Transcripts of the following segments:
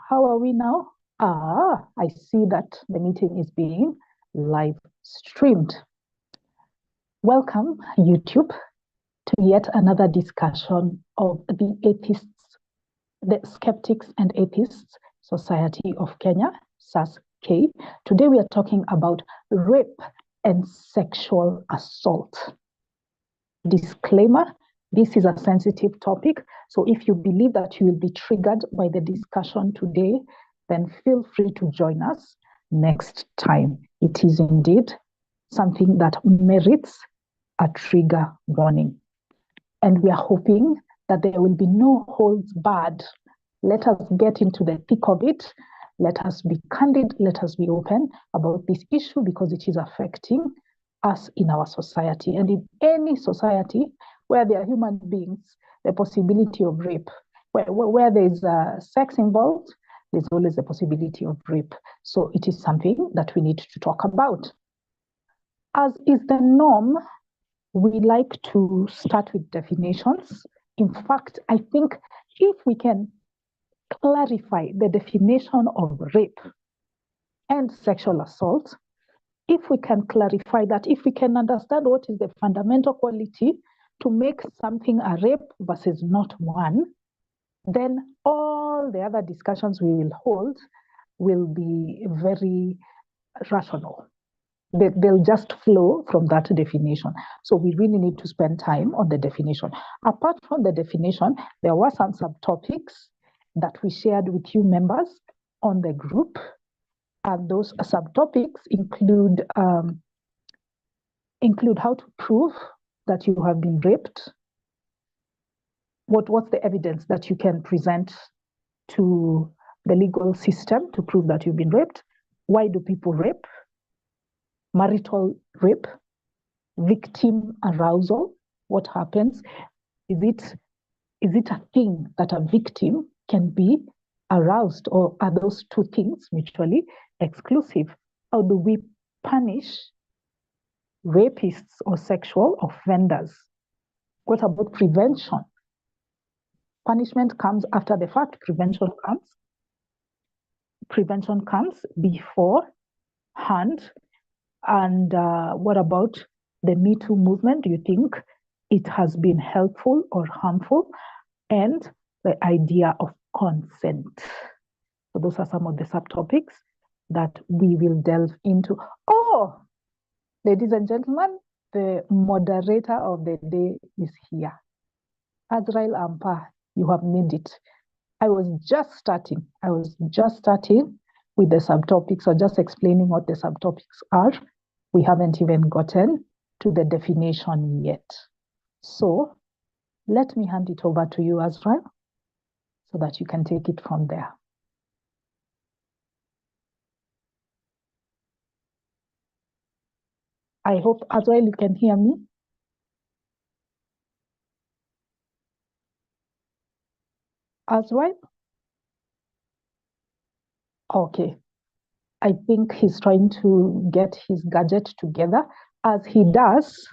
how are we now? I see that the meeting is being live streamed. Welcome, YouTube, to yet another discussion of the Atheists, the Skeptics and Atheists Society of Kenya, SAS-K. Today we are talking about rape and sexual assault. Disclaimer, this is a sensitive topic, so if you believe that you will be triggered by the discussion today, then feel free to join us next time. It is indeed something that merits a trigger warning. And we are hoping that there will be no holds barred. Let us get into the thick of it. Let us be candid. Let us be open about this issue because it is affecting us in our society. And in any society where there are human beings, the possibility of rape, where there's sex involved, there's always the possibility of rape. So it is something that we need to talk about. As is the norm, we like to start with definitions. In fact, I think if we can clarify the definition of rape and sexual assault, if we can clarify that, if we can understand what is the fundamental quality to make something a rape versus not one, then all the other discussions we will hold will be very rational. They'll just flow from that definition. So we really need to spend time on the definition. Apart from the definition, there were some subtopics that we shared with you members on the group. And those subtopics include how to prove that you have been raped. What's the evidence that you can present to the legal system to prove that you've been raped? Why do people rape? Marital rape, victim arousal. What happens? Is it a thing that a victim can be aroused, or are those two things mutually exclusive? How do we punish rapists or sexual offenders? What about prevention? Punishment comes after the fact, prevention comes beforehand. And what about the Me Too movement? Do you think it has been helpful or harmful? And the idea of consent. So those are some of the subtopics that we will delve into. Oh, ladies and gentlemen, the moderator of the day is here. Azrael Ampa, you have made it. I was just starting with the subtopics, or just explaining what the subtopics are. We haven't even gotten to the definition yet. So let me hand it over to you, Azrael, so that you can take it from there. I hope, Azrael, you can hear me. Azrael? Okay. I think he's trying to get his gadget together. As he does,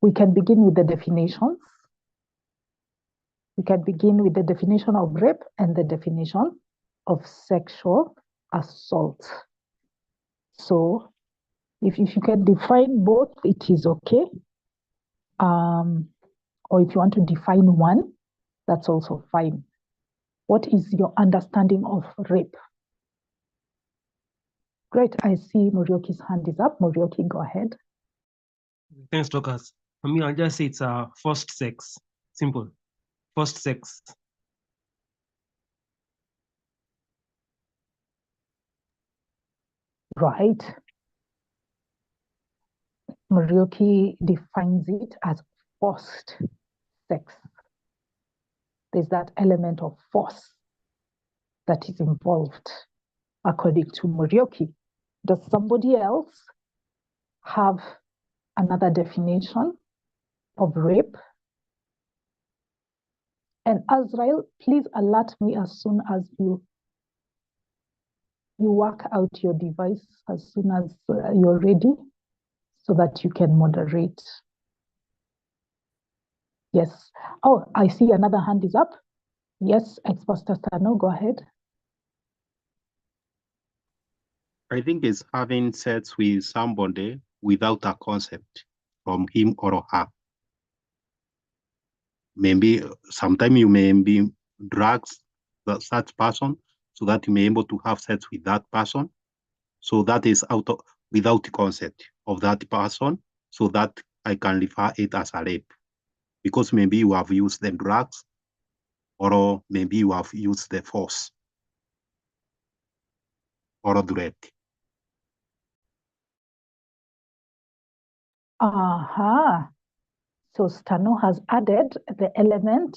we can begin with the definitions. We can begin with the definition of rape and the definition of sexual assault. So if you can define both, it is okay. Or if you want to define one, that's also fine. What is your understanding of rape? Great, I see Morioki's hand is up. Morioki, go ahead. Thanks, Docas. For me, I'll just say it's forced sex. Simple. Forced sex. Right. Morioki defines it as forced sex. There's that element of force that is involved, according to Morioki. Does somebody else have another definition of rape? And Azrael, please alert me as soon as you work out your device, as soon as you're ready, so that you can moderate. Yes. Oh, I see another hand is up. Yes, ex-Pastor Stano, go ahead. I think it's having sex with somebody without a consent from him or her. Maybe sometimes you may be drugs such person so that you may be able to have sex with that person. So that is without consent of that person, so that I can refer it as a rape. Because maybe you have used the drugs or maybe you have used the force or threat. So Stano has added the element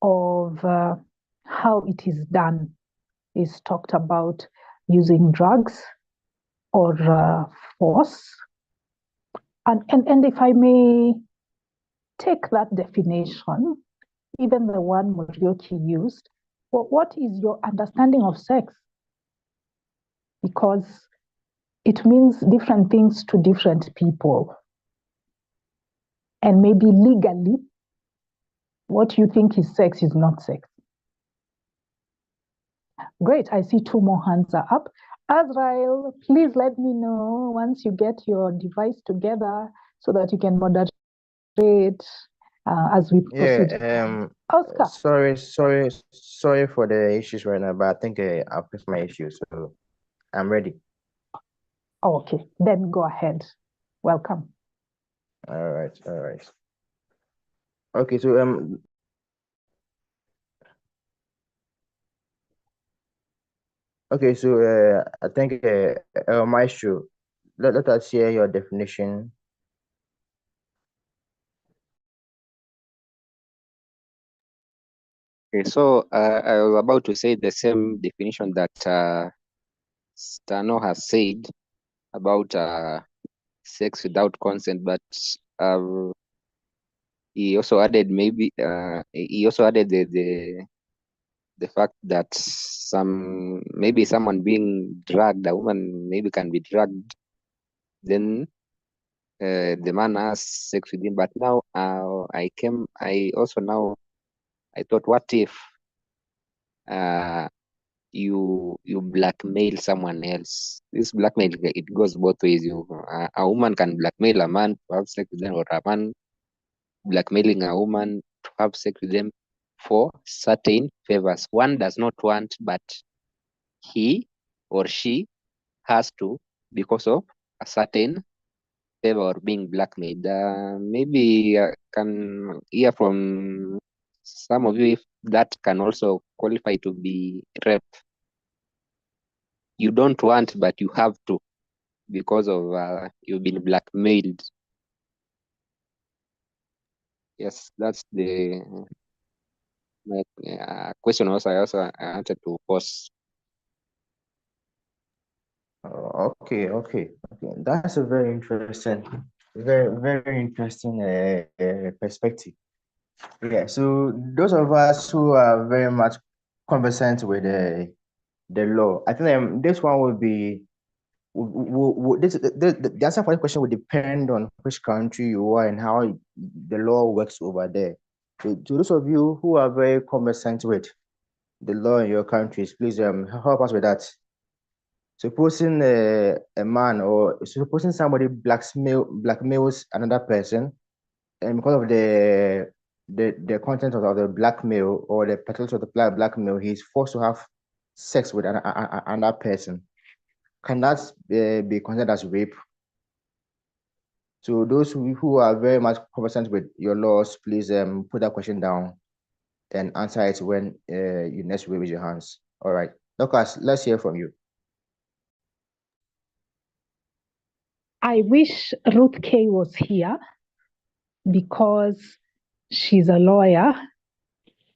of how it is done. He's talked about using drugs or force. And if I may take that definition, even the one Morioki used, what is your understanding of sex? Because it means different things to different people. And maybe legally, what you think is sex is not sex. Great, I see 2 more hands are up. Azrael, please let me know once you get your device together so that you can moderate as we proceed. Oscar. Sorry for the issues right now, but I think I've fixed my issue, so I'm ready. Okay, then go ahead. Welcome. All right. Okay, so I think Maestro, let us hear your definition. Okay, so I was about to say the same definition that Stano has said about sex without consent, but he also added the fact that maybe someone being drugged, a woman maybe can be drugged, then the man has sex with him. But now I thought, what if you blackmail someone else? This blackmail, it goes both ways. A woman can blackmail a man to have sex with them, or a man blackmailing a woman to have sex with them for certain favors one does not want, but he or she has to because of a certain favor or being blackmailed. Maybe I can hear from some of you if that can also qualify to be rape. You don't want, but you have to because of you've been blackmailed. Yes, that's the question I also wanted to pose. Okay. That's a very interesting, very interesting perspective. Yeah. So those of us who are very much conversant with the law, I think this one would be. The answer for the question would depend on which country you are and how the law works over there. So to those of you who are very conversant with the law in your countries, please help us with that. Supposing a man or supposing somebody blackmails another person, and because of the content of the blackmail or the potential of the blackmail, he's forced to have sex with another person. Can that be considered as rape? So those who are very much conversant with your laws, please put that question down and answer it when you next raise your hands. All right, Lucas, let's hear from you. I wish Ruth K was here because she's a lawyer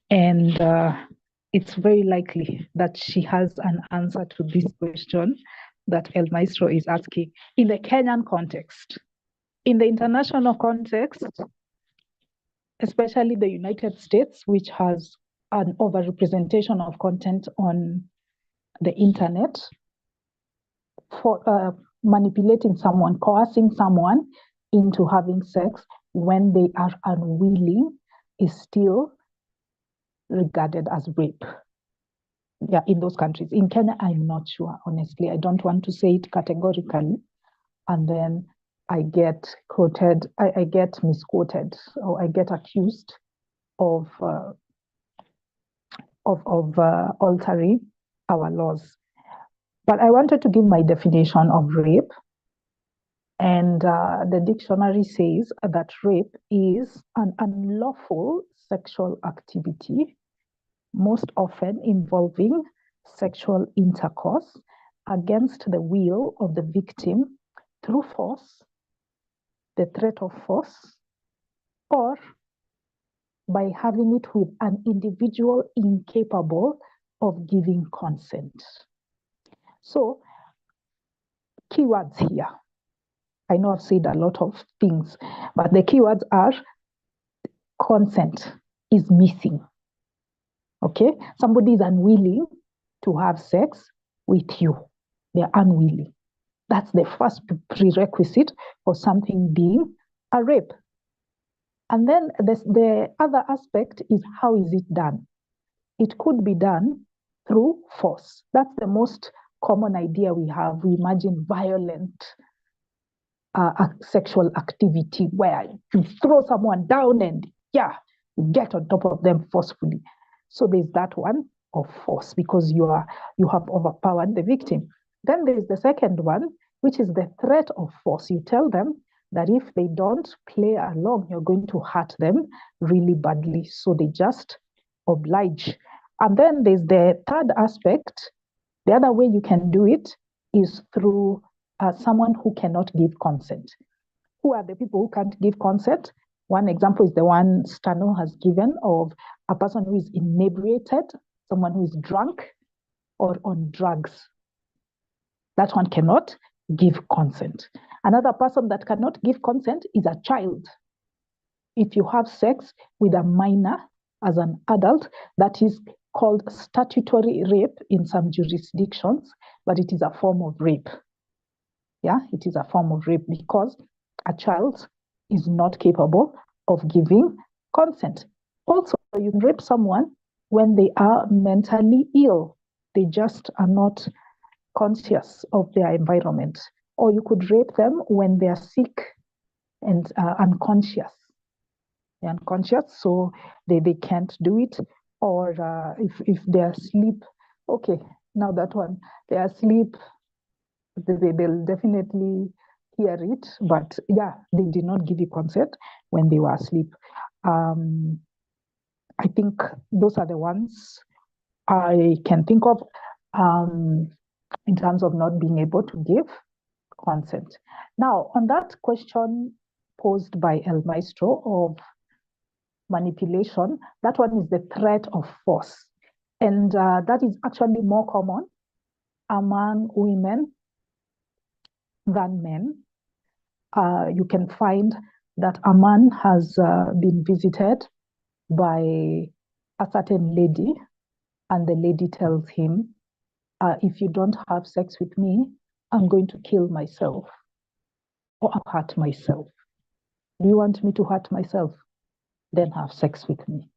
and it's very likely that she has an answer to this question that El Maestro is asking in the Kenyan context. In the international context, especially the United States, which has an overrepresentation of content on the internet, for manipulating someone, coercing someone into having sex when they are unwilling is still regarded as rape. Yeah, in those countries. In Kenya, I'm not sure, honestly. I don't want to say it categorically. And then I get quoted, I get misquoted, or I get accused of altering our laws. But I wanted to give my definition of rape. And the dictionary says that rape is an unlawful sexual activity, most often involving sexual intercourse against the will of the victim through force, the threat of force, or by having it with an individual incapable of giving consent. So, keywords here. I know I've said a lot of things, but the keywords are consent is missing. Okay? Somebody is unwilling to have sex with you. They're unwilling. That's the first prerequisite for something being a rape. And then the other aspect is how is it done? It could be done through force. That's the most common idea we have. We imagine violent sexual activity where you throw someone down and you get on top of them forcefully. So there's that one of force because you have overpowered the victim. Then there's the second one, which is the threat of force. You tell them that if they don't play along, you're going to hurt them really badly. So they just oblige. And then there's the third aspect. The other way you can do it is through someone who cannot give consent. Who are the people who can't give consent? One example is the one Stano has given of a person who is inebriated, someone who is drunk or on drugs. That one cannot give consent. Another person that cannot give consent is a child. If you have sex with a minor as an adult, that is called statutory rape in some jurisdictions, but it is a form of rape. Yeah, it is a form of rape because a child is not capable of giving consent. Also, you can rape someone when they are mentally ill. They just are not conscious of their environment. Or you could rape them when they are sick and unconscious. They're unconscious, so they can't do it. Or if they're asleep, okay, now that one, they're asleep, they'll definitely hear it, but yeah, they did not give you consent when they were asleep. I think those are the ones I can think of in terms of not being able to give consent. Now, on that question posed by El Maestro of manipulation, that one is the threat of force. And that is actually more common among women than men. You can find that a man has been visited by a certain lady, and the lady tells him, if you don't have sex with me, I'm going to kill myself or I'll hurt myself. Do you want me to hurt myself? Then have sex with me.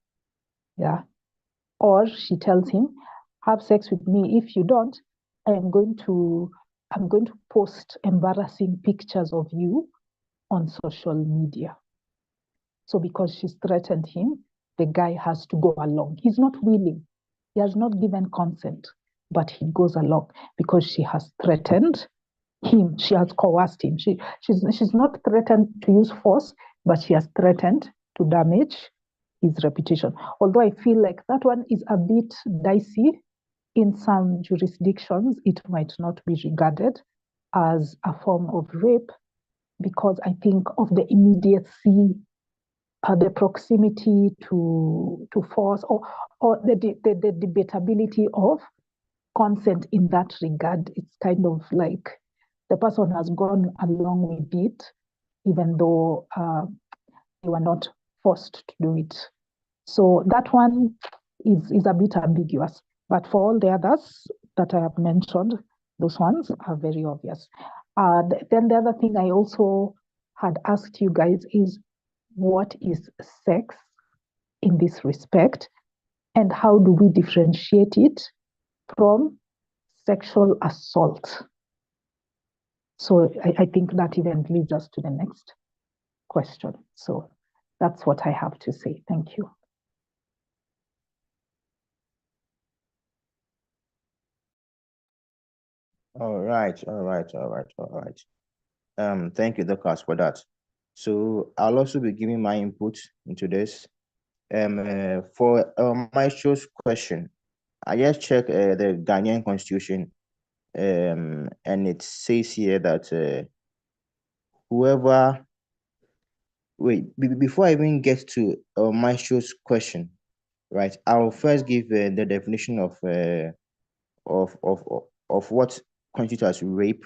Yeah. Or she tells him, have sex with me. If you don't, I'm going to post embarrassing pictures of you on social media. So because she's threatened him, the guy has to go along. He's not willing. He has not given consent, but he goes along because she has threatened him. She has coerced him. She's not threatened to use force, but she has threatened to damage his reputation. Although I feel like that one is a bit dicey. In some jurisdictions, it might not be regarded as a form of rape because I think of the immediacy, the proximity to force, or the debatability of consent in that regard. It's kind of like the person has gone along with it, even though they were not forced to do it. So that one is a bit ambiguous. But for all the others that I have mentioned, those ones are very obvious. Then the other thing I also had asked you guys is, what is sex in this respect? And how do we differentiate it from sexual assault. So I think that even leads us to the next question. So that's what I have to say. Thank you. All right. Thank you, Dorcas, for that. So I'll also be giving my input into this. For my show's question, I just checked the Ghanaian constitution, and it says here that whoever before I even get to my show's question, right? I'll first give the definition of what constitutes as rape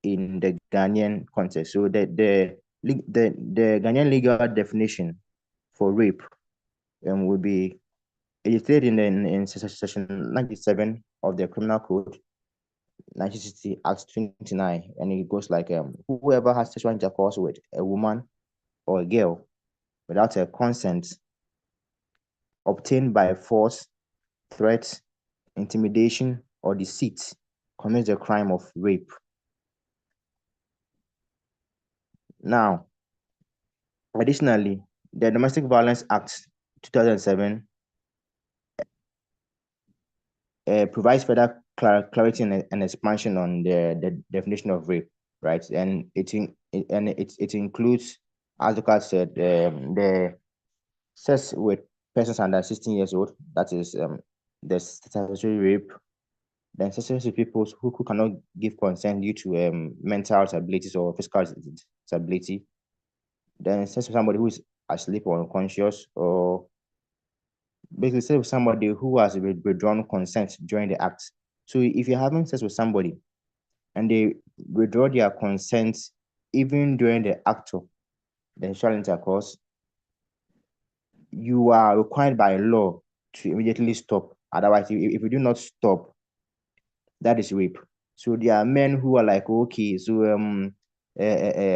in the Ghanaian context. So the Ghanaian legal definition for rape would be, it is stated in section 97 of the Criminal Code, 1960 Act 29, and it goes like whoever has sexual intercourse with a woman or a girl without her consent, obtained by force, threat, intimidation, or deceit, commits the crime of rape. Now, additionally, the Domestic Violence Act 2007 provides further clarity and expansion on the definition of rape, right? And it includes, as Lucas said, the sex with persons under 16 years old, that is the statutory rape, then sex with people who cannot give consent due to mental disabilities or physical disability, then sex with somebody who is asleep or unconscious, or basically sex with somebody who has withdrawn consent during the act. So if you're having sex with somebody and they withdraw their consent even during the act of the sexual intercourse, you are required by law to immediately stop. Otherwise, if you do not stop, that is rape. So there are men who are like, okay, so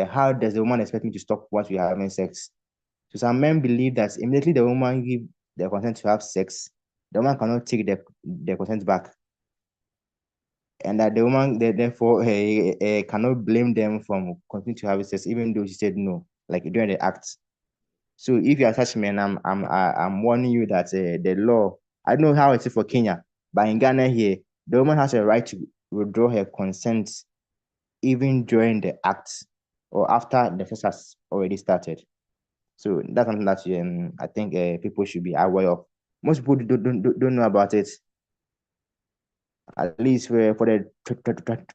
how does the woman expect me to stop once we are having sex? So some men believe that immediately the woman give the consent to have sex, the woman cannot take the consent back, and that the woman therefore cannot blame them from continuing to have sex even though she said no, like during the act. So if you are such men, I'm warning you that the law, I don't know how it is for Kenya, but in Ghana here, the woman has a right to withdraw her consent even during the act or after the sex has already started. So that's something that I think people should be aware of. Most people don't know about it. At least for the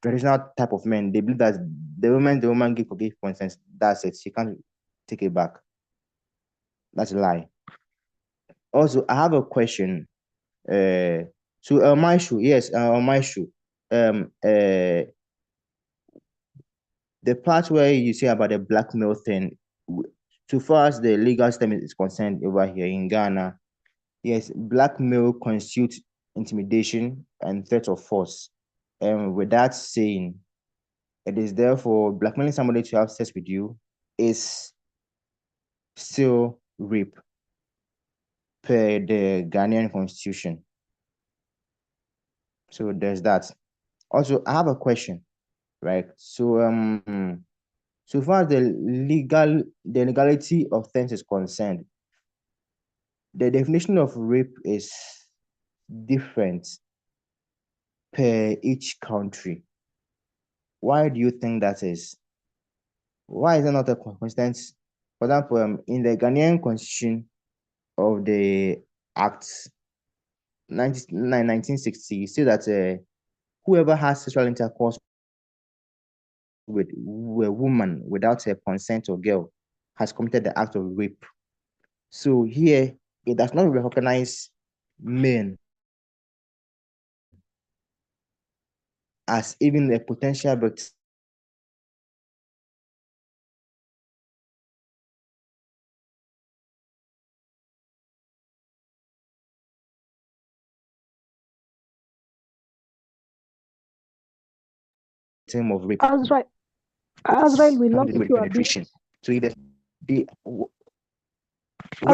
traditional type of men, they believe that the woman give consent. That's it. She can't take it back. That's a lie. Also, I have a question. So on my shoe, yes, on my shoe, the part where you say about the blackmail thing, so far as the legal system is concerned over here in Ghana, yes, blackmail constitutes intimidation and threat of force. And with that saying, it is therefore blackmailing somebody to have sex with you is still rape per the Ghanaian constitution. So there's that. Also, I have a question, right? So far as the legality of things is concerned, the definition of rape is different per each country. Why do you think that is? Why is there not a consistent? For example, in the Ghanaian constitution of the Act 1960, say that whoever has sexual intercourse with a woman without her consent or girl has committed the act of rape. So here, it does not recognize men as even a potential victim of rape. Azrael, we lost you a bit. Penetration. So where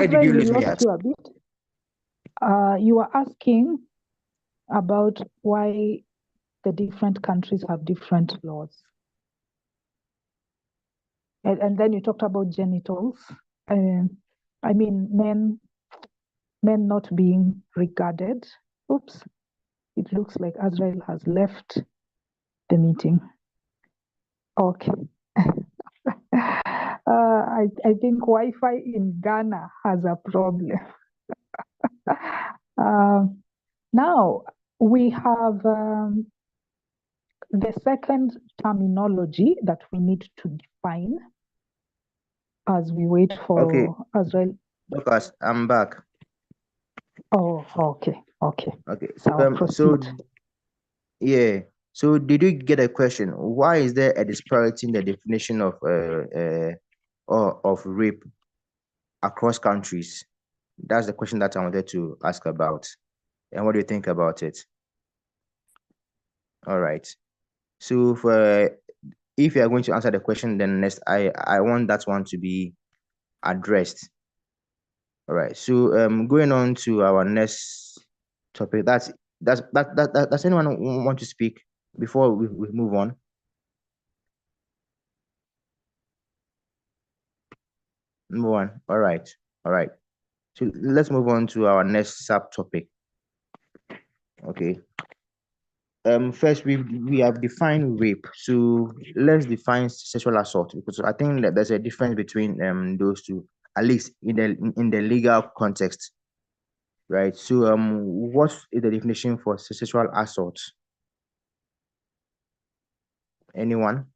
did Azrael, you we lose me lost at? you a bit. You were asking about why the different countries have different laws. And then you talked about genitals. I mean, men not being regarded. Oops, it looks like Azrael has left the meeting. Okay. I think Wi-Fi in Ghana has a problem. Now we have the second terminology that we need to define as we wait for Okay, Azrael. Lucas, I'm back. Oh, okay. Okay, So proceed. yeah. So did you get a question? Why is there a disparity in the definition of rape across countries? That's the question that I wanted to ask about. And what do you think about it? All right. So if you are going to answer the question, then next I want that one to be addressed. All right. So going on to our next topic. Does anyone want to speak before we move on? Move on. All right. All right. So let's move on to our next subtopic. Okay. First we have defined rape. So let's define sexual assault, because I think that there's a difference between those two, at least in the legal context, right? So what is the definition for sexual assault? Anyone?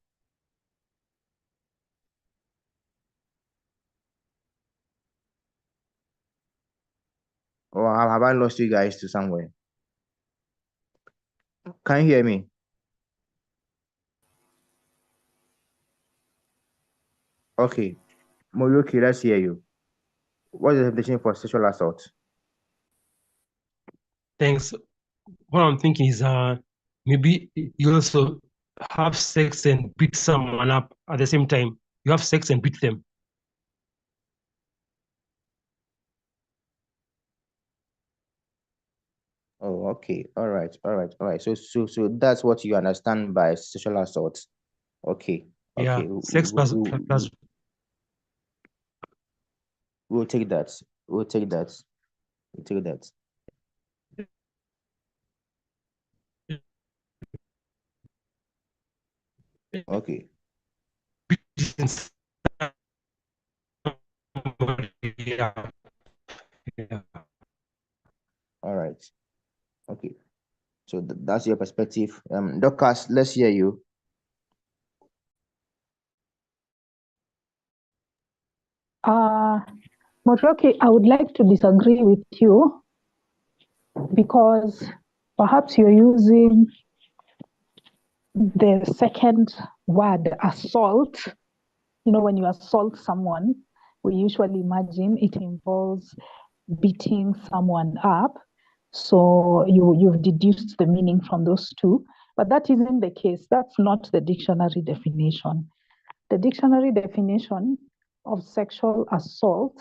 Or have I lost you guys to somewhere? Can you hear me? Okay. Morioki, let's hear you. What is the definition for sexual assault? Thanks. What I'm thinking is maybe you also have sex and beat someone up at the same time. You have sex and beat them. Oh, okay. All right. So that's what you understand by sexual assault. Okay. Yeah, Okay. sex plus We'll take that. We'll take that. We'll take that. Okay. beating somebody. Yeah. All right. Okay. So that's your perspective. Dorcas, let's hear you. Motroki, I would like to disagree with you because perhaps you're using the second word, assault. You know, when you assault someone, we usually imagine it involves beating someone up. So you've deduced the meaning from those two, but that isn't the case. That's not the dictionary definition. The dictionary definition of sexual assault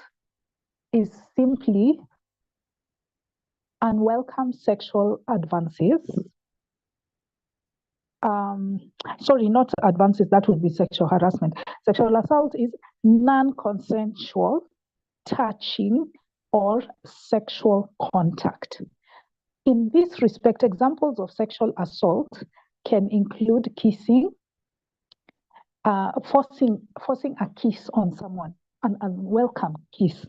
is simply unwelcome sexual advances. Sorry, not advances, that would be sexual harassment. Sexual assault is non-consensual touching or sexual contact. In this respect, examples of sexual assault can include kissing, forcing a kiss on someone, an unwelcome kiss.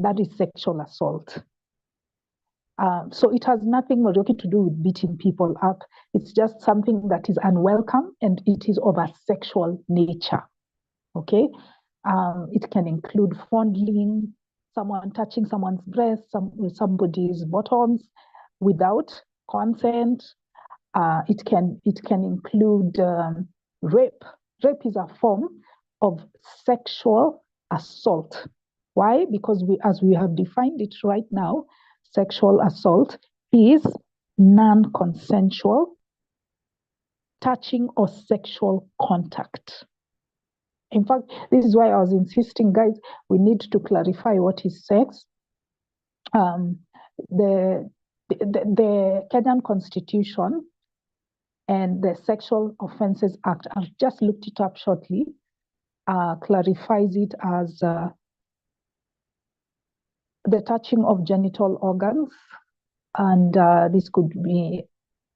That is sexual assault. So it has nothing, Morioki, to do with beating people up. It's just something that is unwelcome and it is of a sexual nature. Okay? It can include fondling, someone touching someone's breast, somebody's bottoms without consent. It can include rape. Rape is a form of sexual assault. Why? Because as we have defined it right now, sexual assault is non-consensual touching or sexual contact. In fact, this is why I was insisting, guys, we need to clarify what is sex. The the Kenyan Constitution and the Sexual Offences Act, I've just looked it up shortly, clarifies it as the touching of genital organs. And this could be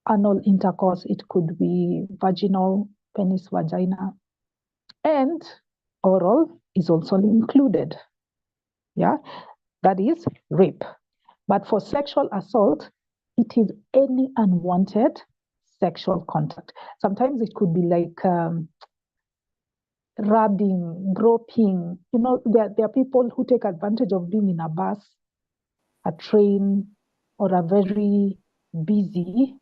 anal intercourse, it could be vaginal, penis, vagina, and oral is also included. Yeah, that is rape. But for sexual assault, it is any unwanted sexual contact. Sometimes it could be like rubbing, groping. You know, there are people who take advantage of being in a bus, a train, or a very busy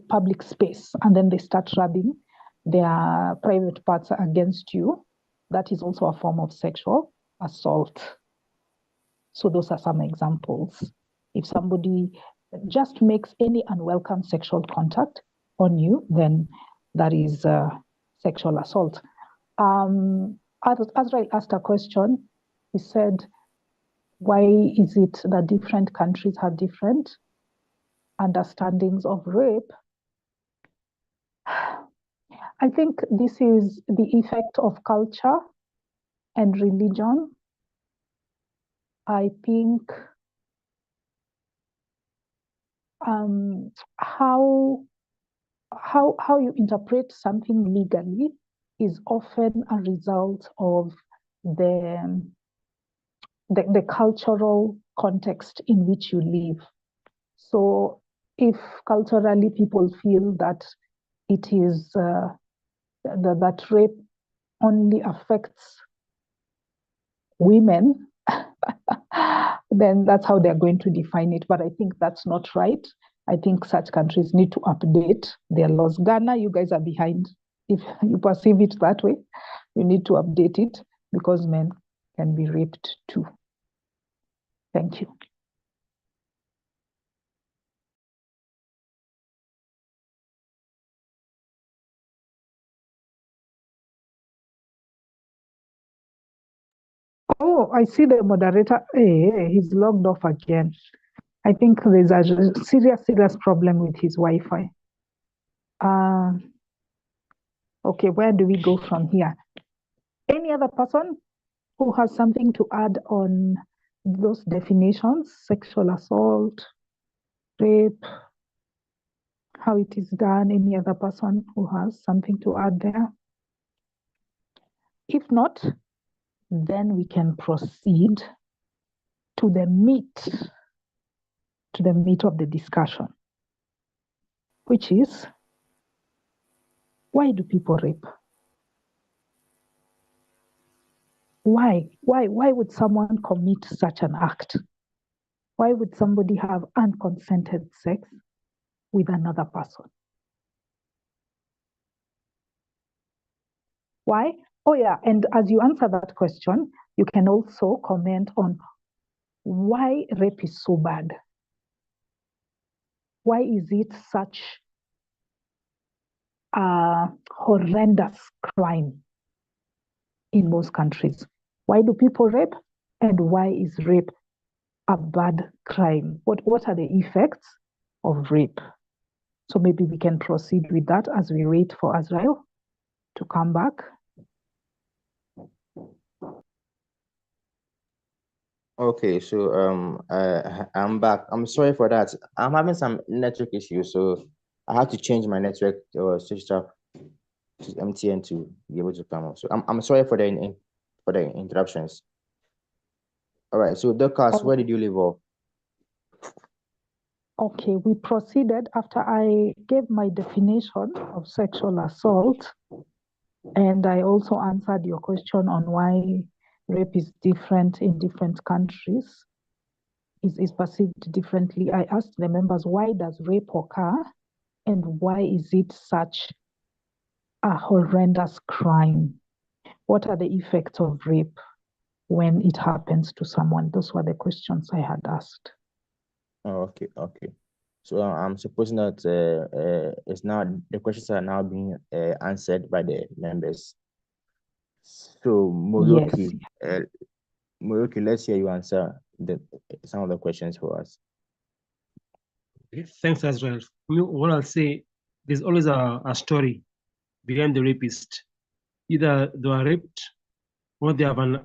public space, and then they start rubbing their private parts against you. That is also a form of sexual assault. So those are some examples. If somebody just makes any unwelcome sexual contact on you, then that is sexual assault. Azrael asked a question. He said, why is it that different countries have different understandings of rape? I think this is the effect of culture and religion. I think how you interpret something legally is often a result of the cultural context in which you live. So if culturally people feel that it is that rape only affects women, then that's how they're going to define it. But I think that's not right. I think such countries need to update their laws. Ghana, you guys are behind. If you perceive it that way, you need to update it because men can be raped too. Thank you. Oh, I see the moderator. Hey, he's logged off again. I think there's a serious problem with his Wi-Fi. Okay, where do we go from here? Any other person who has something to add on those definitions? Sexual assault, rape, how it is done? Any other person who has something to add there? If not, then we can proceed to the meat of the discussion, which is, why do people rape? Why would someone commit such an act? Why would somebody have unconsented sex with another person? Why? Oh yeah, and as you answer that question, you can also comment on why rape is so bad. Why is it such a horrendous crime in most countries? Why do people rape? And why is rape a bad crime? What are the effects of rape? So maybe we can proceed with that as we wait for Azrael to come back. Okay, so I'm back. I'm sorry for that. I'm having some network issues, so I had to change my network or switch up to MTN to be able to come up. So I'm sorry for the interruptions. All right, so Dorcas, where did you leave off? Okay, we proceeded after I gave my definition of sexual assault, and I also answered your question on why rape is different in different countries, is perceived differently. I asked the members, why does rape occur, and why is it such a horrendous crime? What are the effects of rape when it happens to someone? Those were the questions I had asked. Oh, okay. So I'm supposing that it's now the questions are now being answered by the members. So Moroki, Moroki, let's hear you answer some of the questions for us. Thanks as well. What I'll say, there's always a story behind the rapist. Either they were raped or they have an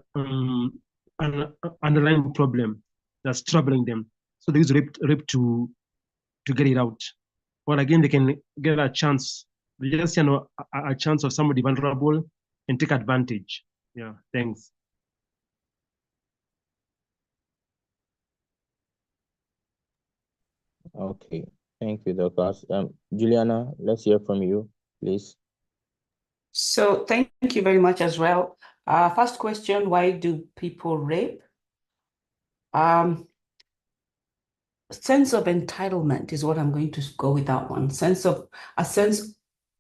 underlying problem that's troubling them. So they use rape to get it out. Or again, they can get a chance, just a chance of somebody vulnerable and take advantage. Yeah, thanks. Okay, thank you, Douglas. Juliana, let's hear from you, please. So thank you very much as well. First question, why do people rape? Sense of entitlement is what I'm going to go with that one. A sense of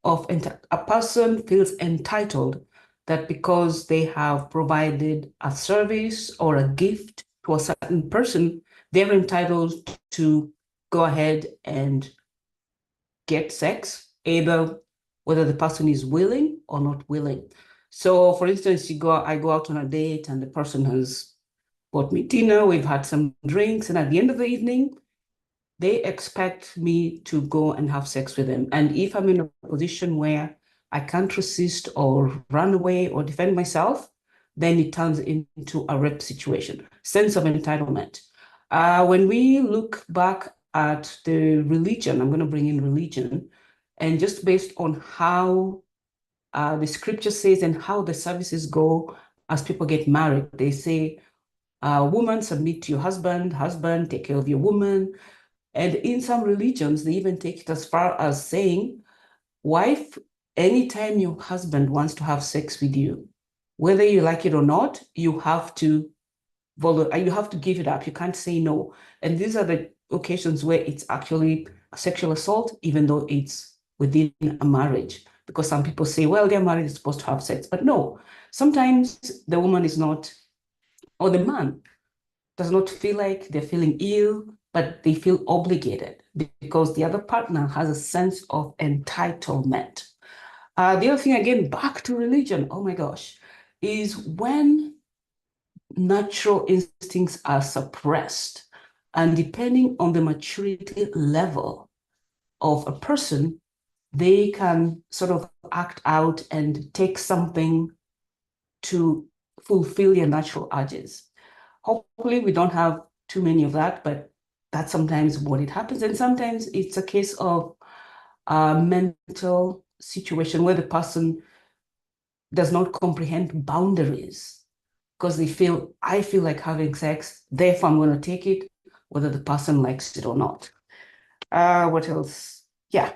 a person feels entitled that because they have provided a service or a gift to a certain person, they're entitled to go ahead and get sex, either whether the person is willing or not willing. So for instance, I go out on a date and the person has bought me dinner, we've had some drinks, and at the end of the evening, they expect me to go and have sex with them. And if I'm in a position where I can't resist or run away or defend myself, then it turns into a rape situation. Sense of entitlement. When we look back at the religion, I'm going to bring in religion, and just based on how the scripture says and how the services go as people get married, they say, woman, submit to your husband, husband, take care of your woman. And in some religions, they even take it as far as saying, wife, anytime your husband wants to have sex with you, whether you like it or not, you have to give it up. You can't say no. And these are the occasions where it's actually a sexual assault, even though it's within a marriage. Because some people say, well, they're married, they're supposed to have sex. But no, sometimes the woman is not, or the man does not feel like they're feeling ill, but they feel obligated because the other partner has a sense of entitlement. The other thing, again, back to religion, oh my gosh, is when natural instincts are suppressed, and depending on the maturity level of a person, they can sort of act out and take something to fulfill their natural urges. Hopefully, we don't have too many of that, but that's sometimes what it happens. And sometimes it's a case of a mental situation where the person does not comprehend boundaries because I feel like having sex, therefore I'm going to take it, whether the person likes it or not. What else? Yeah,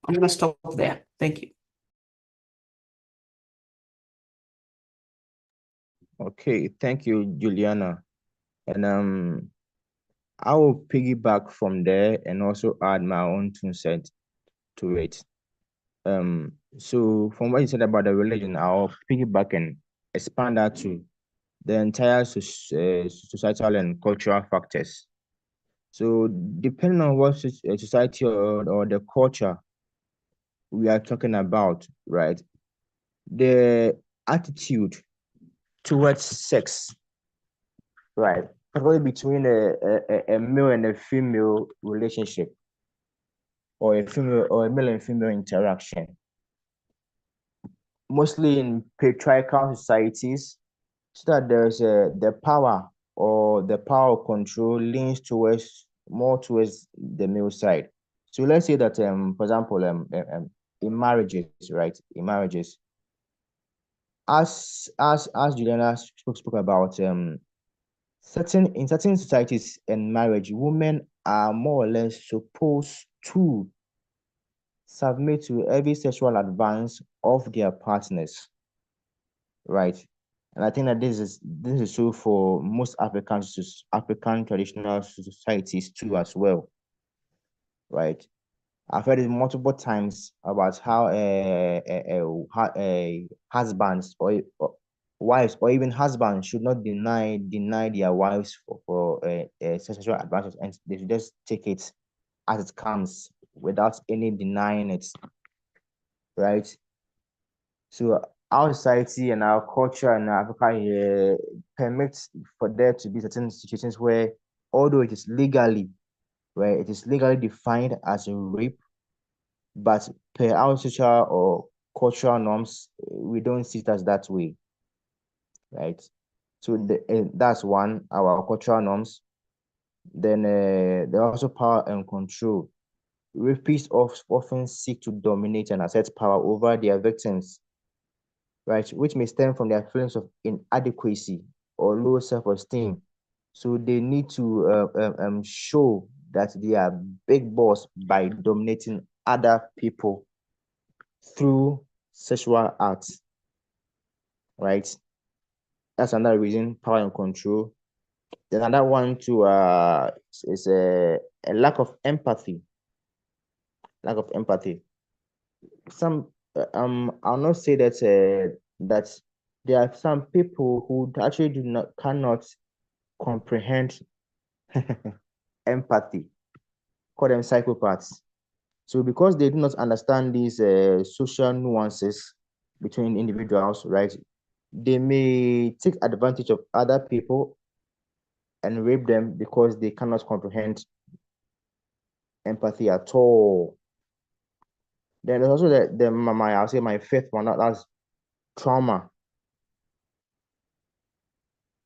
I'm going to stop there. Thank you. Okay, thank you, Juliana. And I will piggyback from there and also add my own 2 cents to it. So from what you said about the religion, I'll piggyback and expand that to the entire societal and cultural factors. So depending on what society or the culture we are talking about, right? The attitude towards sex, right? Probably between a male and a female relationship, or a male and female interaction. Mostly in patriarchal societies, so that there's the power or the power control leans more towards the male side. So let's say that for example in marriages, right? In marriages, as Juliana spoke about, in certain societies and marriage, women are more or less supposed to submit to every sexual advance of their partners, right? And I think that this is so for most African traditional societies too as well, right? I've heard it multiple times about how husbands or wives or even husbands should not deny their wives for sexual advances, and they should just take it as it comes without any denying it, right? So our society and our culture in Africa permits for there to be certain situations where, although it is legally where it is legally defined as a rape, but per our social or cultural norms, we don't see it as that way, right? So that's one, our cultural norms. Then there are also power and control. Rapists often seek to dominate and assert power over their victims, right? Which may stem from their feelings of inadequacy or low self-esteem. So they need to show that they are big boss by dominating other people through sexual acts, right? That's another reason, power and control. Then another one too is a lack of empathy. Lack of empathy. Some I'll not say that that there are some people who actually cannot comprehend empathy. Call them psychopaths. So because they do not understand these social nuances between individuals, right? They may take advantage of other people and rape them because they cannot comprehend empathy at all. Then there's also I'll say my fifth one, that's trauma.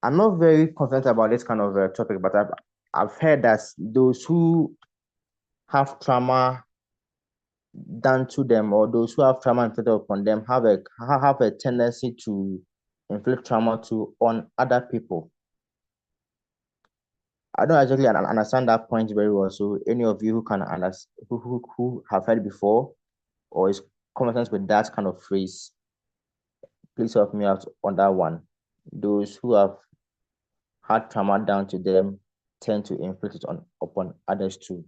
I'm not very confident about this kind of topic, but I've heard that those who have trauma done to them, or those who have trauma inflicted upon them, have a tendency to inflict trauma on other people. I don't actually understand that point very well. So any of you who can understand, who have heard before, or is conversant with that kind of phrase, please help me out on that one. Those who have had trauma done to them tend to inflict it upon others too.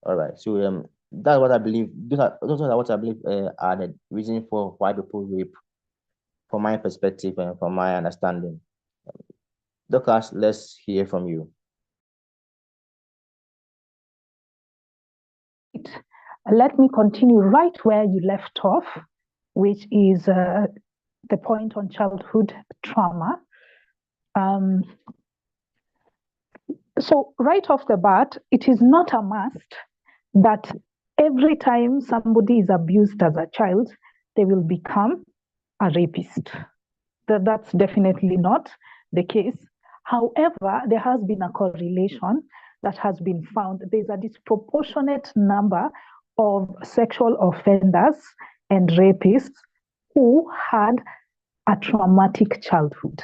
All right. So that's what I believe. Those are what I believe are the reason for why people rape, from my perspective and from my understanding. Doctors, let's hear from you. Let me continue right where you left off, which is the point on childhood trauma. So right off the bat, it is not a must that every time somebody is abused as a child, they will become a rapist. That's definitely not the case. However, there has been a correlation that has been found. There's a disproportionate number of sexual offenders and rapists who had a traumatic childhood.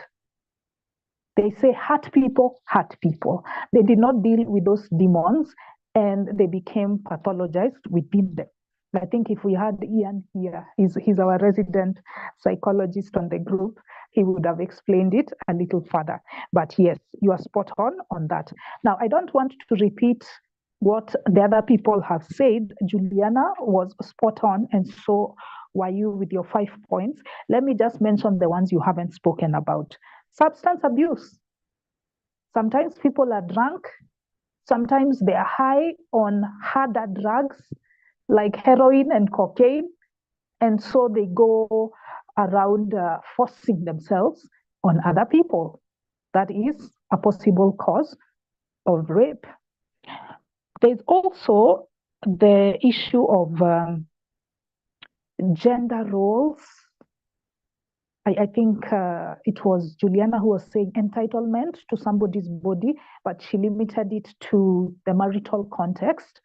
They say hurt people. They did not deal with those demons and they became pathologized within them. I think if we had Ian here, he's our resident psychologist on the group, he would have explained it a little further. But yes, you are spot on that. Now, I don't want to repeat what the other people have said. Juliana was spot on, and so were you with your 5 points. Let me just mention the ones you haven't spoken about. Substance abuse. Sometimes people are drunk. Sometimes they are high on harder drugs like heroin and cocaine. And so they go around forcing themselves on other people. That is a possible cause of rape. There's also the issue of gender roles. I think it was Juliana who was saying entitlement to somebody's body, but she limited it to the marital context.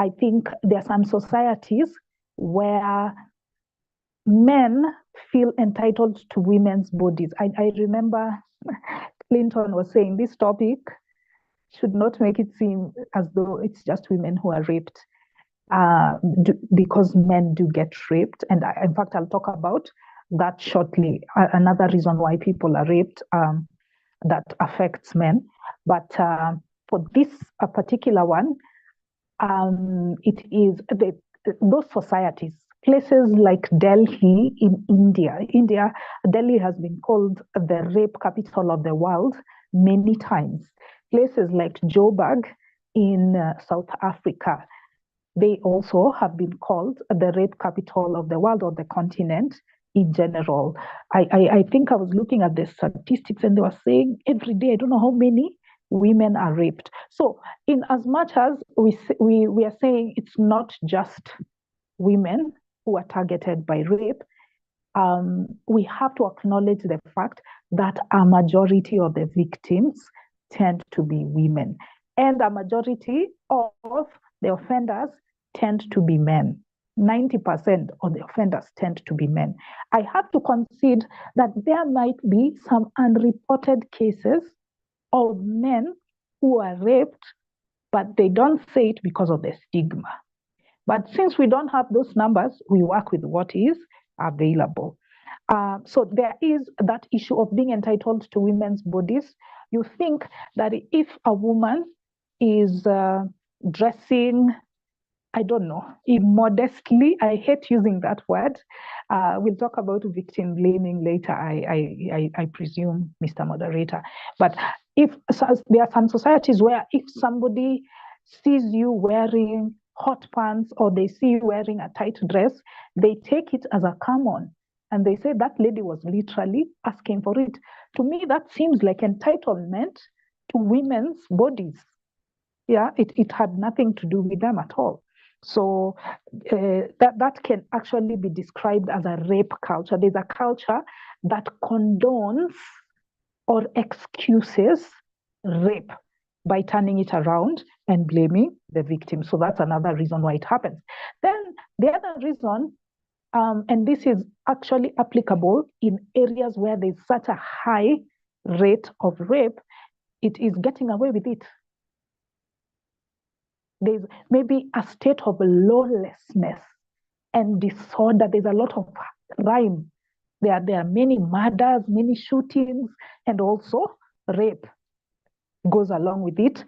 I think there are some societies where men feel entitled to women's bodies. I remember Clinton was saying this topic should not make it seem as though it's just women who are raped, because men do get raped. And in fact, I'll talk about that shortly. Another reason why people are raped that affects men. But for this particular one, it is those societies, places like Delhi in India. Delhi has been called the rape capital of the world many times. Places like Joburg in South Africa, they also have been called the rape capital of the world or the continent in general. I think I was looking at the statistics and they were saying every day, I don't know how many, women are raped. So in as much as we are saying it's not just women who are targeted by rape, we have to acknowledge the fact that a majority of the victims tend to be women, and a majority of the offenders tend to be men. 90% of the offenders tend to be men. I have to concede that there might be some unreported cases of men who are raped, but they don't say it because of the stigma. But since we don't have those numbers, we work with what is available. So there is that issue of being entitled to women's bodies. You think that if a woman is dressing, I don't know, immodestly, I hate using that word. We'll talk about victim blaming later, I presume, Mr. Moderator. But if there are some societies where if somebody sees you wearing hot pants or they see you wearing a tight dress, they take it as a common. And they say that lady was literally asking for it. To me, that seems like entitlement to women's bodies. Yeah, it had nothing to do with them at all. So that can actually be described as a rape culture. There's a culture that condones or excuses rape by turning it around and blaming the victim. So that's another reason why it happens. Then the other reason, and this is actually applicable in areas where there's such a high rate of rape, it is getting away with it. There's maybe a state of lawlessness and disorder. There's a lot of crime. There are many murders, many shootings, and also rape goes along with it.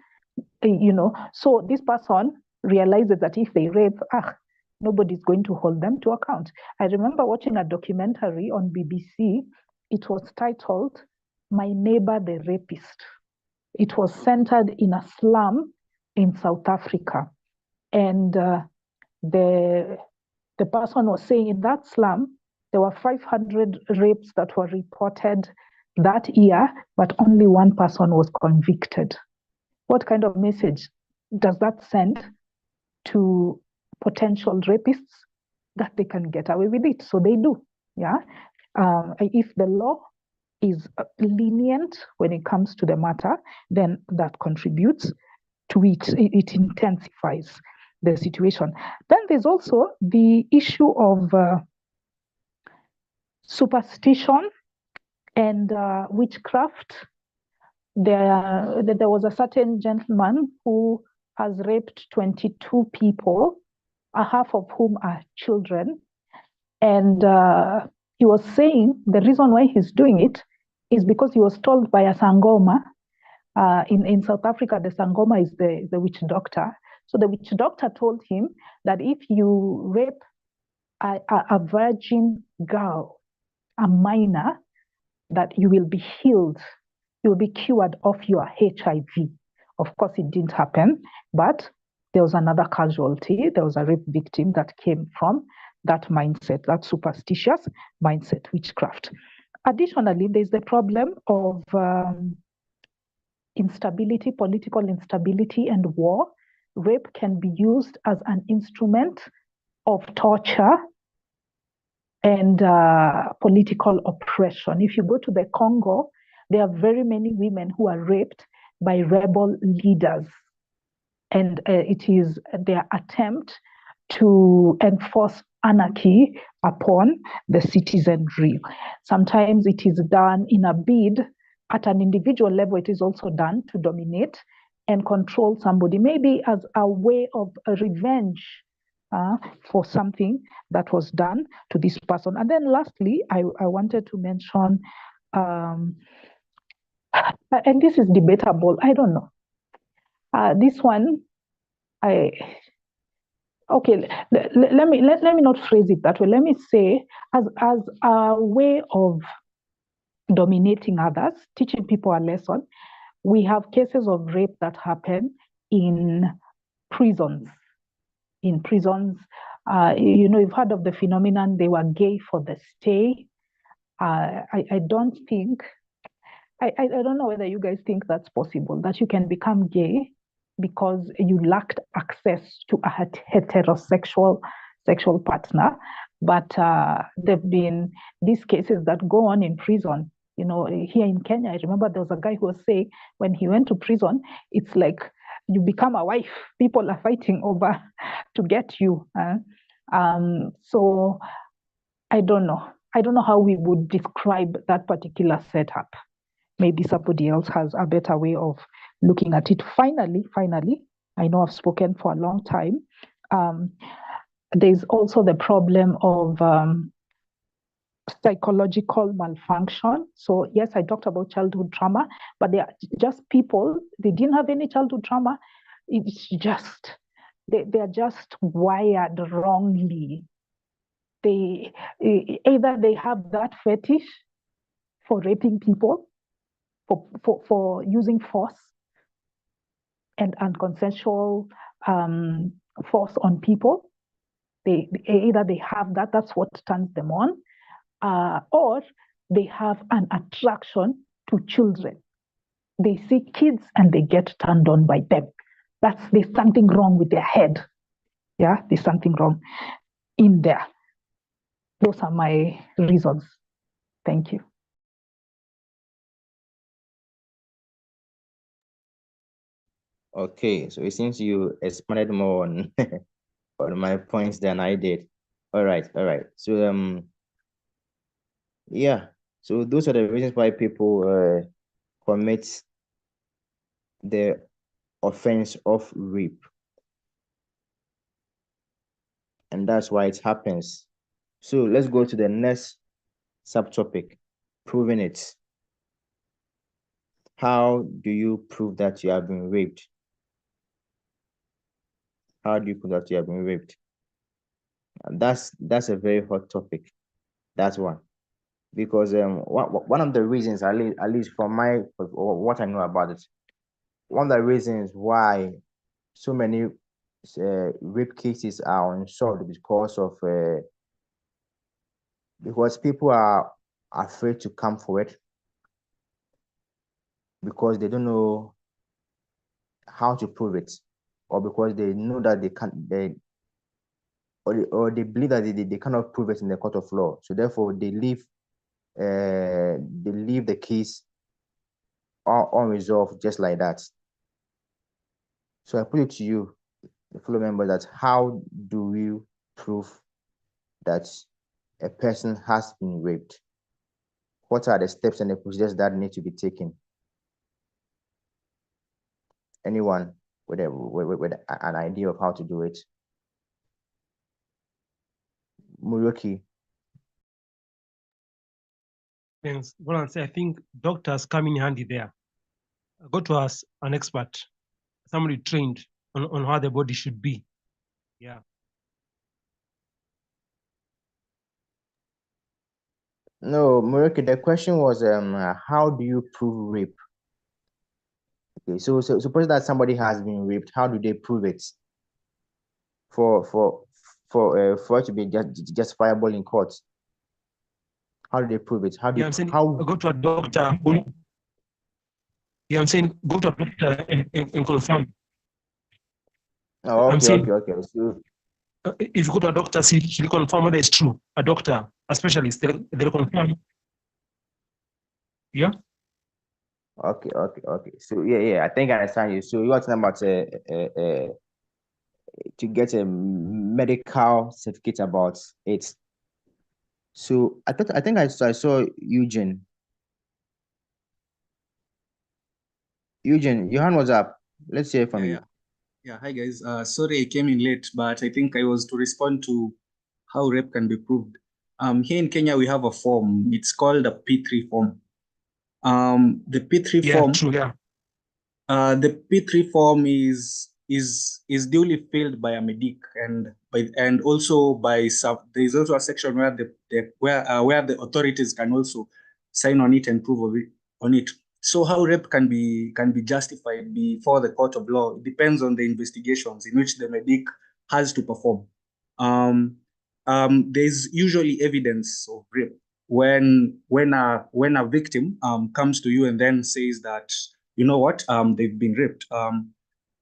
So this person realizes that if they rape, nobody's going to hold them to account. I remember watching a documentary on BBC. It was titled "My Neighbor the Rapist." It was centered in a slum in South Africa, and the person was saying in that slum there were 500 rapes that were reported that year, but only one person was convicted. What kind of message does that send to potential rapists? That they can get away with it? So they do. Yeah. If the law is lenient when it comes to the matter, then that contributes to it. It intensifies the situation. Then there's also the issue of superstition and witchcraft. There was a certain gentleman who has raped 22 people, half of whom are children. And he was saying the reason why he's doing it is because he was told by a Sangoma. In South Africa, the Sangoma is the witch doctor. So the witch doctor told him that if you rape a virgin girl, a minor, that you will be healed, you will be cured of your HIV. Of course, it didn't happen, but there was another casualty. There was a rape victim that came from that mindset, that superstitious mindset, witchcraft. Additionally, there's the problem of instability, political instability, and war. Rape can be used as an instrument of torture and political oppression. If you go to the Congo, there are very many women who are raped by rebel leaders. And it is their attempt to enforce anarchy upon the citizenry. Sometimes it is done in a bid at an individual level. It is also done to dominate and control somebody, maybe as a way of a revenge for something that was done to this person. And then lastly, I wanted to mention, and this is debatable, I don't know. This one, okay, let me not phrase it that way. Let me say, as a way of dominating others, teaching people a lesson, we have cases of rape that happen in prisons. In prisons, you've heard of the phenomenon, they were gay for the stay. I don't think I don't know whether you guys think that's possible, that you can become gay because you lacked access to a heterosexual sexual partner. But there have been these cases that go on in prison. You know, here in Kenya, I remember there was a guy who was saying when he went to prison, it's like you become a wife. People are fighting over to get you. So I don't know. I don't know how we would describe that particular setup. Maybe somebody else has a better way of looking at it. Finally, I know I've spoken for a long time. There's also the problem of psychological malfunction. So yes, I talked about childhood trauma, but they are just people, they didn't have any childhood trauma. It's just, they are just wired wrongly. They either they have that fetish for raping people, for using force and unconsensual force on people. They either they have that, that's what turns them on, or they have an attraction to children. They see kids and they get turned on by them. There's something wrong with their head. Yeah, there's something wrong in there. Those are my reasons. Thank you. Okay, so it seems you expanded more on on my points than I did. All right. So yeah. So those are the reasons why people commit the offense of rape. And that's why it happens. So let's go to the next subtopic, proving it. How do you prove that you have been raped? How do you prove that you have been raped? And that's a very hot topic. That's one. Because one of the reasons, at least from what I know about it, one of the reasons why so many rape cases are unsolved because people are afraid to come forward because they don't know how to prove it, or because they know that they can't, or they believe that they cannot prove it in the court of law. So therefore, they leave the case unresolved, just like that. So I put it to you, the fellow member, that how do we prove that a person has been raped? What are the steps and the procedures that need to be taken? Anyone with an idea of how to do it? Muroki. Yes, Volance, I think doctors come in handy there. Go to us, an expert, somebody trained on how the body should be. Yeah. No, Muroki, the question was how do you prove rape? Okay, so suppose that somebody has been raped, how do they prove it for it to be justifiable in court? How do they prove it? How do Yeah, I'm saying how go to a doctor. Yeah, I'm saying go to a doctor and confirm. Oh, I'm okay, saying okay. So if you go to a doctor, he'll confirm whether it's true. A doctor, a specialist, they'll confirm. Yeah. okay. So yeah. I think I understand you. So you're talking about to get a medical certificate about it. So I think I saw Eugene. Eugene, your hand was up. Let's hear from you. Yeah, hi guys. Sorry I came in late, but I think I was to respond to how rape can be proved. Here in Kenya we have a form. It's called a P3 form. The P3 Yeah, form. true. Yeah. The P3 form is duly filled by a medic and also by some. There is also a section where where the authorities can also sign on it and prove on it. So how rape can be justified before the court of law, it depends on the investigations in which the medic has to perform. There's usually evidence of rape when a victim comes to you and then says that, you know what, they've been raped,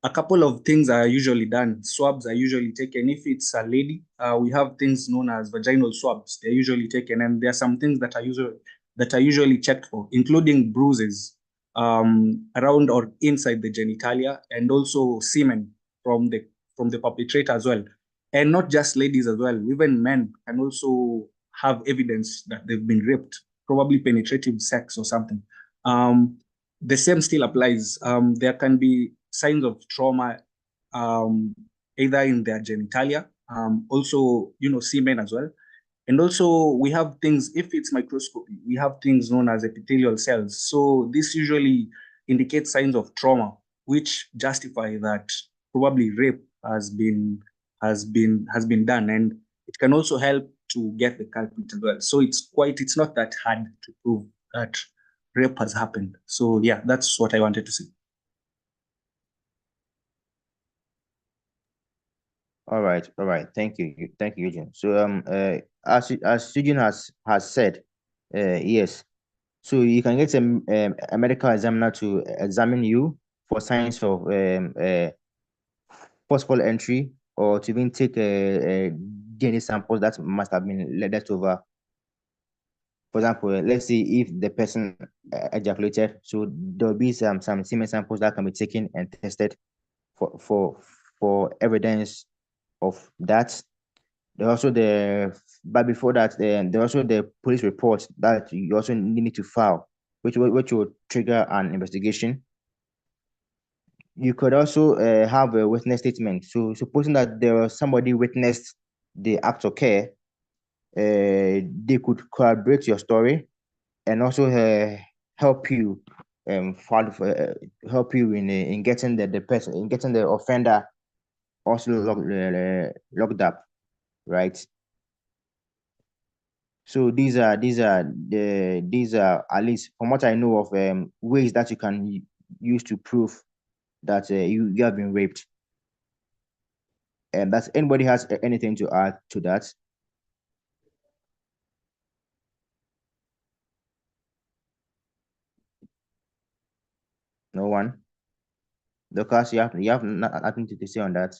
a couple of things are usually done. Swabs are usually taken. If it's a lady, we have things known as vaginal swabs. They're usually taken, and there are some things that are usually checked for, including bruises around or inside the genitalia, and also semen from the perpetrator as well. And not just ladies as well. Even men can also have evidence that they've been raped, probably penetrative sex or something. The same still applies. There can be signs of trauma, either in their genitalia, also, semen as well. And also we have things, if it's microscopy, we have things known as epithelial cells. So this usually indicates signs of trauma, which justify that probably rape has been done. And it can also help to get the culprit as well. So it's not that hard to prove that rape has happened. So yeah, that's what I wanted to say. All right. Thank you, Eugene. So as Eugene has said, yes. So you can get a medical examiner to examine you for signs of forceful entry, or to even take DNA samples that must have been left over. For example, let's say if the person ejaculated, so there'll be some semen samples that can be taken and tested for evidence of that. But before that, there's also the police report that you also need to file, which will trigger an investigation. You could also have a witness statement. So supposing that there was somebody witnessed the act of care, they could corroborate your story and also help you help you in getting the person, in getting the offender also locked up, right? So these are at least from what I know of ways that you can use to prove that you have been raped. And does anybody has anything to add to that? No one. Lucas, you have nothing to say on that.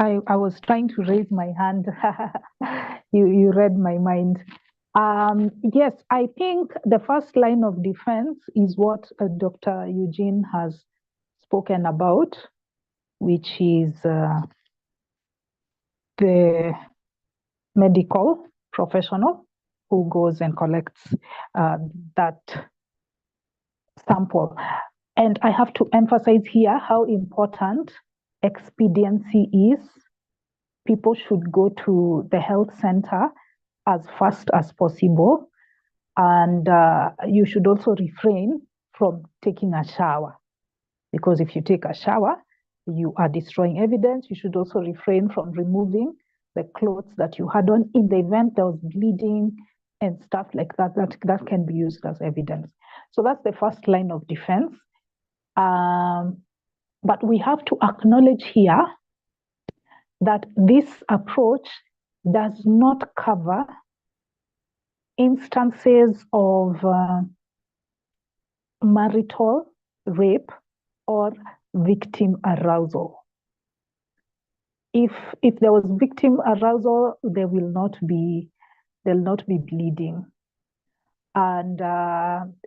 I was trying to raise my hand. You read my mind. Yes, I think the first line of defense is what Dr. Eugene has spoken about, which is the medical professional who goes and collects that sample. And I have to emphasize here how important expediency is. People should go to the health center as fast as possible. And you should also refrain from taking a shower, because if you take a shower, you are destroying evidence. You should also refrain from removing the clothes that you had on in the event there was bleeding and stuff like that. That can be used as evidence. So that's the first line of defense. But we have to acknowledge here that this approach does not cover instances of marital rape or victim arousal. If there was victim arousal, there'll not be bleeding. And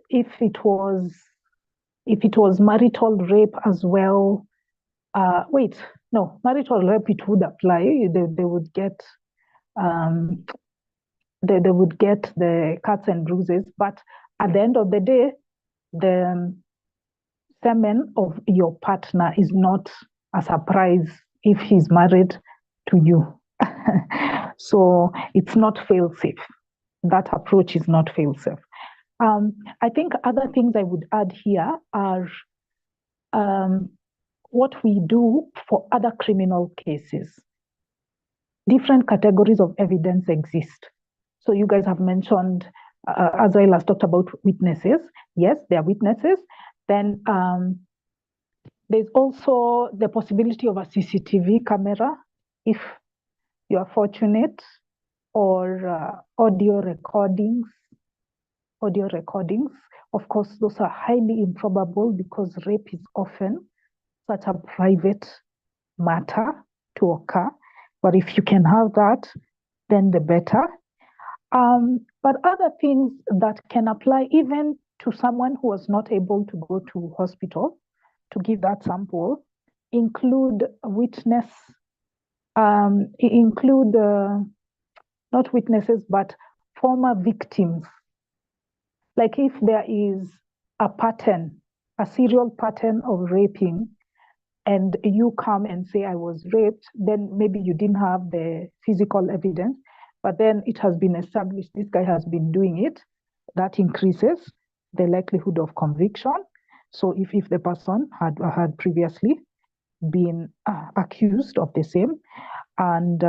if it was marital rape as well, marital rape, it would apply. They would get they would get the cuts and bruises, but at the end of the day, the semen of your partner is not a surprise if he's married to you. So it's not fail-safe. That approach is not fail-safe. I think other things I would add here are what we do for other criminal cases. Different categories of evidence exist. So you guys have mentioned, as well as talked about witnesses. Yes, there are witnesses. Then there's also the possibility of a CCTV camera, if you are fortunate or audio recordings. Of course, those are highly improbable because rape is often such a private matter to occur. But if you can have that, then the better. But other things that can apply even to someone who was not able to go to hospital to give that sample include witness, include not witnesses, but former victims. Like if there is a pattern, a serial pattern of raping, and you come and say, I was raped, then maybe you didn't have the physical evidence, but then it has been established this guy has been doing it, that increases the likelihood of conviction. So if the person had previously been accused of the same, and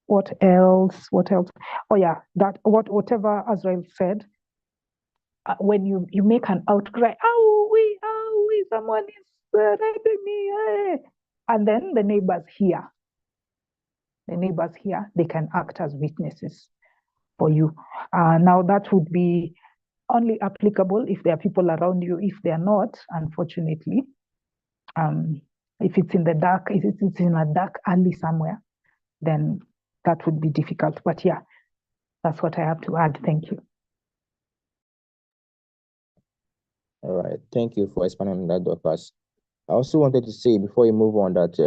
what else? Oh yeah, whatever Azrael said, when you make an outcry, someone is raping me, and then the neighbors hear, they can act as witnesses for you. Now that would be only applicable if there are people around you. If they are not, unfortunately, if it's in the dark, if it's in a dark alley somewhere, then that would be difficult. But yeah, that's what I have to add. Thank you. All right, thank you for expanding on that, Dorcas. I also wanted to say before you move on that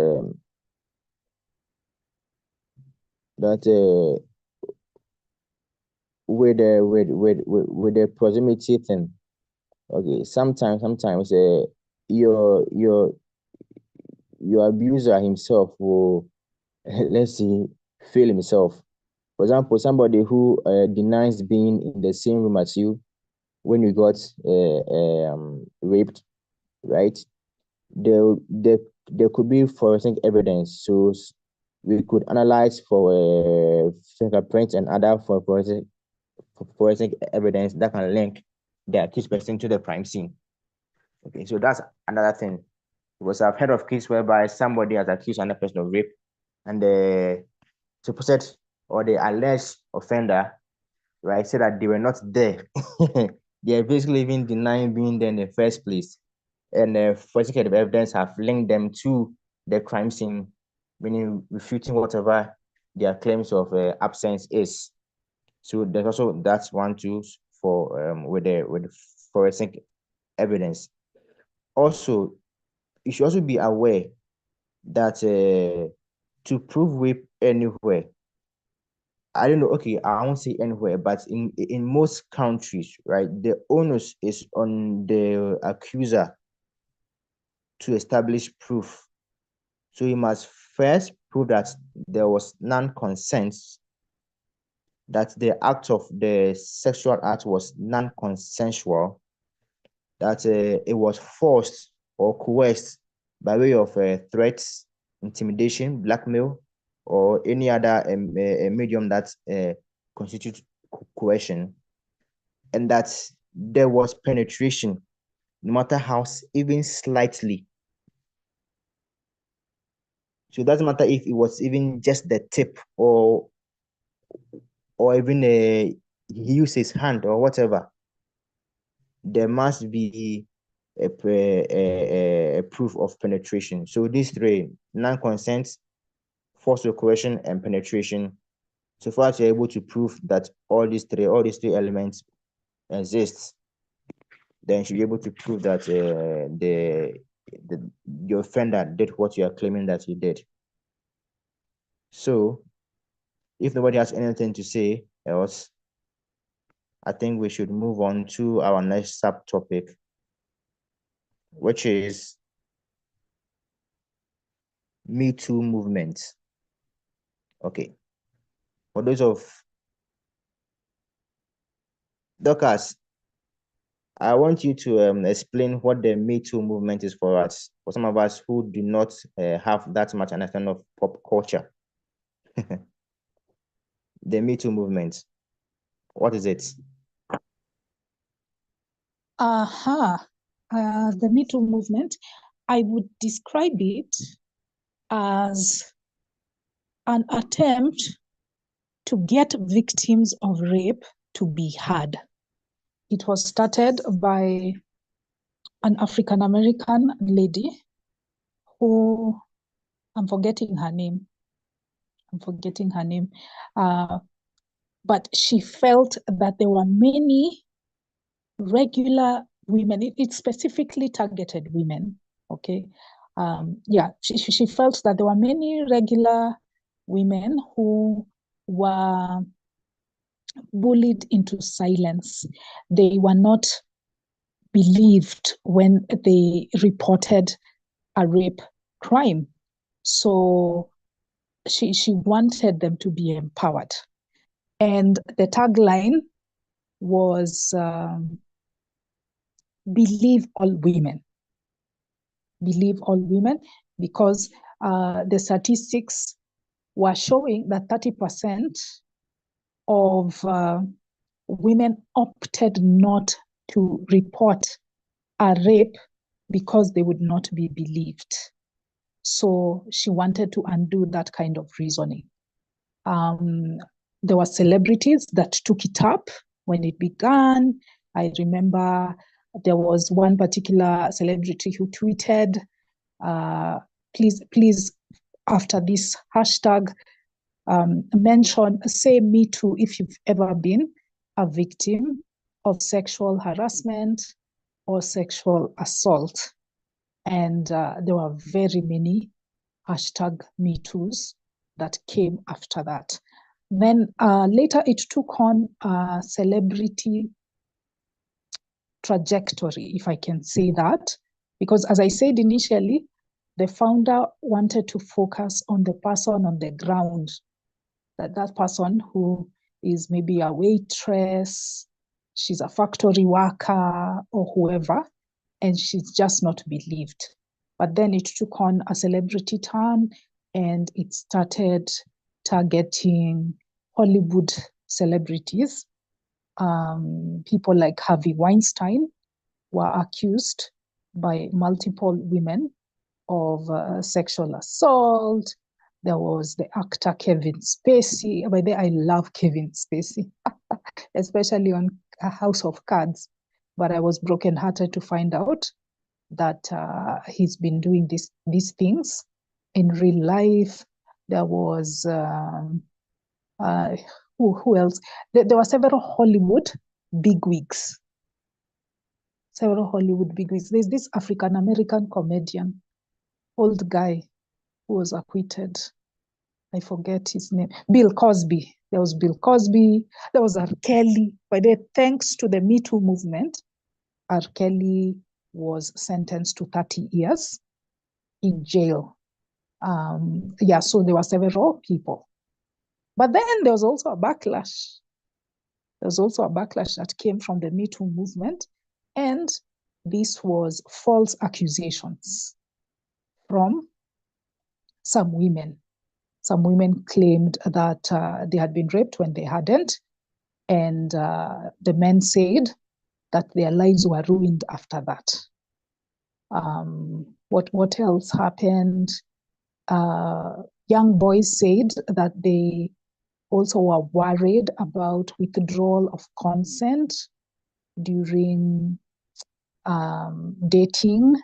with the proximity thing, okay, sometimes your abuser himself will let's see, feel himself. For example, somebody who denies being in the same room as you when you got raped, right? There could be forensic evidence, so we could analyze for fingerprints and other forensic evidence that can link the accused person to the crime scene. Okay, so that's another thing. Because I've heard of cases whereby somebody has accused another person of rape, and the supposed or the alleged offender, right, said that they were not there. They are basically even denying being there in the first place. And forensic evidence have linked them to the crime scene, meaning refuting whatever their claims of absence is. So there's also that's one too for with the forensic evidence. Also, you should also be aware that to prove rape anywhere, I don't know, okay, I won't say anywhere, but in most countries, right, the onus is on the accuser to establish proof. So he must first prove that there was non-consent, that the act of the sexual act was non-consensual, that it was forced or coerced by way of threats, intimidation, blackmail, or any other medium that constitutes coercion, and that there was penetration, no matter how even slightly. So it doesn't matter if it was even just the tip or even he used his hand or whatever. There must be a proof of penetration. So these three: non-consent, forced coercion, and penetration. So far as you're able to prove that all these three elements exist, then you should be able to prove that the offender did what you are claiming that he did. So if nobody has anything to say else, I think we should move on to our next subtopic, which is Me Too movement. Okay. For those of Dorcas, I want you to explain what the Me Too movement is for us, for some of us who do not have that much understanding of pop culture. The Me Too movement, what is it? The Me Too movement, I would describe it as an attempt to get victims of rape to be heard. It was started by an African American lady who, I'm forgetting her name. But she felt that there were many regular women. It specifically targeted women. Okay. She felt that there were many regular women who were bullied into silence. They were not believed when they reported a rape crime. So she wanted them to be empowered. And the tagline was believe all women. Believe all women, because the statistics were showing that 30% of women opted not to report a rape because they would not be believed. So she wanted to undo that kind of reasoning. There were celebrities that took it up when it began. I remember there was one particular celebrity who tweeted, please, after this hashtag, say me too if you've ever been a victim of sexual harassment or sexual assault. And there were very many hashtag me toos that came after that. Then later it took on a celebrity trajectory, if I can say that, because as I said initially, the founder wanted to focus on the person on the ground, that person who is maybe a waitress, she's a factory worker or whoever, and she's just not believed. But then it took on a celebrity turn, and it started targeting Hollywood celebrities. People like Harvey Weinstein were accused by multiple women of sexual assault. There was the actor Kevin Spacey. By the way, I love Kevin Spacey, especially on A House of Cards. But I was brokenhearted to find out that he's been doing these things in real life. There was who else? There were several Hollywood bigwigs. There's this African American comedian, old guy, who was acquitted. I forget his name. Bill Cosby. There was Bill Cosby. There was R. Kelly. By the way, thanks to the Me Too movement, R. Kelly was sentenced to 30 years in jail. So there were several people. But then there was also a backlash. That came from the Me Too movement. And this was false accusations from some women. Some women claimed that they had been raped when they hadn't. And the men said that their lives were ruined after that. What else happened? Young boys said that they also were worried about withdrawal of consent during dating.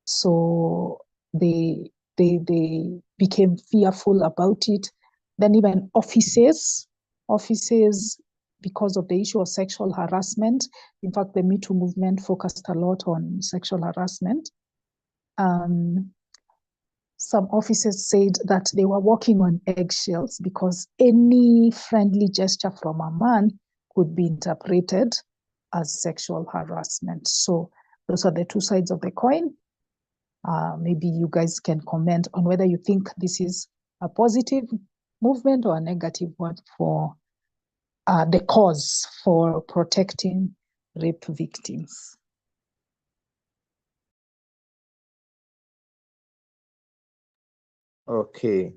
So they became fearful about it. Then even offices, because of the issue of sexual harassment. In fact, the Me Too movement focused a lot on sexual harassment. Some offices said that they were walking on eggshells because any friendly gesture from a man could be interpreted as sexual harassment. So those are the two sides of the coin. Maybe you guys can comment on whether you think this is a positive movement or a negative one for the cause for protecting rape victims. Okay.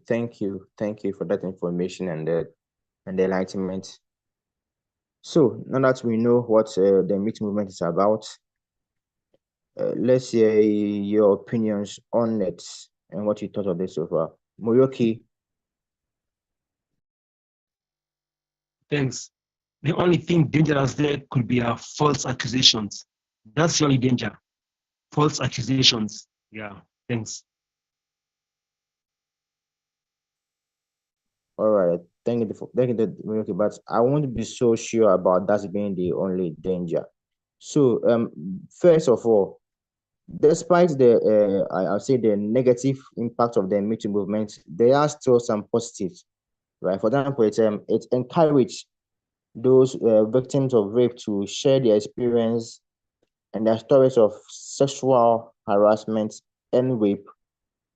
Thank you for that information and the enlightenment. So now that we know what the Me Too movement is about, let's hear your opinions on it and what you thought of this so far. Moyoki, Thanks. The only thing dangerous there could be false accusations. That's the only danger. False accusations. Yeah. Thanks. All right. Thank you, okay, but I won't be so sure about that being the only danger. So, first of all, despite I'll say the negative impact of the Me Too movement, there are still some positives, right? For example, it encouraged those victims of rape to share their experience and their stories of sexual harassment and rape,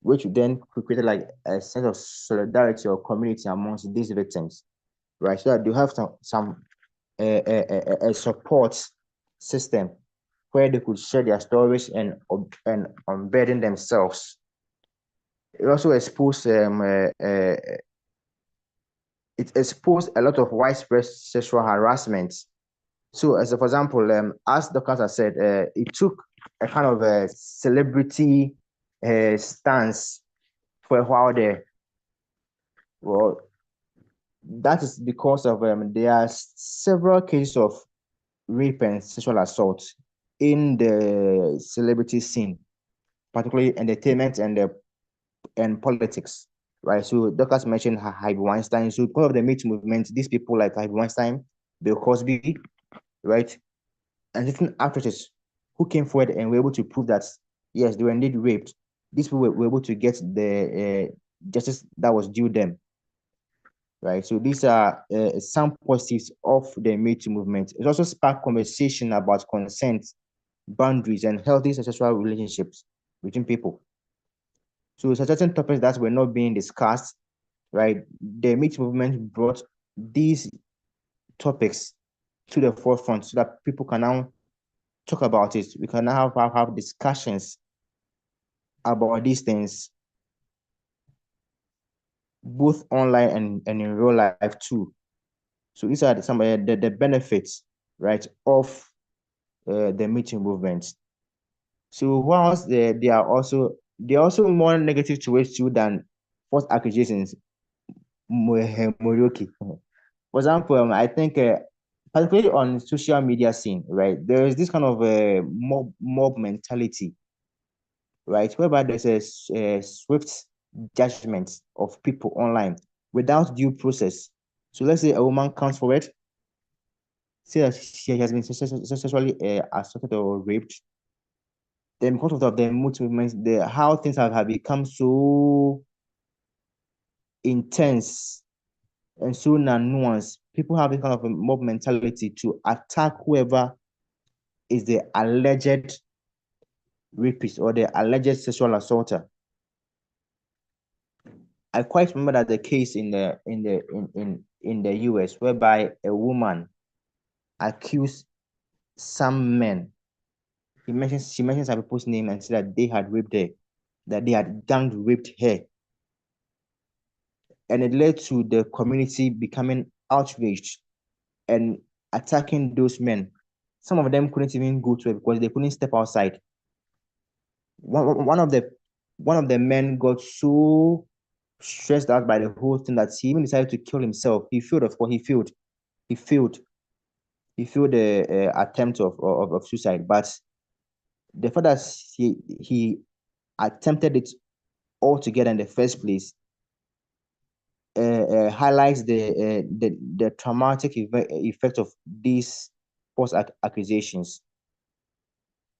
which then created like a sense of solidarity or community amongst these victims, right? So that you have some a support system where they could share their stories and unburden themselves. It also exposed it exposed a lot of widespread sexual harassment. So, as for example, as Dr. has said, it took a kind of a celebrity stance for a while there. Well, that is because of there are several cases of rape and sexual assault in the celebrity scene, particularly entertainment and politics, right? So Dorcas mentioned Harvey Weinstein. So part of the Me Too movement, these people like Harvey Weinstein, Bill Cosby, right, and different actresses who came forward and were able to prove that yes, they were indeed raped. These people were able to get the justice that was due them, right? So these are some positives of the Me Too movement. It also sparked conversation about consent, boundaries, and healthy sexual relationships between people. So certain topics that were not being discussed, right? The Me Too movement brought these topics to the forefront so that people can now talk about it. We can now have discussions about these things, both online and in real life too. So these are some of the benefits, right, of the Me Too movement. So whilst there are also more negative to it too than false accusations, Morioki. For example, I think particularly on social media scene, right, there is this kind of mob mentality, right, whereby there's a swift judgment of people online without due process. So let's say a woman comes forward, say that she has been sexually assaulted or raped. Then because of the mood movements, how things have become so intense and so nuanced. People have this kind of a mob mentality to attack whoever is the alleged rapist or the alleged sexual assaulter. I quite remember that the case in the US whereby a woman accused some men. She mentions some people's name and said that they had raped her, that they had gang raped her. And it led to the community becoming outraged and attacking those men. Some of them couldn't even go to it because they couldn't step outside. One of the men got so stressed out by the whole thing that he even decided to kill himself. He failed, of course. He failed. He failed the attempt of suicide. But the fact that he attempted it altogether in the first place highlights the traumatic effect of these false accusations.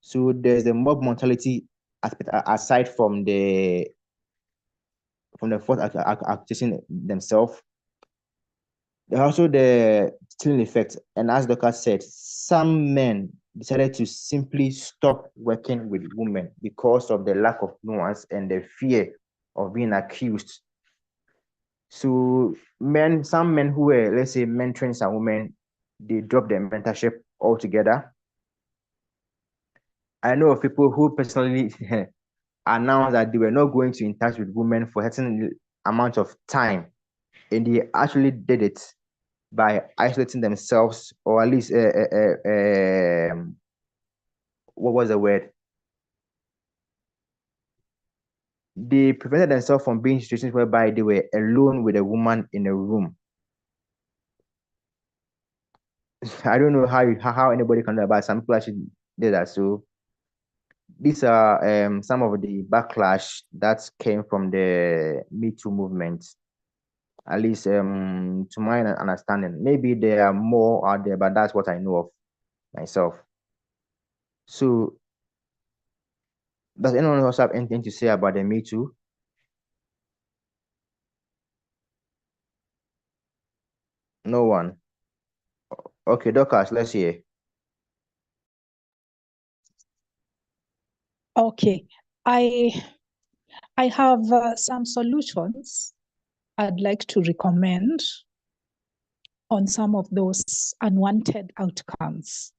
So there's the mob mentality aspect aside from the false accusation themselves. There's also the chilling effect. And as Doctor said, some men decided to simply stop working with women because of the lack of nuance and the fear of being accused. So some men who were, let's say, mentoring some women, they dropped their mentorship altogether. I know of people who personally announced that they were not going to in touch with women for a certain amount of time, and they actually did it by isolating themselves, or at least what was the word? They prevented themselves from being in situations whereby they were alone with a woman in a room. I don't know how anybody can do that, but some people actually did that. So these are some of the backlash that came from the Me Too movement. At least to my understanding. Maybe there are more out there, but that's what I know of myself. So does anyone else have anything to say about the Me Too? No one. Okay, Dorcas, let's hear. Okay, I have some solutions I'd like to recommend on some of those unwanted outcomes.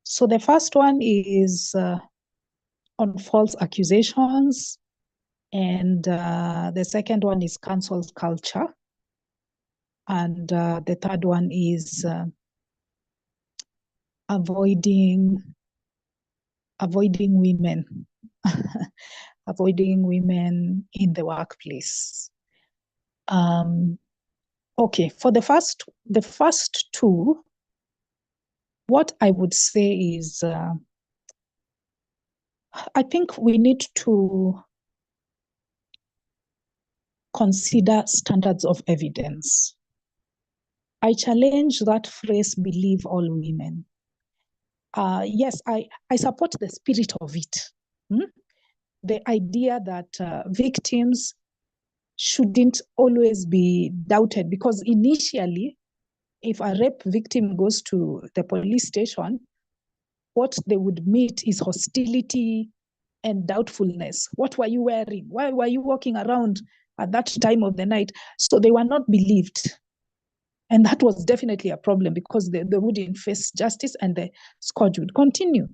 So the first one is on false accusations, and the second one is cancel culture, and the third one is avoiding women, avoiding women in the workplace. Okay, for the first two, what I would say is I think we need to consider standards of evidence. I challenge that phrase, believe all women. Yes, I support the spirit of it. The idea that victims shouldn't always be doubted, because initially, if a rape victim goes to the police station, what they would meet is hostility and doubtfulness. What were you wearing? Why were you walking around at that time of the night? So they were not believed. And that was definitely a problem, because they wouldn't face justice and the scourge would continue.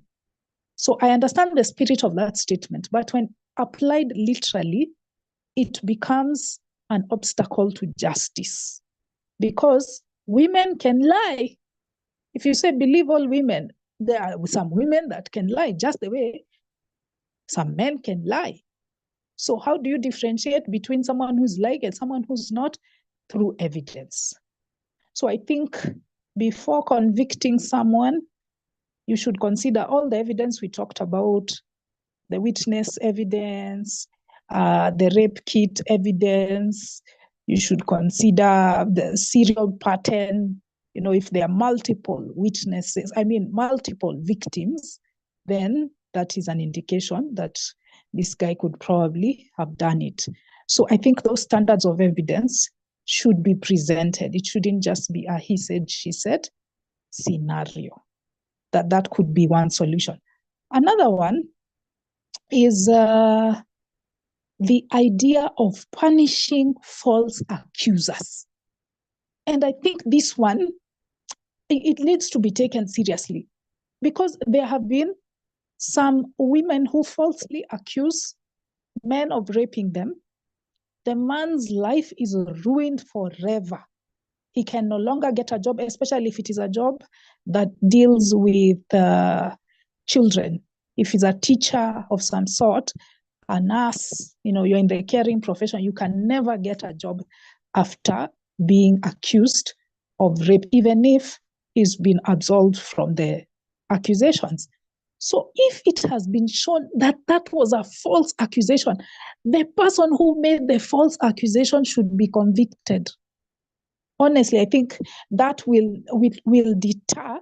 So I understand the spirit of that statement, but when applied literally, it becomes an obstacle to justice, because women can lie. If you say believe all women, there are some women that can lie just the way some men can lie. So how do you differentiate between someone who's lying and someone who's not? Through evidence. So I think before convicting someone, you should consider all the evidence we talked about, the witness evidence, the rape kit evidence. You should consider the serial pattern. You know, if there are multiple witnesses, multiple victims, then that is an indication that this guy could probably have done it. So I think those standards of evidence should be presented. It shouldn't just be a he said, she said scenario. That could be one solution. Another one is the idea of punishing false accusers. And I think this one, it needs to be taken seriously, because there have been some women who falsely accuse men of raping them. The man's life is ruined forever. He can no longer get a job, especially if it is a job that deals with children. If he's a teacher of some sort, a nurse, you're in the caring profession, you can never get a job after being accused of rape, even if he's been absolved from the accusations. So if it has been shown that that was a false accusation, the person who made the false accusation should be convicted. Honestly, I think that will deter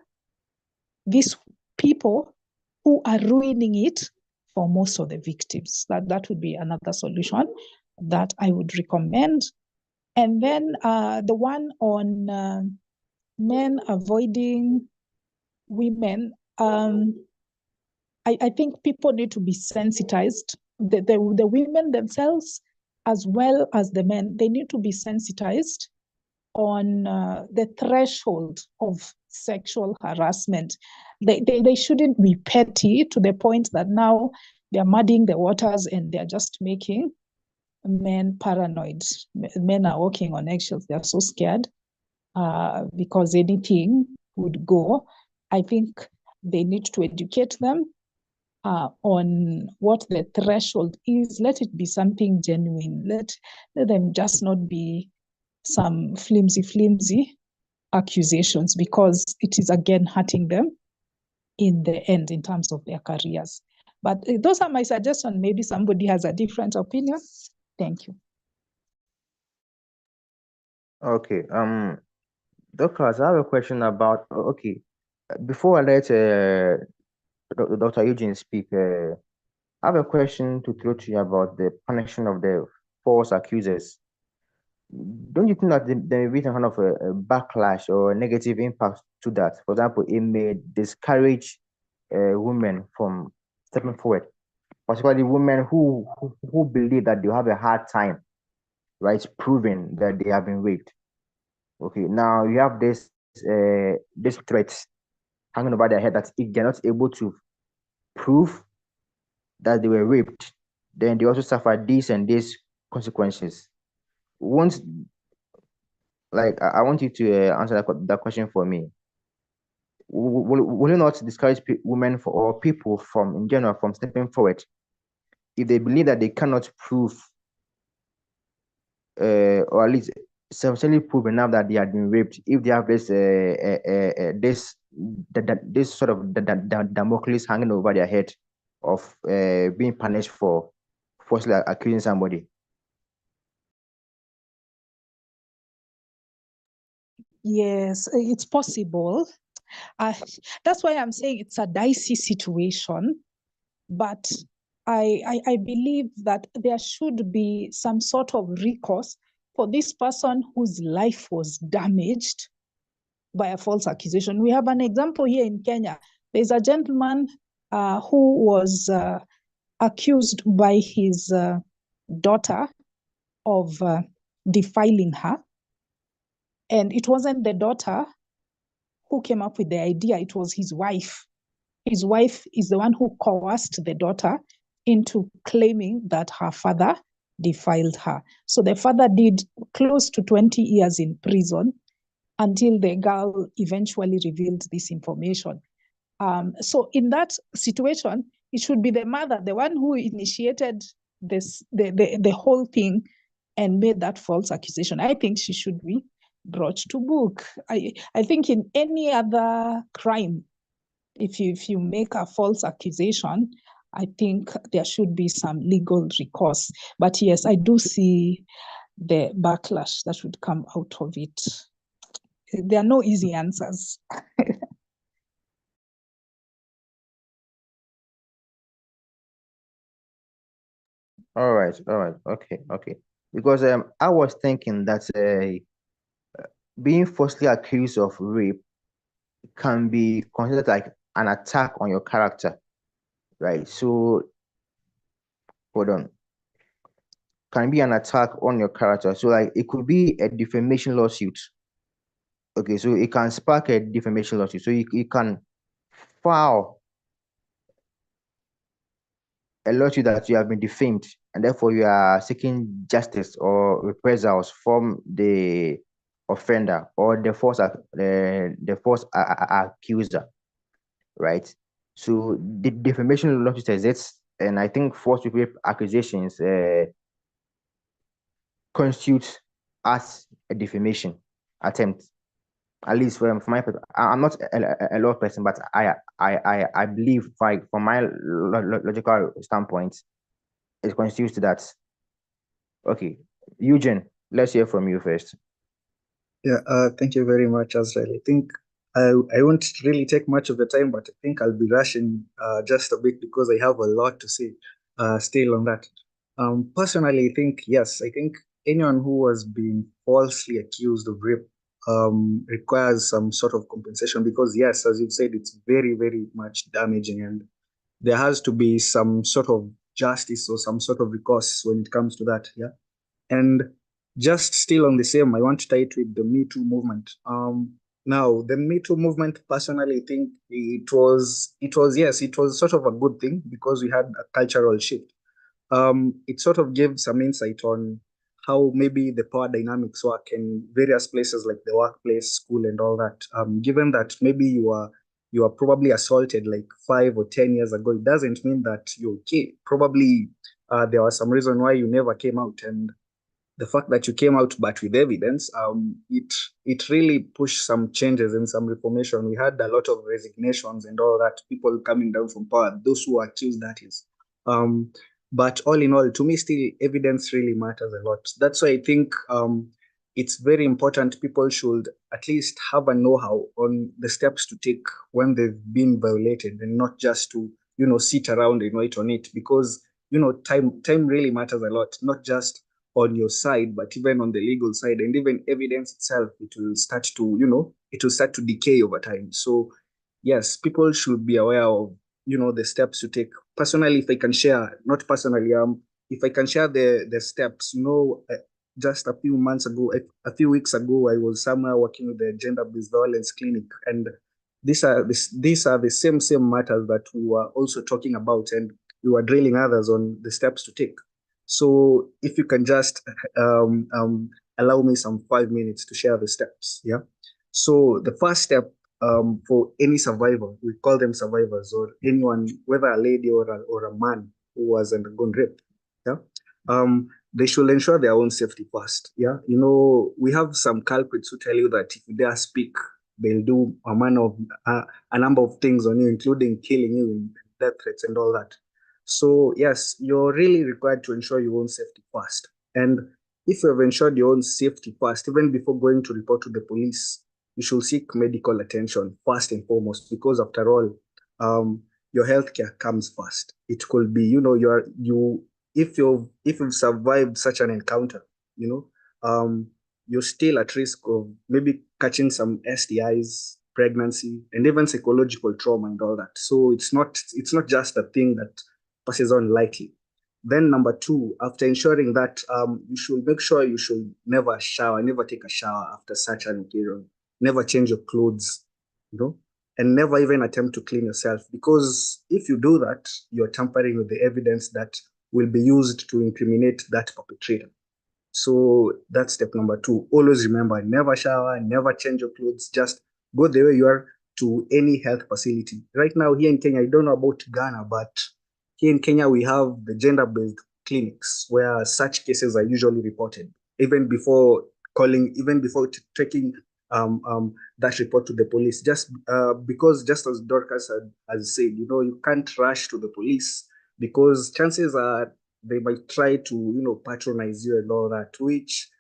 these people who are ruining it for most of the victims. That would be another solution that I would recommend. And then the one on men avoiding women, I think people need to be sensitized. The women themselves, as well as the men, they need to be sensitized on the threshold of sexual harassment. They shouldn't be petty to the point that now they're muddying the waters and they're just making men paranoid. Men are walking on eggshells. They're so scared because anything would go. I think they need to educate them on what the threshold is. Let it be something genuine. Let them just not be some flimsy accusations, because it is again hurting them in the end in terms of their careers. But those are my suggestions. Maybe somebody has a different opinion. Thank you. Okay. Doctor, I have a question about. Okay, before I let Dr. Eugene speak, I have a question to throw to you about the punishment of the false accusers. Don't you think that there may be some kind of a backlash or a negative impact to that? For example, it may discourage women from stepping forward, particularly women who believe that they have a hard time, right, proving that they have been raped. Okay, now you have this threat hanging over their head that if they're not able to prove that they were raped, then they also suffer these and these consequences. Once, like, I want you to answer that question for me. Will you not discourage women or people from, in general, from stepping forward if they believe that they cannot prove, or at least sufficiently prove enough that they had been raped, if they have this sort of Damocles hanging over their head of being punished for falsely accusing somebody? Yes, it's possible. That's why I'm saying it's a dicey situation, but I believe that there should be some sort of recourse for this person whose life was damaged by a false accusation. We have an example here in Kenya. There's a gentleman who was accused by his daughter of defiling her. And it wasn't the daughter who came up with the idea, it was his wife. His wife is the one who coerced the daughter into claiming that her father defiled her. So the father did close to 20 years in prison until the girl eventually revealed this information. So in that situation, it should be the mother, the one who initiated the whole thing and made that false accusation. I think she should be brought to book. I think in any other crime, if you make a false accusation, I think there should be some legal recourse. But yes, I do see the backlash that would come out of it. There are no easy answers. All right, okay. Because I was thinking that being falsely accused of rape can be considered like an attack on your character, right? So, hold on, can be an attack on your character. So, like, it could be a defamation lawsuit. Okay, so it can spark a defamation lawsuit. So you can file a lawsuit that you have been defamed, and therefore you are seeking justice or reprisals from the offender or the false accuser, right? So the defamation lawsuit exists, and I think false rape accusations constitute as a defamation attempt. At least from my perspective, I'm not a law person, but I believe, like, from my logical standpoint, it constitutes to that. Okay, Eugene, let's hear from you first. Yeah, thank you very much, Azrael. I think I won't really take much of the time, but I think I'll be rushing just a bit because I have a lot to say still on that. Personally, I think, yes, I think anyone who has been falsely accused of rape requires some sort of compensation because, yes, as you've said, it's very, very much damaging, and there has to be some sort of justice or some sort of recourse when it comes to that. Yeah. And just still on the same, I want to tie it with the Me Too movement. Now the Me Too movement, personally, I think it was sort of a good thing because we had a cultural shift. It sort of gave some insight on how maybe the power dynamics work in various places like the workplace, school, and all that. Given that maybe you are probably assaulted like 5 or 10 years ago, it doesn't mean that you're okay. Probably there was some reason why you never came out, and the fact that you came out but with evidence, it really pushed some changes and some reformation. We had a lot of resignations and all that, people coming down from power, those who are accused, that is. But all in all, to me, still evidence really matters a lot. That's why I think it's very important people should at least have a know-how on the steps to take when they've been violated, and not just to, sit around and wait on it, because, time really matters a lot, not just on your side, but even on the legal side, and even evidence itself, it will start to decay over time. So yes, people should be aware of, the steps to take. Personally, if I can share, not personally, if I can share the steps, just a few months ago, a few weeks ago, I was somewhere working with the gender-based violence clinic, and these are the same matters that we were also talking about, and we were drilling others on the steps to take. So if you can just allow me some 5 minutes to share the steps, yeah. So the first step, for any survivor, we call them survivors, or anyone, whether a lady or a man who has undergone rape, yeah, they should ensure their own safety first. Yeah, we have some culprits who tell you that if you dare speak, they'll do a number of things on you, including killing you, death threats, and all that. So yes, you're really required to ensure your own safety first. And if you have ensured your own safety first, even before going to report to the police, you should seek medical attention first and foremost, because after all, your healthcare comes first. It could be, if you've survived such an encounter, you're still at risk of maybe catching some STIs, pregnancy, and even psychological trauma and all that. So it's not just a thing that passes on lightly. Then number two, after ensuring that, you should make sure you should never take a shower after such an occasion, never change your clothes, and never even attempt to clean yourself, because if you do that, you're tampering with the evidence that will be used to incriminate that perpetrator. So that's step number two. Always remember, never shower, never change your clothes, just go the way you are to any health facility. Right now here in Kenya, I don't know about Ghana, but here in Kenya, we have the gender-based clinics where such cases are usually reported, even before taking that report to the police. Because just as Dorcas has said, you can't rush to the police, because chances are they might try to, patronize you and all that, which,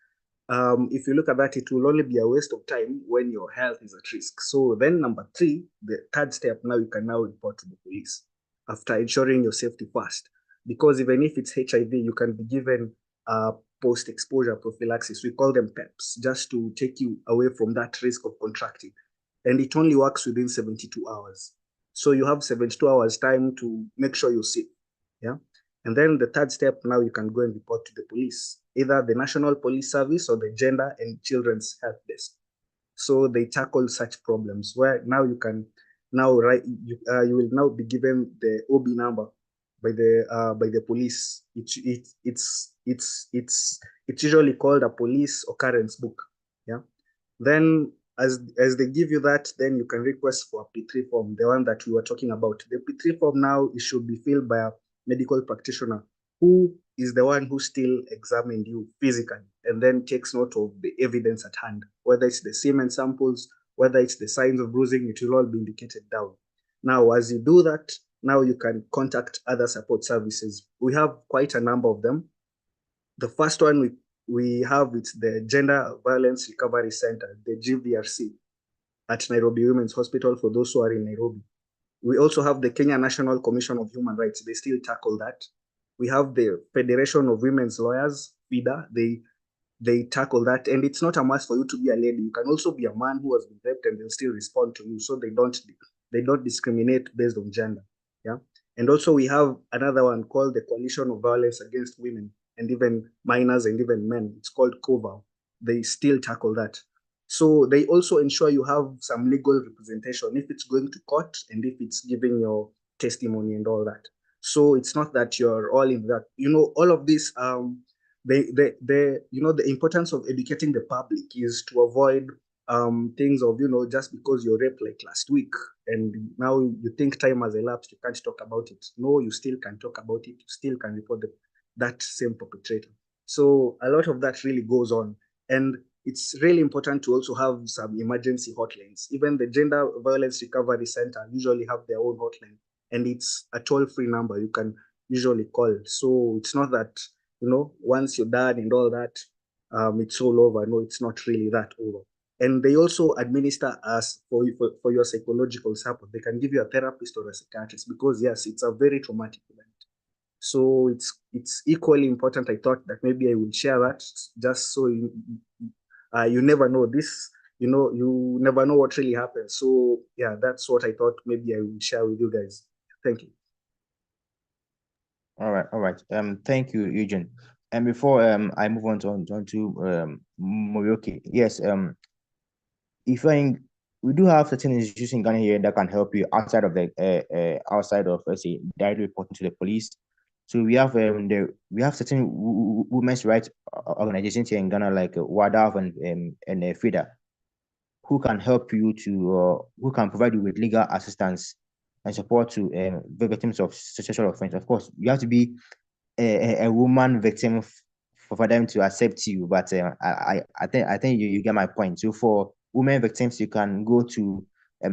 if you look at that, it will only be a waste of time when your health is at risk. So then number three, the third step, now you can now report to the police after ensuring your safety first. Because even if it's HIV, you can be given post-exposure prophylaxis. We call them PEPs, just to take you away from that risk of contracting. And it only works within 72 hours. So you have 72 hours time to make sure you're safe. Yeah. And then the third step, now you can go and report to the police, either the National Police Service or the Gender and Children's Health Desk. So they tackle such problems, where now you can you will now be given the OB number by the police. It's usually called a police occurrence book. Yeah. Then as they give you that, then you can request for a P3 form, the one that we were talking about. The P3 form now, it should be filled by a medical practitioner who is the one who still examined you physically and then takes note of the evidence at hand, whether it's the semen samples, whether it's the signs of bruising, it will all be indicated down. Now, as you do that, now you can contact other support services. We have quite a number of them. The first one we have, it's the Gender Violence Recovery Center, the GVRC, at Nairobi Women's Hospital, for those who are in Nairobi. We also have the Kenya National Commission of Human Rights. They still tackle that. We have the Federation of Women's Lawyers, FIDA. They tackle that. And it's not a must for you to be a lady. You can also be a man who has been raped, and they'll still respond to you. So they don't discriminate based on gender. Yeah. And also we have another one called the Coalition of Violence Against Women and even minors and even men. It's called COVAL. They still tackle that. So they also ensure you have some legal representation if it's going to court and if it's giving your testimony and all that. So it's not that you're all in that. All of this, the importance of educating the public is to avoid things of, just because you're raped like last week and now you think time has elapsed, you can't talk about it. No, you still can talk about it. You still can report that same perpetrator. So a lot of that really goes on. And it's really important to also have some emergency hotlines. Even the Gender Violence Recovery Center usually have their own hotline, and it's a toll-free number you can usually call. So it's not that, once you're done and all that, it's all over. No, it's not really that over. And they also administer us for your psychological support. They can give you a therapist or a psychiatrist because, yes, it's a very traumatic event. So it's equally important. I thought that maybe I would share that just so you never know this, you never know what really happens. So yeah, that's what I thought maybe I would share with you guys. Thank you. All right. Thank you, Eugene. And before I move on to Morioki, yes, if we do have certain institutions in Ghana here that can help you outside of let's say direct reporting to the police. So we have certain women's rights organizations here in Ghana like WADAF and FIDA, who can help you who can provide you with legal assistance and support to victims of sexual offense. Of course, you have to be a woman victim for them to accept you, but I think you get my point. So for women victims, you can go to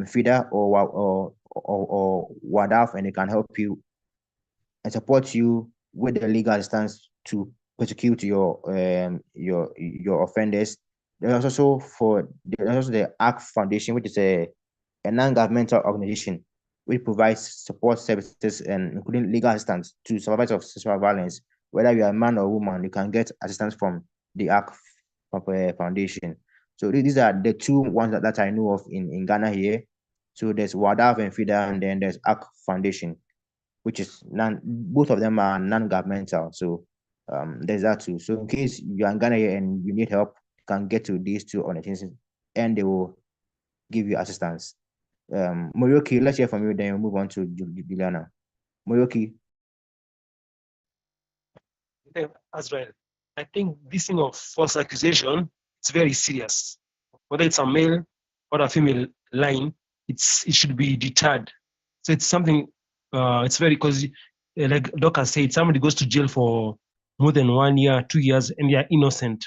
FIDA or WADAF, and they can help you and support you with the legal assistance to prosecute your offenders. There's also the ACT Foundation, which is a non-governmental organization which provides support services and including legal assistance to survivors of sexual violence. Whether you are a man or woman, you can get assistance from the ACT Foundation. So these are the two ones that I know of in Ghana here. So there's WADAF and FIDA, and then there's ACT Foundation, which is both of them are non-governmental. So there's that too. So in case you're in Ghana here and you need help, you can get to these two organizations and they will give you assistance. Morioki, let's hear from you, then we'll move on to Juliana. Morioki. As well, I think this thing of false accusation, it's very serious. Whether it's a male or a female lying, it should be deterred. So it's something, it's very, because like Doc said, somebody goes to jail for more than 1 year, 2 years, and they are innocent.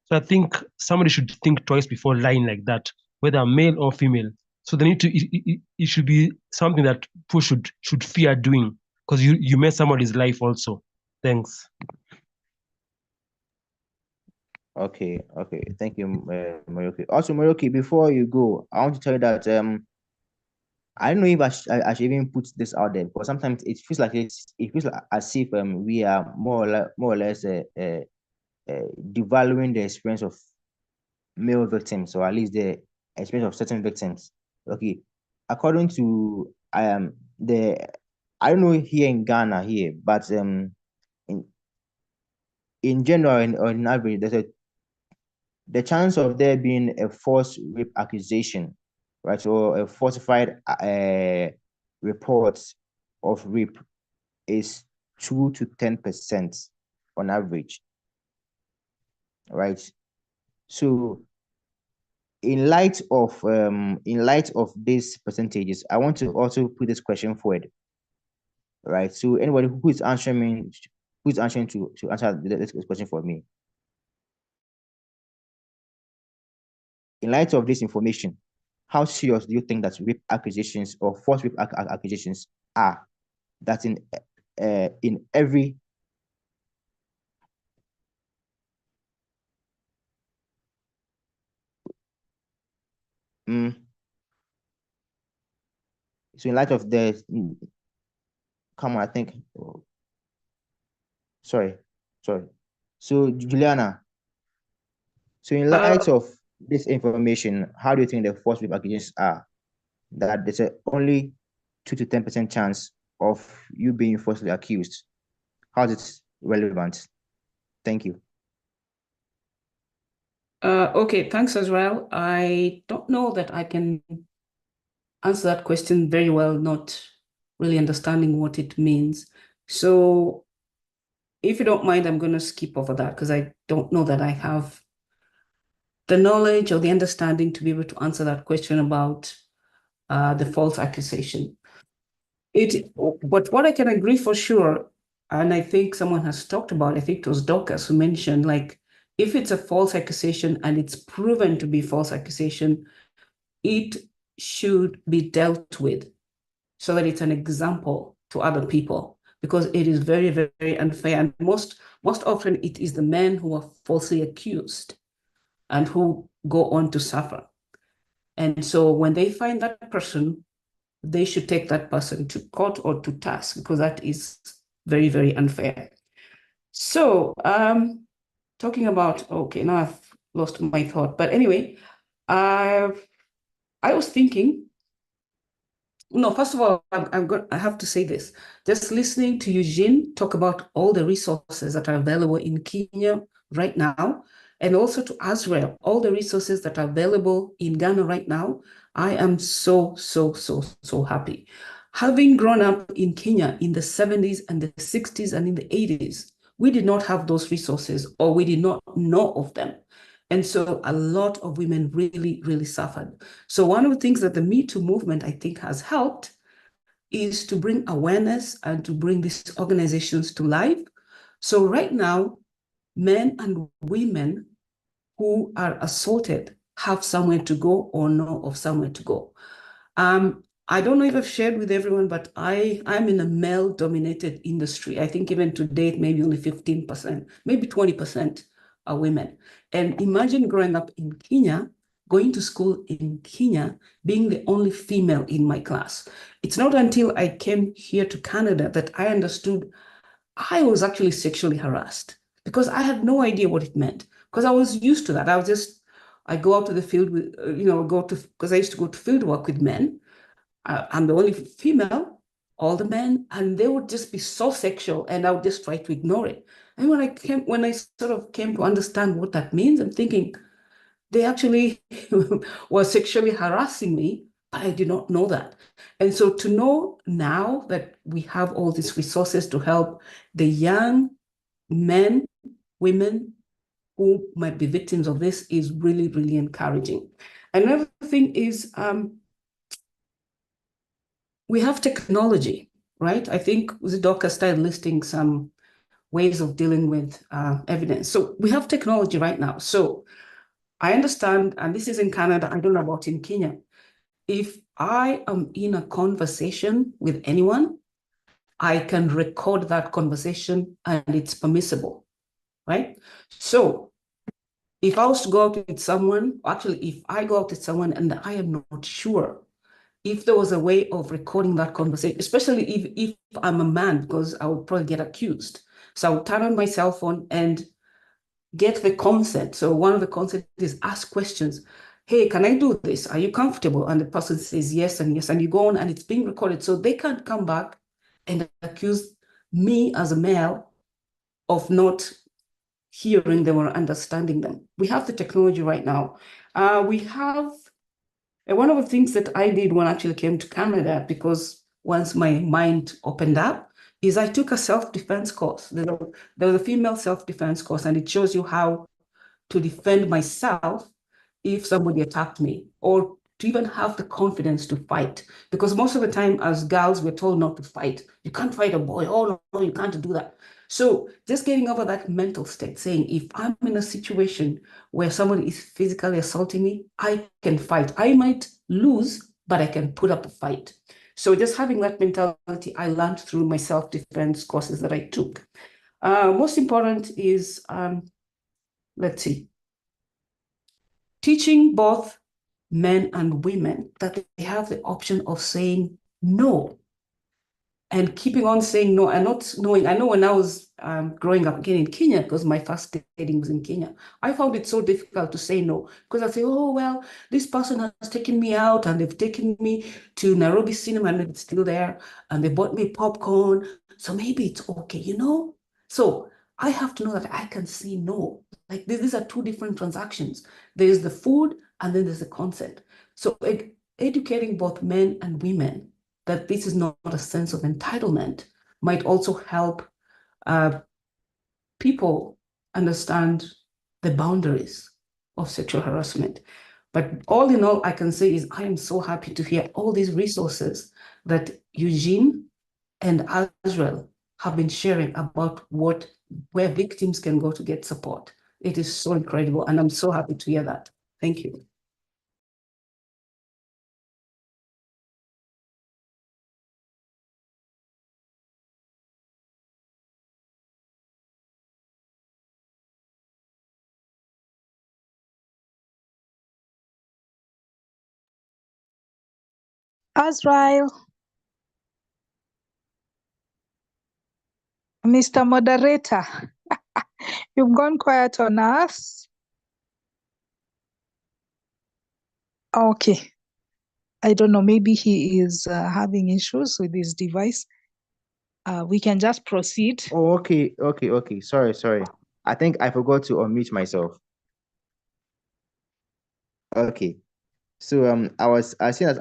So I think somebody should think twice before lying like that, whether male or female. So they need to, it should be something that people should fear doing, because you mess somebody's life also. Thanks. Okay. Thank you, Morioki. Also, Morioki, before you go, I want to tell you that I don't know if I should even put this out there, because sometimes it feels like as if we are more or less devaluing the experience of male victims, or at least the experience of certain victims. Okay, according to I don't know here in Ghana here, but in general or in average, the chance of there being a false rape accusation, right, or a falsified report of rape is 2 to 10% on average, right? So in light of these percentages, I want to also put this question forward, right? So anybody who is answering to answer this question for me. In light of this information, how serious do you think that rape accusations or false rape accusations are? That in every so in light of the come on, I think sorry. So Juliana, so in light of this information, how do you think the false rape accusations are? That there's only 2 to 10% chance of you being falsely accused. How is it relevant? Thank you. Okay, thanks as well. I don't know that I can answer that question very well, not really understanding what it means. So if you don't mind, I'm going to skip over that because I don't know that I have the knowledge or the understanding to be able to answer that question about the false accusation. But what I can agree for sure and I think someone has talked about, I think it was Dorcas who mentioned, like, if it's a false accusation and it's proven to be false accusation, it should be dealt with so that it's an example to other people, because it is very, very unfair. And most often it is the men who are falsely accused and who go on to suffer. And so when they find that person, they should take that person to court or to task, because that is very, very unfair. So talking about, okay, now I've lost my thought. But anyway, I was thinking, no, first of all, I have to say this. Just listening to Eugene talk about all the resources that are available in Kenya right now, and also to Azrael, all the resources that are available in Ghana right now, I am so, so, so, so happy. Having grown up in Kenya in the 70s and the 60s and in the 80s, we did not have those resources, or we did not know of them. And so a lot of women really, really suffered. So one of the things that the Me Too movement, I think, has helped is to bring awareness and to bring these organizations to life. So right now, men and women who are assaulted have somewhere to go or know of somewhere to go. I don't know if I've shared with everyone, but I'm in a male-dominated industry. I think even to date, maybe only 15%, maybe 20% are women. And imagine growing up in Kenya, going to school in Kenya, being the only female in my class. It's not until I came here to Canada that I understood I was actually sexually harassed, because I had no idea what it meant, because I was used to that. I go out to the field with, because I used to go to field work with men. I'm the only female, all the men, and they would just be so sexual, and I would just try to ignore it. And when I sort of came to understand what that means, I'm thinking they actually were sexually harassing me, but I did not know that. And so to know now that we have all these resources to help the young men, women who might be victims of this is really, really encouraging. Another thing is, we have technology, right? I think Zidoka started listing some ways of dealing with evidence. So we have technology right now. So I understand, and this is in Canada, I don't know about in Kenya. If I am in a conversation with anyone, I can record that conversation and it's permissible, right? So if I was to go out with someone, actually, if I go out with someone and I am not sure if there was a way of recording that conversation, especially if I'm a man, because I would probably get accused. So I would turn on my cell phone and get the consent. So one of the consent is ask questions. Hey, can I do this? Are you comfortable? And the person says yes and yes, and you go on and it's being recorded. So they can't come back and accuse me as a male of not hearing them or understanding them. We have the technology right now. We have, and one of the things that I did when I actually came to Canada, because once my mind opened up, is I took a self-defense course. There was a female self-defense course, and it shows you how to defend myself if somebody attacked me, or to even have the confidence to fight. Because most of the time as girls, we're told not to fight. You can't fight a boy. Oh, no, you can't do that. So just getting over that mental state, saying, if I'm in a situation where somebody is physically assaulting me, I can fight. I might lose, but I can put up a fight. So just having that mentality, I learned through my self-defense courses that I took. Most important is, let's see, teaching both men and women that they have the option of saying no, and keeping on saying no and not knowing. I know when I was growing up again in Kenya, because my first dating was in Kenya, I found it so difficult to say no, because I say, oh, well, this person has taken me out and they've taken me to Nairobi Cinema and it's still there, and they bought me popcorn, so maybe it's okay, you know? So I have to know that I can say no. Like these are two different transactions. There's the food and then there's the consent. So educating both men and women that this is not a sense of entitlement might also help people understand the boundaries of sexual harassment. But all in all, I can say is I am so happy to hear all these resources that Eugene and Azrael have been sharing about where victims can go to get support. It is so incredible, and I'm so happy to hear that. Thank you. Azrael, Mr. Moderator, you've gone quiet on us. Okay. I don't know, maybe he is having issues with his device. We can just proceed. Oh, okay. Sorry. I think I forgot to unmute myself. Okay. So I see that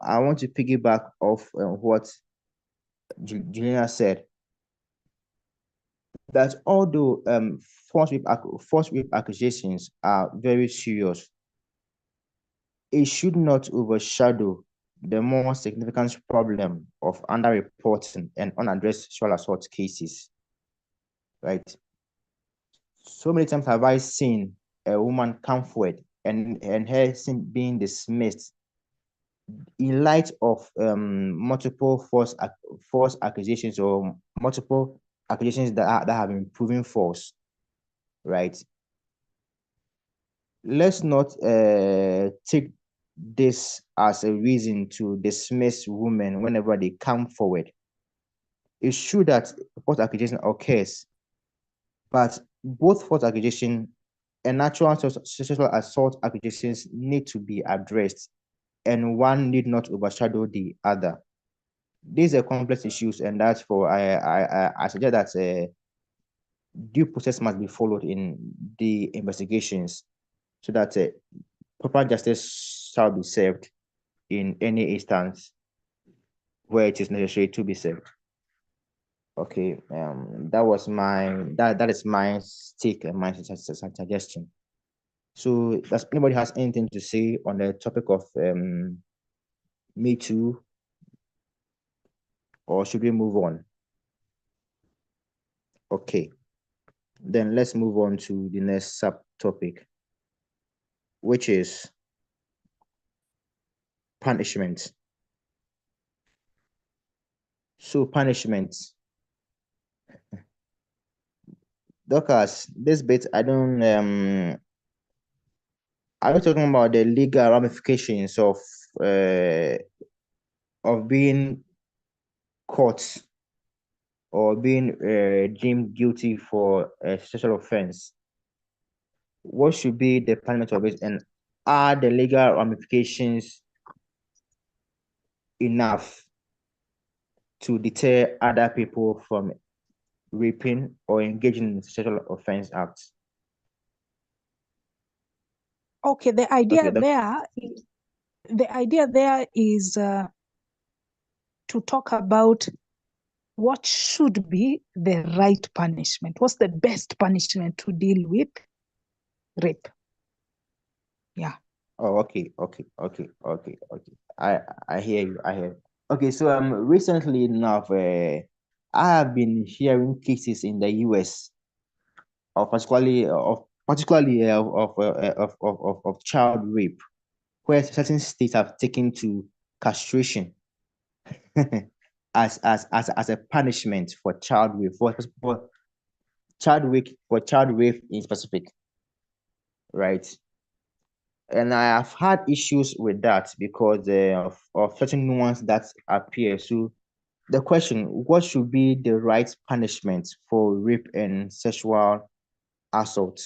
I want to piggyback off what Juliana said, that although false rape accusations are very serious, it should not overshadow the more significant problem of underreporting and unaddressed sexual assault cases. Right? So many times have I seen a woman come forward and her being dismissed in light of multiple false accusations, or multiple accusations that have been proven false, right? Let's not take this as a reason to dismiss women whenever they come forward. It's true that false accusation occurs, but both false accusation and natural sexual assault accusations need to be addressed, and one need not overshadow the other. These are complex issues, and that's for I suggest that due process must be followed in the investigations, so that proper justice shall be served in any instance where it is necessary to be served. Okay, that is my take and my suggestion. So, does anybody has anything to say on the topic of Me Too, or should we move on? Okay, then let's move on to the next subtopic, which is punishment. So, punishment. Dorcas, this bit I don't are we talking about the legal ramifications of being caught or being deemed guilty for a sexual offense? What should be the punishment of it, and are the legal ramifications enough to deter other people from raping or engaging in sexual offense acts? Okay, the idea Okay, there is to talk about what should be the right punishment. What's the best punishment to deal with rape? Yeah. Oh, okay. I hear you. Okay, so recently enough, I have been hearing cases in the US of particularly of child rape, where certain states have taken to castration as a punishment for child rape, for child rape in specific, right? And I have had issues with that because of certain nuance that appear. So the question, what should be the right punishment for rape and sexual assault?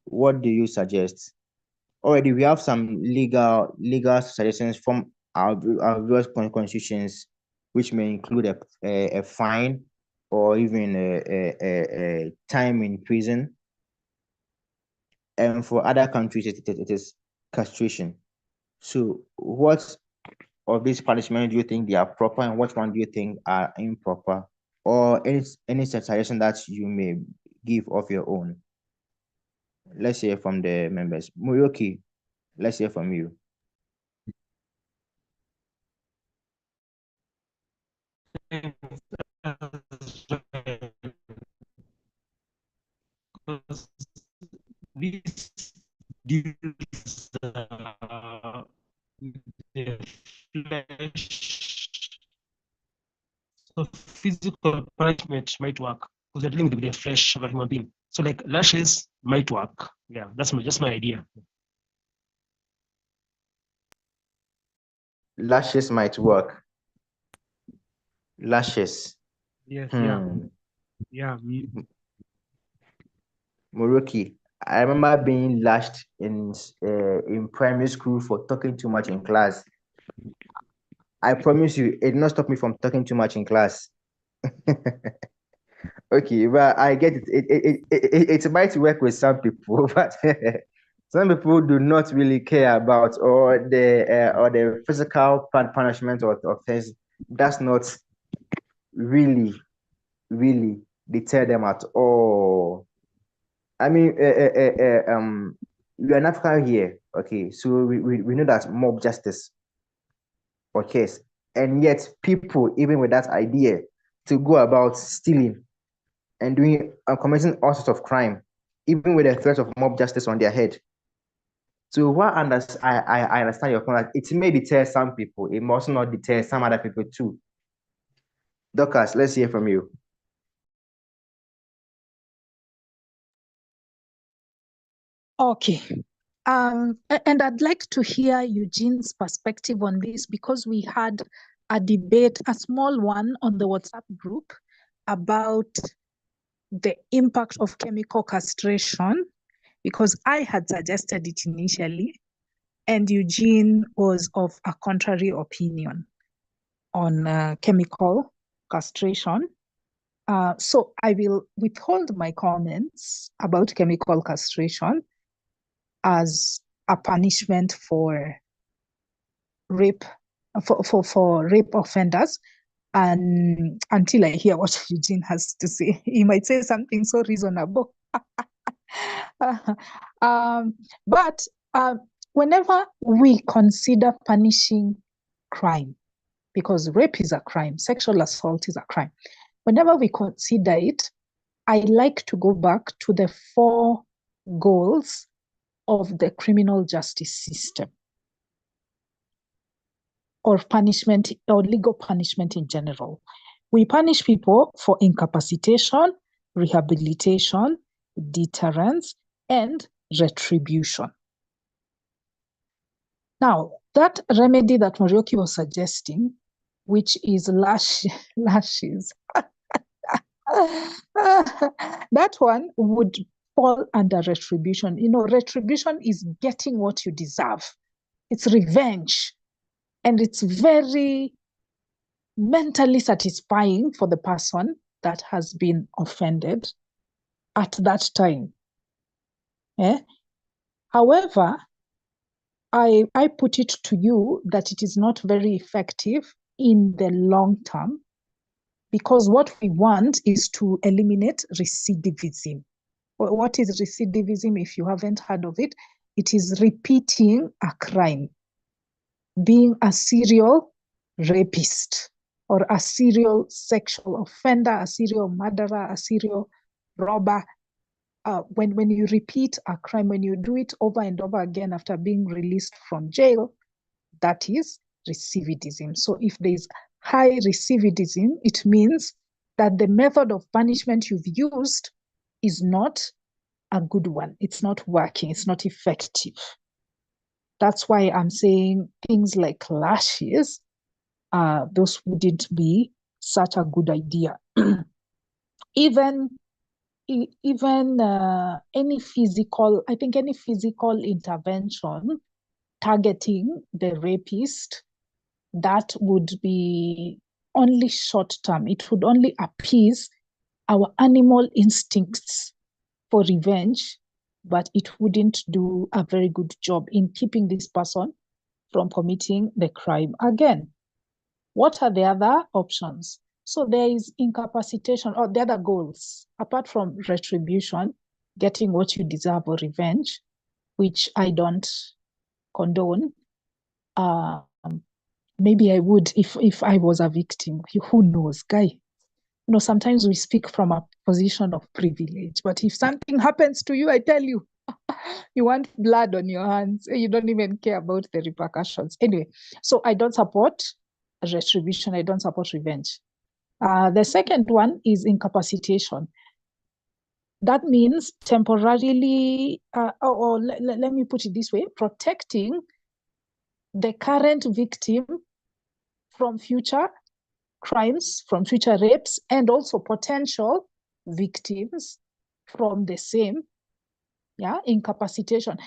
What do you suggest? Already we have some legal suggestions from our various constitutions, which may include a fine or even a time in prison. And for other countries, it is castration. So what of these punishments do you think they are proper, and what one do you think are improper? Or any suggestion that you may give of your own? Let's hear from the members. Muriyoki, let's hear from you. Because this deals with the flesh. So physical punishment might work because they're dealing with the flesh of a human being. So like lashes might work. Yeah, that's just my idea. Lashes might work. Lashes. Yes, Hmm. yeah. Muroki, I remember being lashed in primary school for talking too much in class. I promise you, it did not stop me from talking too much in class. Okay, but I get it. It might work with some people, but some people do not really care about or the physical punishment or things. That's not really deter them at all. I mean, we are in Africa here, okay? So we know that mob justice occurs, and yet people, even with that idea, to go about stealing and doing committing all sorts of crime, even with the threat of mob justice on their head. So what I understand your point. It may deter some people, it must not deter some other people too. Dorcas, let's hear from you. Okay. And I'd like to hear Eugene's perspective on this because we had a debate, a small one on the WhatsApp group about the impact of chemical castration, because I had suggested it initially, and Eugene was of a contrary opinion on chemical castration. So I will withhold my comments about chemical castration as a punishment for rape, for rape offenders, and until I hear what Eugene has to say. He might say something so reasonable. But whenever we consider punishing crime, because rape is a crime, sexual assault is a crime, whenever we consider it, I like to go back to the 4 goals of the criminal justice system, or punishment, or legal punishment in general. We punish people for incapacitation, rehabilitation, deterrence, and retribution. Now, that remedy that Morioki was suggesting, which is lashes, that one would fall under retribution. You know, retribution is getting what you deserve. It's revenge. And it's very mentally satisfying for the person that has been offended at that time. However, I put it to you that it is not very effective in the long term, because what we want is to eliminate recidivism. What is recidivism? If you haven't heard of it, it is repeating a crime, being a serial rapist, or a serial sexual offender, a serial murderer, a serial robber. When you repeat a crime, when you do it over and over again after being released from jail, that is recidivism. So if there's high recidivism, it means that the method of punishment you've used is not a good one. It's not working. It's not effective. That's why I'm saying things like lashes, those wouldn't be such a good idea. Even any physical, I think any physical intervention targeting the rapist, that would be only short term. It would only appease our animal instincts for revenge, but it wouldn't do a very good job in keeping this person from committing the crime again. What are the other options? So there is incapacitation, or the other goals, apart from retribution, getting what you deserve, or revenge, which I don't condone. maybe I would if I was a victim. Who knows, guy? Sometimes we speak from a position of privilege, but if something happens to you, I tell you, you want blood on your hands. You don't even care about the repercussions. Anyway, so I don't support retribution. I don't support revenge. The second one is incapacitation. That means temporarily, or let me put it this way, protecting the current victim from future crimes, from future rapes, and also potential victims from the same incapacitation.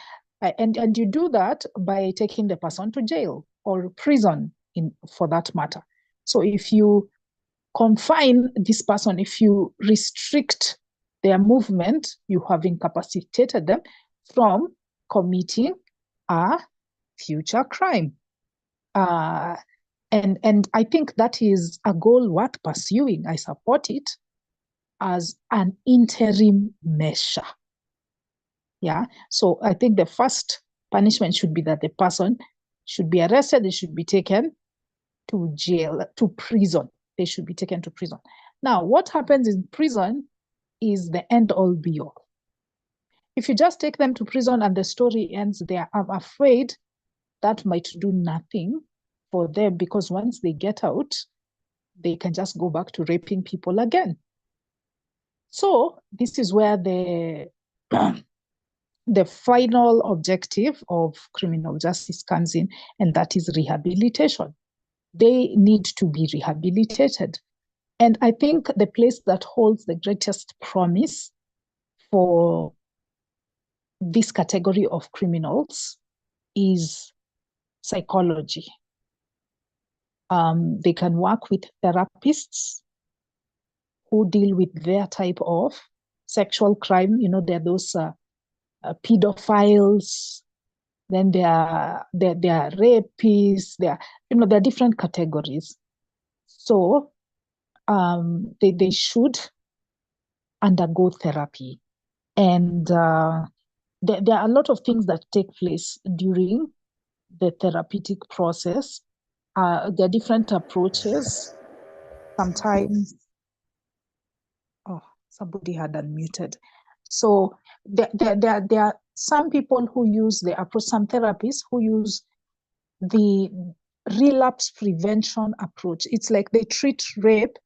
And you do that by taking the person to jail or prison, for that matter. So if you confine this person, if you restrict their movement, you have incapacitated them from committing a future crime. And I think that is a goal worth pursuing. I support it as an interim measure. Yeah. So I think the first punishment should be that the person should be arrested, they should be taken to jail, to prison. They should be taken to prison. Now, what happens in prison is the end all be all. If you just take them to prison and the story ends there, I'm afraid that might do nothing for them, because once they get out, they can just go back to raping people again. So this is where the the final objective of criminal justice comes in, and that is rehabilitation. They need to be rehabilitated. And I think the place that holds the greatest promise for this category of criminals is psychology. They can work with therapists who deal with their type of sexual crime. There are those pedophiles, then there are rapists, there are different categories. So they should undergo therapy. And there are a lot of things that take place during the therapeutic process. There are different approaches. Sometimes, somebody had unmuted. So there are some people who use the approach, some therapists who use the relapse prevention approach. It's like they treat rape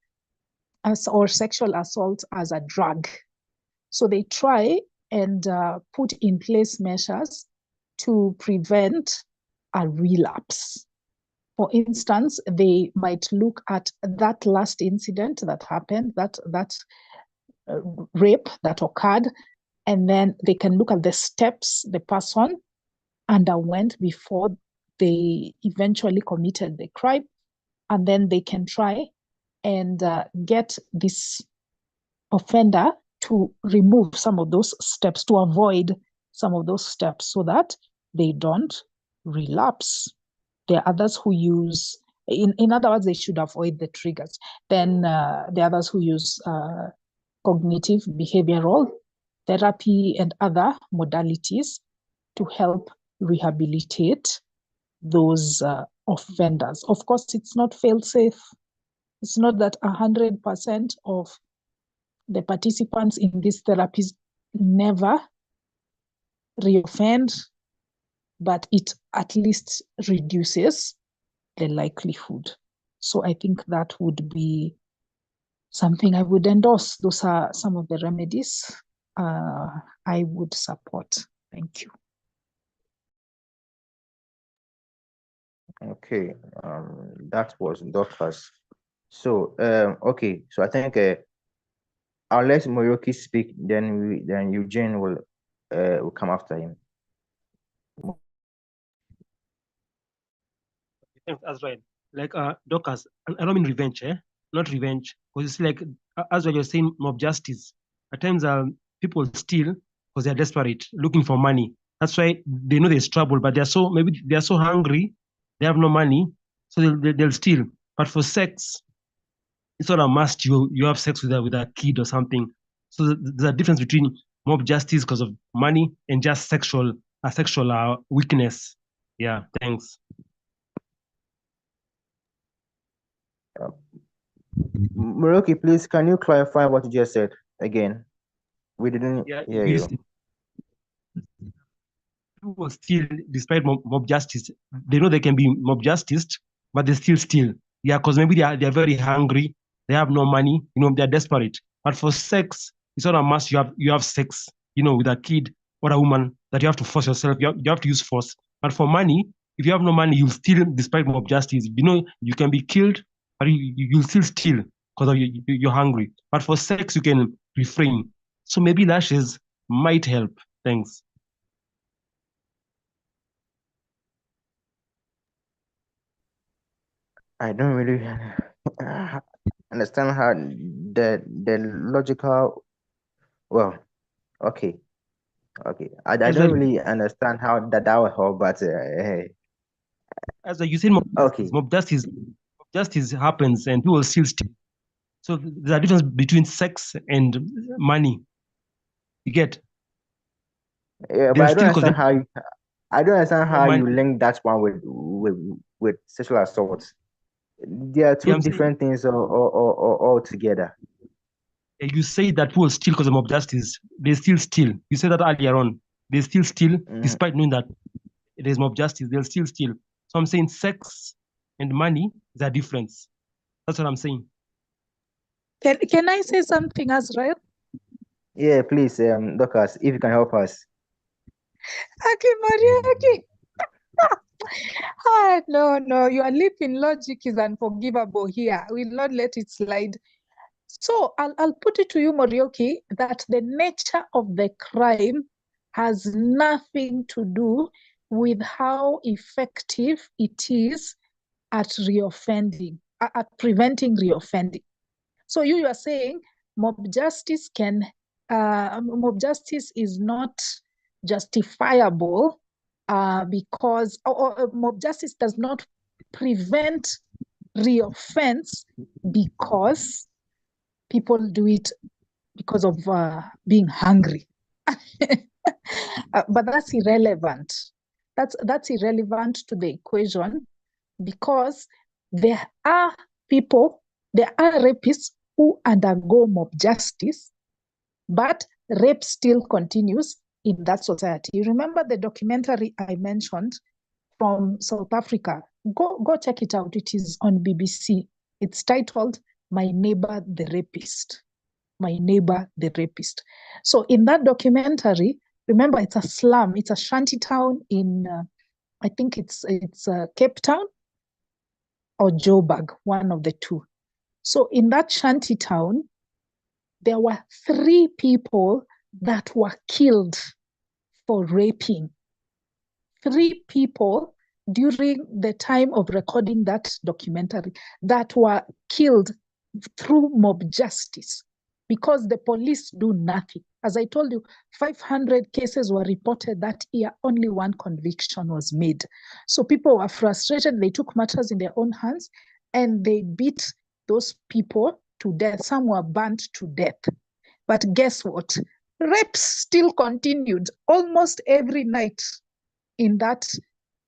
or sexual assault as a drug. So they try and put in place measures to prevent a relapse. For instance, they might look at that last incident that happened, that rape that occurred, and then they can look at the steps the person underwent before they eventually committed the crime, and then they can try and get this offender to remove some of those steps, to avoid some of those steps so that they don't relapse. There are others who use, in other words, they should avoid the triggers. Then there are others who use cognitive behavioral therapy and other modalities to help rehabilitate those offenders. Of course, it's not fail-safe. It's not that 100% of the participants in these therapies never reoffend, but it at least reduces the likelihood. So I think that would be something I would endorse. Those are some of the remedies I would support. Thank you. Okay, that was Dorcas. So, okay, so I think I'll let Moroki speak, then Eugene will come after him. Thanks, Azrael. Like Dorcas, I don't mean revenge, not revenge, because it's like as you're saying, mob justice. At times, people steal because they're desperate, looking for money. That's why they know there's trouble, but maybe they're so hungry, they have no money, so they'll steal. But for sex, it's not a must. You have sex with a kid or something. So there's a difference between mob justice because of money and just sexual weakness. Yeah, thanks. Muroki, please, can you clarify what you just said again? We didn't Yeah, hear you you. see, people still, despite mob justice, they know they can be mob justice, but they still steal. Yeah, because maybe they're very hungry, they have no money, they're desperate. But for sex, it's not a must. You have sex, with a kid or a woman that you have to force yourself. You have to use force. But for money, if you have no money, you'll steal despite mob justice. You can be killed, but you'll still steal because you're hungry. But for sex, you can refrain. So maybe lashes might help. Thanks. I don't really understand how the logical. Well, okay, okay. I As don't well, really understand how that will help, but hey, as you said, okay. mob justice happens and people still steal. So there's a difference between sex and money. You get? Yeah, but They'll I don't steal because they understand how I don't understand have how money. you link that one with sexual assault. They are Yeah, two I'm saying, different things all together. you say that people steal because of mob justice. They still steal. You said that earlier on. They still steal Mm. despite knowing that there's mob justice. They'll still steal. So I'm saying sex and money is a difference. That's what I'm saying. Can I say something as well? Yeah, please, Dorcas, if you can help us. Okay, Maria, okay. No, your leap in logic is unforgivable here. We'll not let it slide. So I'll put it to you, Morioki, that the nature of the crime has nothing to do with how effective it is at reoffending, at preventing reoffending. So you are saying mob justice is not justifiable because mob justice does not prevent reoffense because people do it because of being hungry. But that's irrelevant. That's irrelevant to the equation because there are people, there are rapists who undergo mob justice, but rape still continues in that society. You remember the documentary I mentioned from South Africa? Go check it out. It is on BBC. It's titled My Neighbor the Rapist. My Neighbor the Rapist. So in that documentary, remember it's a slum, it's a shanty town in, I think it's Cape Town or Joburg, one of the two. So in that shanty town, there were 3 people that were killed for raping. 3 people during the time of recording that documentary that were killed through mob justice because the police do nothing. As I told you, 500 cases were reported that year, only 1 conviction was made. So people were frustrated, they took matters in their own hands and they beat those people to death. Some were burnt to death. But guess what? Rapes still continued almost every night in that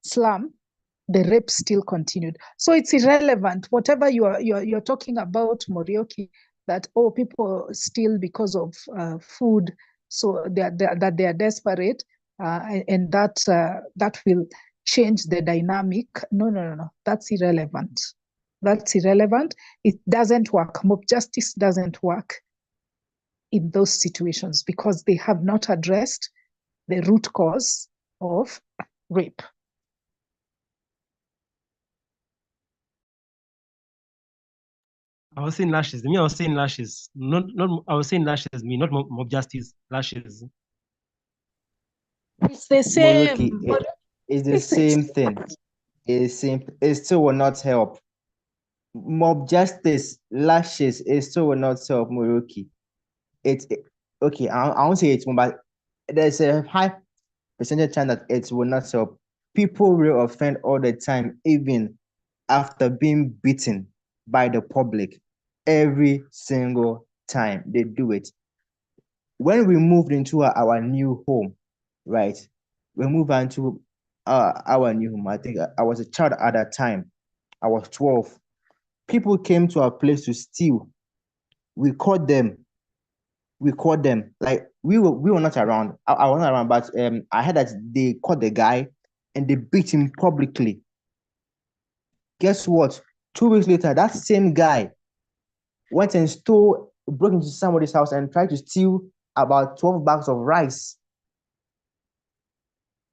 slum. The rape still continued. So it's irrelevant. Whatever you're talking about, Morioki, that people steal because of food, so that they are desperate, and that will change the dynamic. No. That's irrelevant. That's irrelevant. It doesn't work. Mob justice doesn't work in those situations because they have not addressed the root cause of rape. I was saying lashes. Me, I was saying lashes. Not. I was saying lashes. Me, not mob justice. Lashes. It's the Muroki, same. it's the It's the same same. thing. It still will not help. Mob justice, lashes, it still will not help Muroki. Okay, I won't say it's more, but there's a high percentage chance that it will not help. People will offend all the time, even after being beaten by the public. Every single time they do it. When we moved into our new home, right? We moved into our new home. I think I was a child at that time. I was 12. people came to our place to steal. We caught them. Like we were not around. I wasn't around, but I heard that they caught the guy and they beat him publicly. Guess what? 2 weeks later, that same guy went and broke into somebody's house and tried to steal about 12 bags of rice.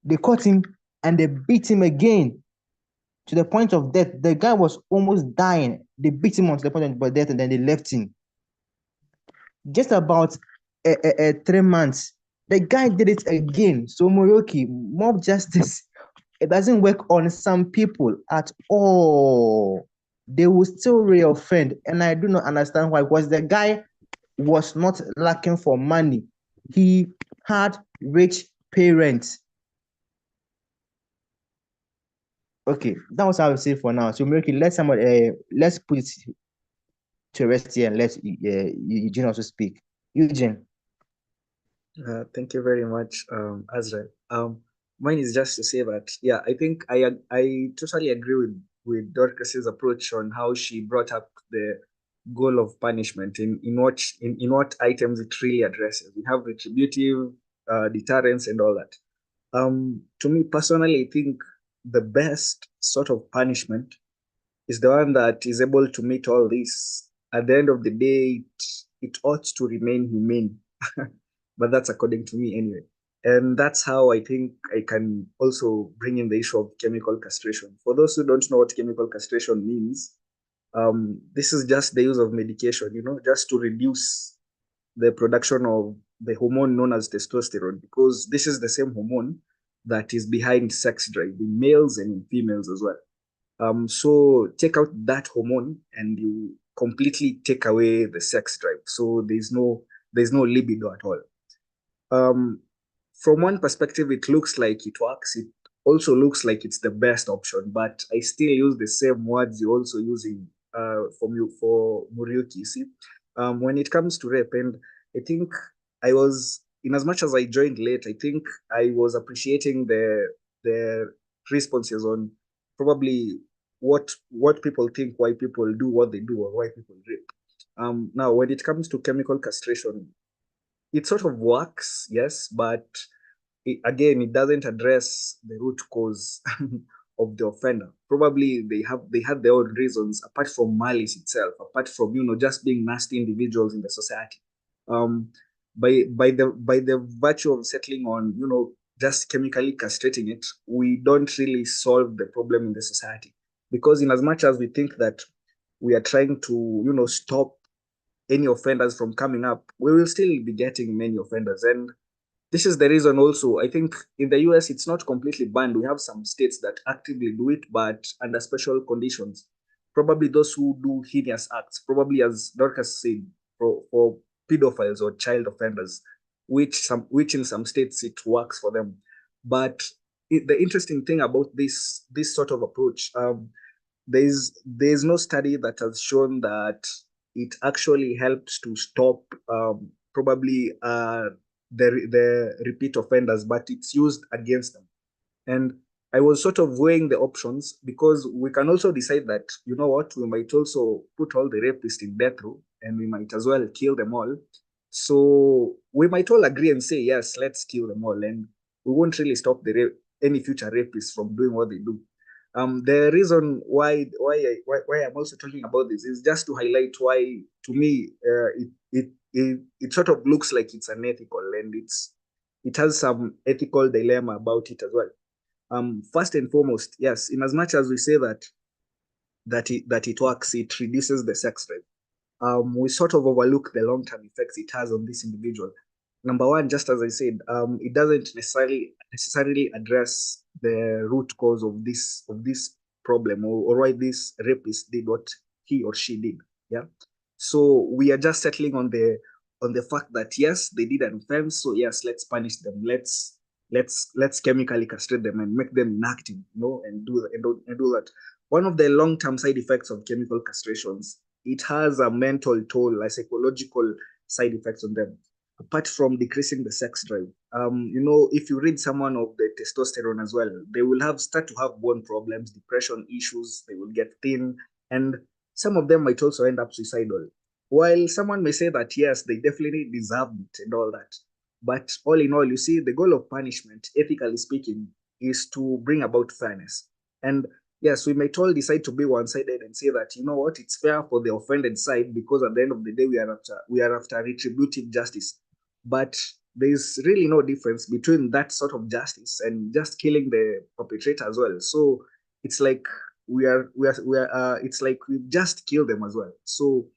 They caught him and they beat him again to the point of death. The guy was almost dying. They beat him on to the point of death and then they left him. Just about 3 months, the guy did it again. So Moroki, mob justice, it doesn't work on some people at all. They will still reoffend. And I do not understand why, because the guy was not lacking for money. He had rich parents. Okay, that was how I would say for now. So Moroki, let's put it to rest here and let Eugene also speak. Eugene. Thank you very much, Azrael. Mine is just to say that, yeah, I think I totally agree with Dorcas's approach on how she brought up the goal of punishment in what items it really addresses. We have retributive, deterrence, and all that. To me personally, I think the best sort of punishment is the one that is able to meet all this. At the end of the day, it ought to remain humane. But that's according to me anyway. And that's how I think I can also bring in the issue of chemical castration. For those who don't know what chemical castration means, this is just the use of medication, just to reduce the production of the hormone known as testosterone, because this is the same hormone that is behind sex drive in males and in females as well. So take out that hormone and you completely take away the sex drive. So there's no libido at all. From one perspective, it looks like it works. It also looks like it's the best option, but I still use the same words you're also using for Muriuki. You see, when it comes to rape, and I think I was, in as much as I joined late, I think I was appreciating the responses on probably what people think, why people do what they do, or why people rape. Now, when it comes to chemical castration, it sort of works, yes, but again, it doesn't address the root cause of the offender. Probably they had their own reasons apart from malice itself, apart from just being nasty individuals in the society. By the virtue of settling on just chemically castrating it, we don't really solve the problem in the society, because in as much as we think that we are trying to stop any offenders from coming up, we will still be getting many offenders. And this is the reason also, I think in the US, it's not completely banned. We have some states that actively do it, but under special conditions. Probably those who do heinous acts, probably as Dorcas said, for pedophiles or child offenders, which in some states it works for them. But the interesting thing about this sort of approach, there's no study that has shown that it actually helps to stop probably the repeat offenders, but it's used against them. And I was sort of weighing the options, because we can also decide that, we might also put all the rapists in death row and we might as well kill them all. So we might all agree and say, yes, let's kill them all. And we won't really stop any future rapists from doing what they do. The reason why I'm also talking about this is just to highlight why, to me, it sort of looks like it's unethical, and it has some ethical dilemma about it as well. First and foremost, yes, in as much as we say that it works, it reduces the sex drive. We sort of overlook the long-term effects it has on this individual. Number one, just as I said, it doesn't necessarily address the root cause of this problem, or why this rapist did what he or she did. Yeah. So we are just settling on the fact that yes, they did an offense. So yes, let's punish them. Let's chemically castrate them and make them inactive, and do that. One of the long-term side effects of chemical castrations, it has a mental toll, a psychological side effects on them, apart from decreasing the sex drive. If you read someone of the testosterone as well, they will start to have bone problems, depression issues, they will get thin, and some of them might also end up suicidal. While someone may say that, yes, they definitely deserved it and all that. But all in all, you see, the goal of punishment, ethically speaking, is to bring about fairness. And yes, we might all decide to be one-sided and say that, you know what, it's fair for the offended side because at the end of the day, we are after retributive justice. But there's really no difference between that sort of justice and just killing the perpetrator as well. So it's like it's like we've just killed them as well. So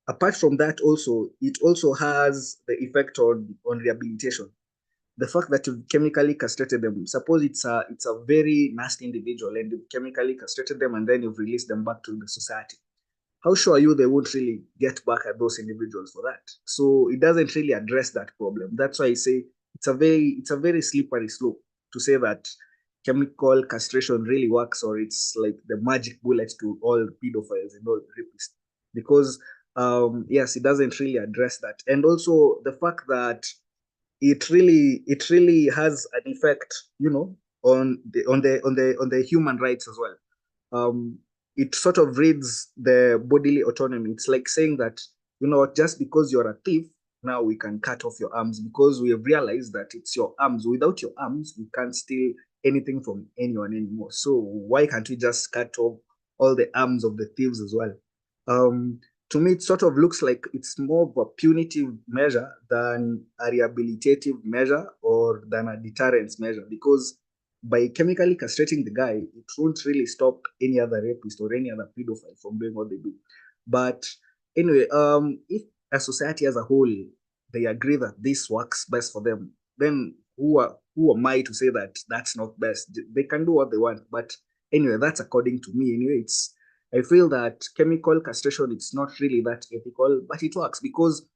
apart from that, also it also has the effect on rehabilitation. The fact that you've chemically castrated them, suppose it's a very nasty individual and you've chemically castrated them and then you've released them back to the society, how sure are you they won't really get back at those individuals for that? So it doesn't really address that problem. That's why I say it's a very slippery slope to say that chemical castration really works or it's like the magic bullet to all pedophiles and all rapists. Because yes, it doesn't really address that. And also the fact that it really has an effect, you know, on the human rights as well. It sort of reads the bodily autonomy. It's like saying that, you know, just because you're a thief, now we can cut off your arms because we have realized that it's your arms. Without your arms, you can't steal anything from anyone anymore. So why can't we just cut off all the arms of the thieves as well? To me, it sort of looks like it's more of a punitive measure than a rehabilitative measure or than a deterrence measure, because by chemically castrating the guy, it won't really stop any other rapist or any other pedophile from doing what they do. But anyway, if a society as a whole, they agree that this works best for them, then who am I to say that that's not best? They can do what they want. But anyway, that's according to me. Anyway, I feel that chemical castration, it's not really that ethical, but it works because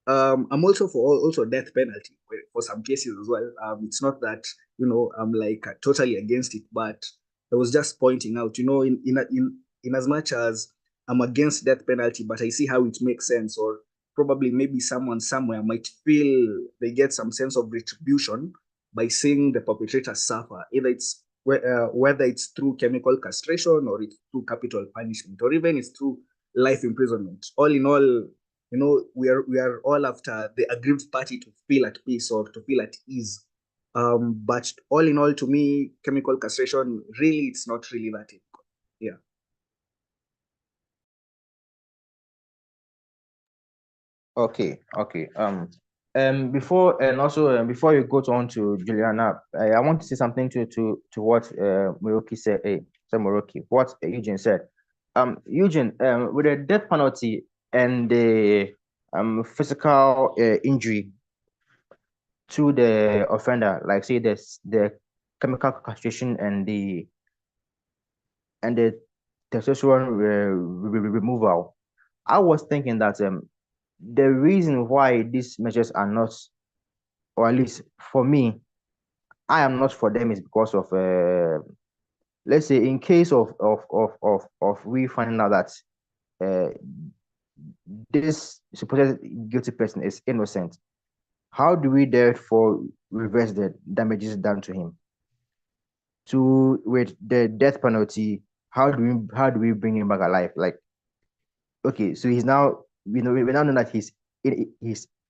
I'm also for also death penalty for some cases as well. It's not that, you know, I'm like totally against it, but I was just pointing out, you know, in as much as I'm against death penalty, but I see how it makes sense, or probably maybe someone somewhere might feel they get some sense of retribution by seeing the perpetrator suffer, either it's whether it's through chemical castration or it's through capital punishment or even it's through life imprisonment. All in all, you know, we are all after the aggrieved party to feel at peace or to feel at ease. But all in all, to me, chemical castration really, it's not really that ethical. Yeah. Okay. Before and also before you go on to Juliana, I want to say something to what Moroki said. Moroki, what Eugene said. Eugene, with the death penalty and the physical injury to the offender, like say the chemical castration and the testosterone removal, I was thinking that the reason why these measures are not, or at least for me, I am not for them is because of let's say in case of we finding out that uh, this supposed guilty person is innocent, how do we therefore reverse the damages done to him? To with the death penalty, how do we bring him back alive? Like, okay, so he's now, we now know that he's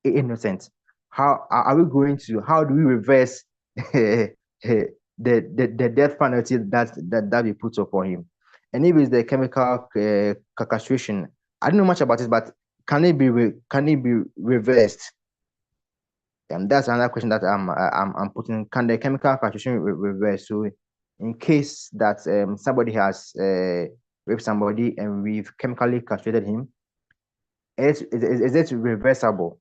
innocent. How are we going to? How do we reverse the death penalty that we put upon him? And if it's the chemical castration, I don't know much about it, but can it be reversed? And that's another question that I'm putting. Can the chemical castration reverse? So, in case that somebody has raped somebody and we've chemically castrated him, is it reversible?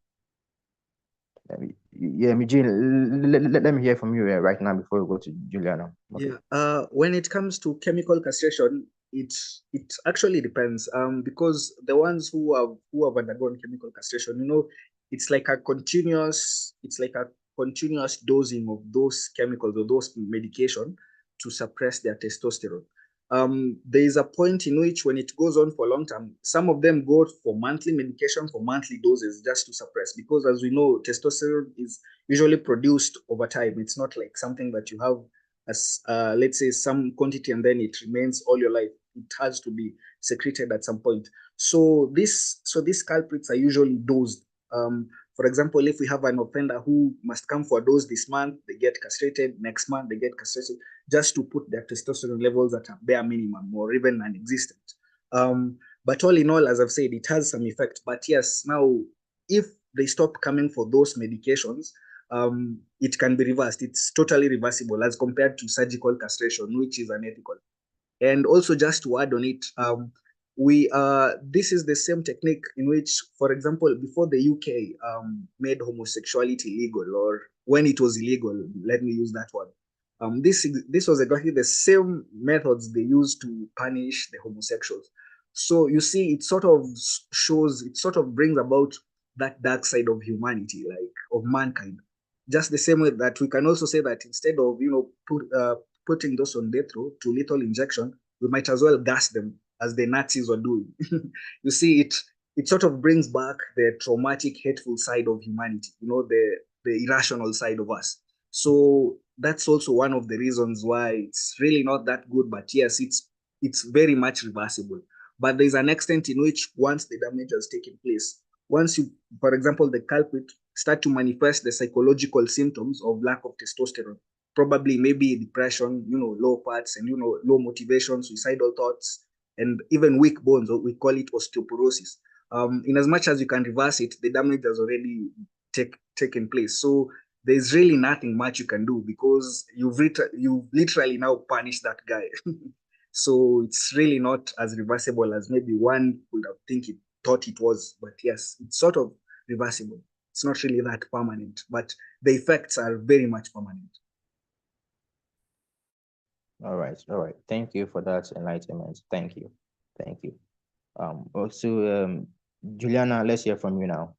Yeah, Eugene, let me hear from you right now before we go to Juliana. Okay. Yeah. When it comes to chemical castration, it actually depends. Because the ones who have undergone chemical castration, you know, it's like a continuous dosing of those chemicals or those medication to suppress their testosterone. There is a point in which when it goes on for long term, some of them go for monthly medication for monthly doses just to suppress, because as we know, testosterone is usually produced over time. It's not like something that you have as let's say some quantity and then it remains all your life. it has to be secreted at some point. So these culprits are usually dosed. For example, if we have an offender who must come for a dose this month, they get castrated. Next month, they get castrated, just to put their testosterone levels at a bare minimum or even non-existent. But all in all, as I've said, it has some effect. But yes, now, if they stop coming for those medications, it can be reversed. It's totally reversible as compared to surgical castration, which is unethical. And also, just to add on it, this is the same technique in which, for example, before the UK made homosexuality legal, or when it was illegal, let me use that word. This was exactly the same methods they used to punish the homosexuals. So you see, it sort of brings about that dark side of humanity, like of mankind. Just the same way that we can also say that instead of putting those on death row to lethal injection, we might as well gas them as the Nazis were doing. You see, it sort of brings back the traumatic, hateful side of humanity, the irrational side of us. So that's also one of the reasons why it's really not that good. But yes, it's very much reversible. But there's an extent in which, once the damage has taken place, once you, for example, the culprit start to manifest the psychological symptoms of lack of testosterone, probably maybe depression, low parts and, low motivation, suicidal thoughts, and even weak bones, or we call it osteoporosis. In as much as you can reverse it, the damage has already taken place. So there's really nothing much you can do, because you've literally now punished that guy. So it's really not as reversible as maybe one would have thought it was. But yes, it's sort of reversible. It's not really that permanent, but the effects are very much permanent. All right. Thank you for that enlightenment. Thank you. Also, Juliana, let's hear from you now.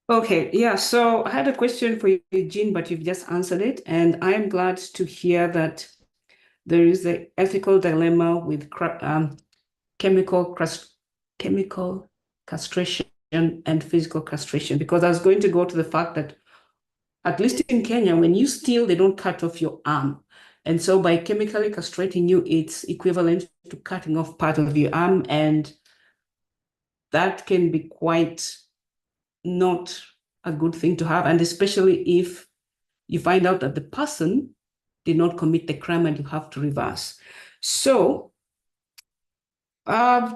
Okay, yeah, so I had a question for you, Eugene, but you've just answered it. And I'm glad to hear that there is the ethical dilemma with chemical castration and physical castration, because I was going to go to the fact that, at least in Kenya, when you steal, they don't cut off your arm. And so by chemically castrating you, it's equivalent to cutting off part of your arm. And that can be quite not a good thing to have. And especially if you find out that the person did not commit the crime and you have to reverse. So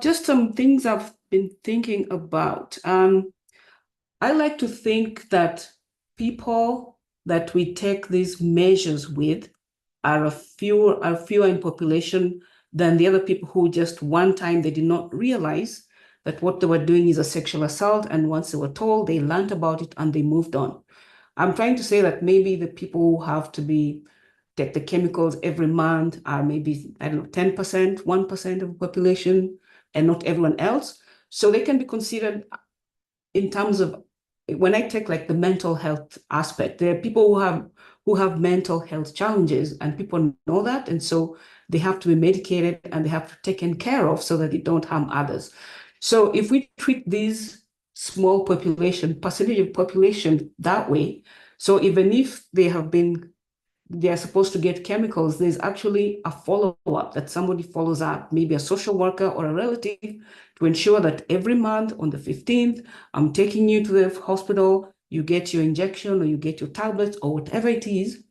just some things I've been thinking about. I like to think that people that we take these measures with are fewer in population than the other people who just one time they did not realize that what they were doing is a sexual assault, and once they were told, they learned about it and they moved on. I'm trying to say that maybe the people who have to take the chemicals every month are maybe, I don't know, 10%, 1% of the population, and not everyone else. So they can be considered in terms of, when I take like the mental health aspect, there are people who have mental health challenges, and people know that, and so they have to be medicated and they have to be taken care of so that they don't harm others. So if we treat these small percentage of population that way, so even if they are supposed to get chemicals, there's actually a follow-up that somebody follows up, maybe a social worker or a relative, to ensure that every month on the 15th, I'm taking you to the hospital, you get your injection or you get your tablets or whatever it is.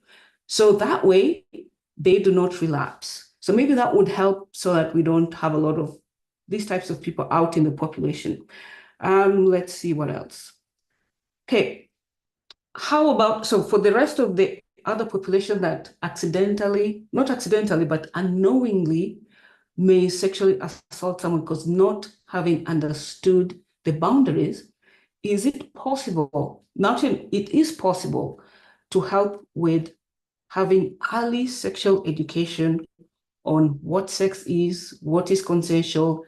So that way they do not relapse. So maybe that would help so that we don't have a lot of these types of people out in the population. Let's see what else. Okay. How about, so for the rest of the other population that not accidentally, but unknowingly may sexually assault someone because not having understood the boundaries, is it possible, it is possible to help with having early sexual education on what sex is, what is consensual,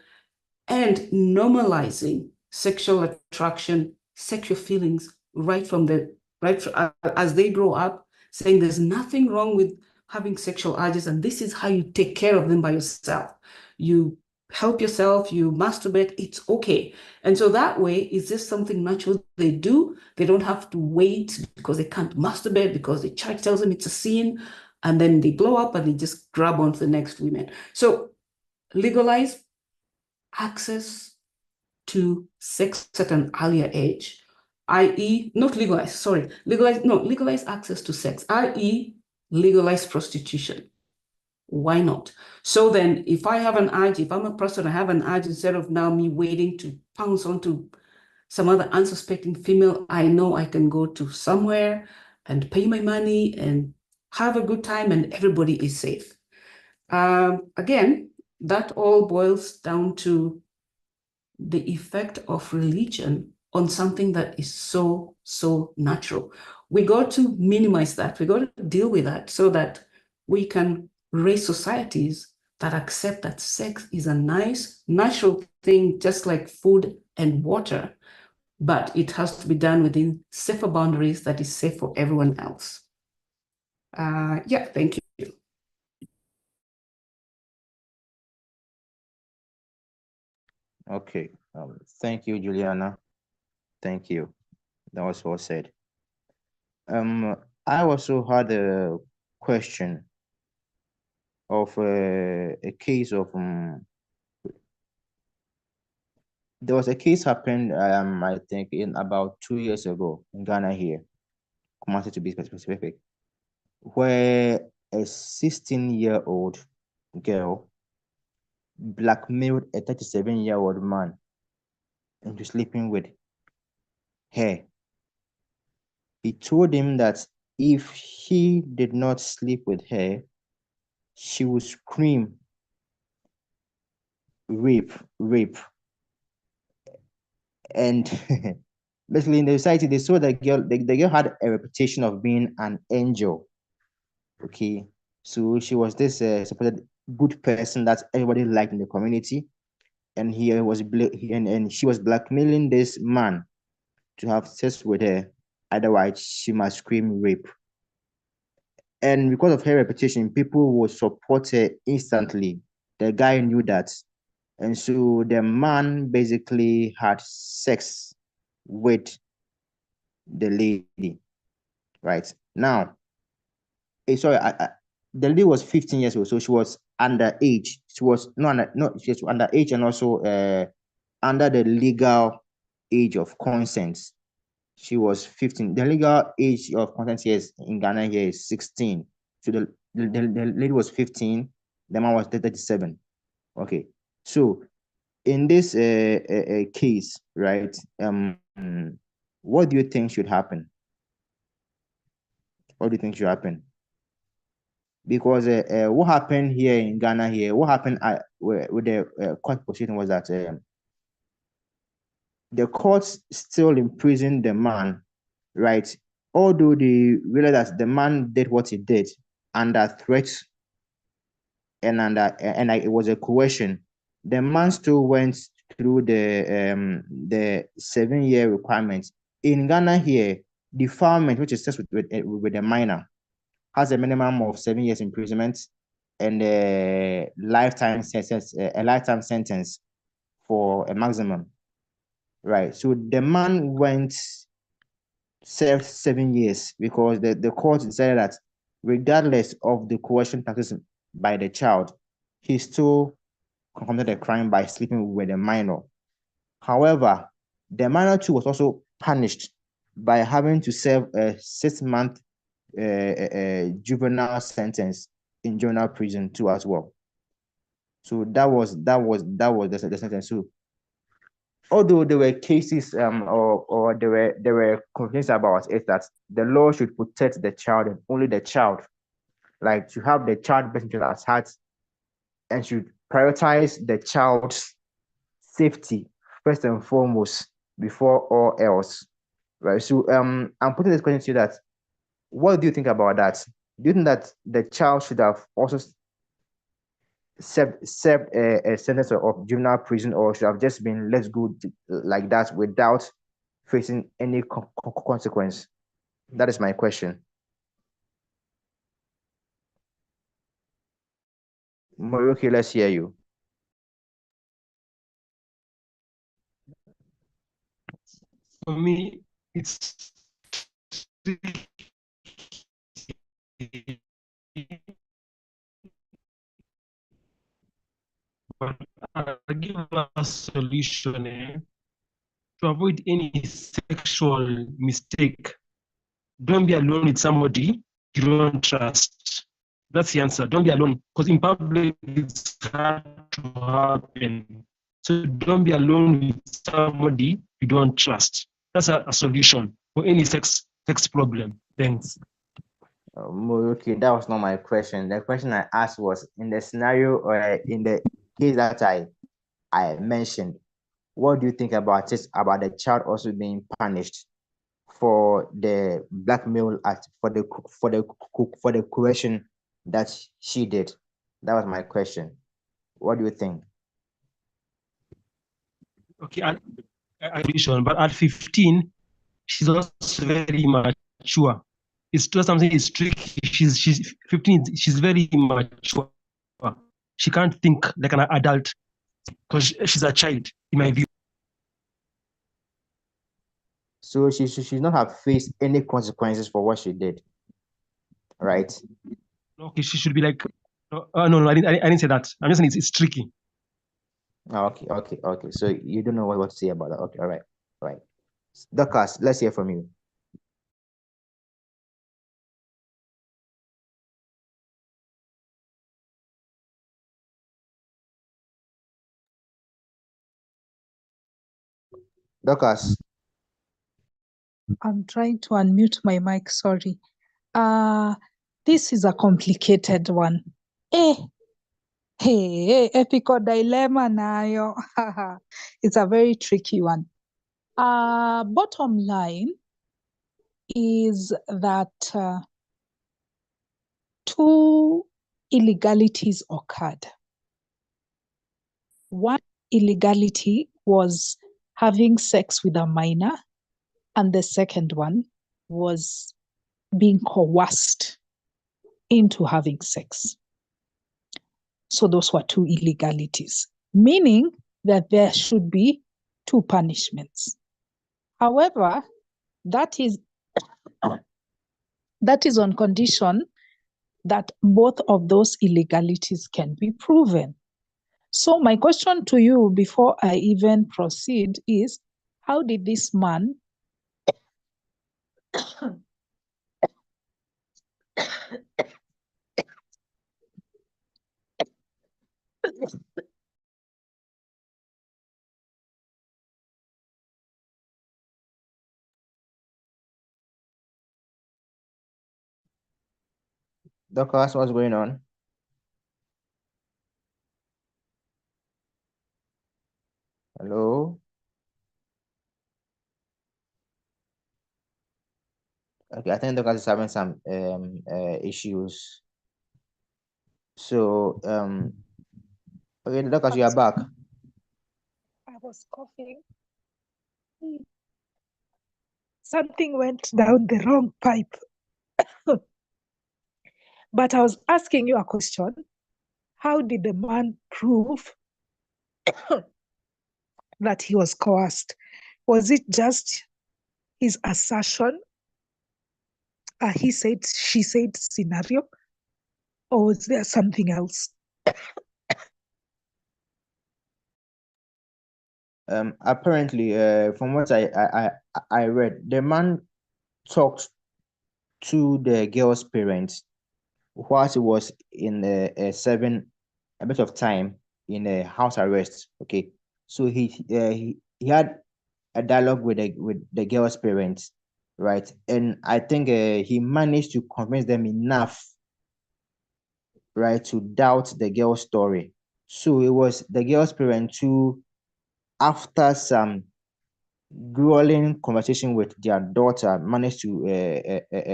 and normalizing sexual attraction, sexual feelings as they grow up, saying there's nothing wrong with having sexual urges, and this is how you take care of them by yourself. You help yourself, you masturbate, it's okay. And so that way, is this something natural they do? They don't have to wait because they can't masturbate because the church tells them it's a sin, and then they blow up and they just grab onto the next women. So legalize access to sex at an earlier age, i.e., not legalize, sorry, legalize access to sex, i.e., legalize prostitution. Why not? So then if I have an urge, if I'm a person, I have an urge, instead of now me waiting to pounce onto some other unsuspecting female, I know I can go to somewhere and pay my money and have a good time and everybody is safe. Again, that all boils down to the effect of religion on something that is so, so natural. We got to minimize that. We got to deal with that so that we can raise societies that accept that sex is a nice, natural thing, just like food and water, but it has to be done within safer boundaries that is safe for everyone else. Yeah, thank you. Okay. Thank you, Juliana. Thank you. That was well said. I also had a question of a case of there was a case happened I think in about 2 years ago in Ghana here, Kumasi to be specific, where a 16-year-old girl blackmailed a 37-year-old man into sleeping with her. He told him that if he did not sleep with her, she would scream, rape, rape. And basically in the society, they saw the girl had a reputation of being an angel. Okay. So she was this supposed good person that everybody liked in the community. And and she was blackmailing this man to have sex with her. Otherwise, she must scream rape. And because of her reputation, people would support her instantly. The guy knew that. And so the man basically had sex with the lady, right? Now, sorry, the lady was 15 years old, so she was underage. She was she was underage and also under the legal age of consent. She was 15. The legal age of consent here in Ghana here is 16. So the lady was 15, the man was 37. Okay. So in this case, right, what do you think should happen? What do you think should happen? Because what happened here in Ghana here, what happened with the court proceeding was that the courts still imprisoned the man, right? Although they realized that the man did what he did under threat and it was a coercion, the man still went through the 7-year requirements. In Ghana here, defilement, which is just with a minor, has a minimum of 7 years imprisonment and a lifetime sentence for a maximum. Right. So the man served 7 years because the court decided that regardless of the coercion practiced by the child, he still committed a crime by sleeping with a minor. However, the minor too was also punished by having to serve a 6-month juvenile sentence in juvenile prison too as well. So that was the sentence. So although there were cases or there were complaints about it that the law should protect the child and only the child, like to have the child best interest at heart and should prioritize the child's safety first and foremost before all else, right? So I'm putting this question to you that what do you think about that? Do you think that the child should have also served a sentence of juvenile prison or should have just been let go like that without facing any consequence? That is my question. Moroki, let's hear you. For me, it's but I'll give a solution to avoid any sexual mistake. Don't be alone with somebody you don't trust. That's the answer. Don't be alone, because in public it's hard to happen. So don't be alone with somebody you don't trust. That's a solution for any sex problem. Thanks. Okay, that was not my question. The question I asked was in the scenario or in the case that I mentioned, what do you think about it, about the child also being punished for the blackmail act, for the coercion that she did? That was my question. What do you think? Okay, but at 15, she's also very mature. It's just something is tricky. She's 15. She's very mature. She can't think like an adult because she's a child, in my view. So she should not have faced any consequences for what she did, right? Okay, she should be like, no, I didn't say that. I'm just saying it's tricky. Okay. So you don't know what to say about that. Okay, all right. Dorcas, let's hear from you. Dorcas. I'm trying to unmute my mic, sorry. This is a complicated one. Ethical dilemma nayo. It's a very tricky one. Bottom line is that two illegalities occurred. One illegality was having sex with a minor, and the second one was being coerced into having sex. So those were two illegalities, meaning that there should be two punishments. However, that is on condition that both of those illegalities can be proven. So my question to you before I even proceed is, how did this man Dorcas, what's going on? Hello? Okay, I think Dorcas is having some issues. So okay, Dorcas, you are back. I was coughing. Something went down the wrong pipe. But I was asking you a question. How did the man prove that he was coerced? Was it just his assertion, he said, she said scenario, or was there something else? Apparently, from what I read, the man talked to the girl's parents whilst he was in serving a bit of time in a house arrest. Okay, so he had a dialogue with the girl's parents, right? And I think he managed to convince them enough, right, to doubt the girl's story. So it was the girl's parents who, after some grueling conversation with their daughter, managed to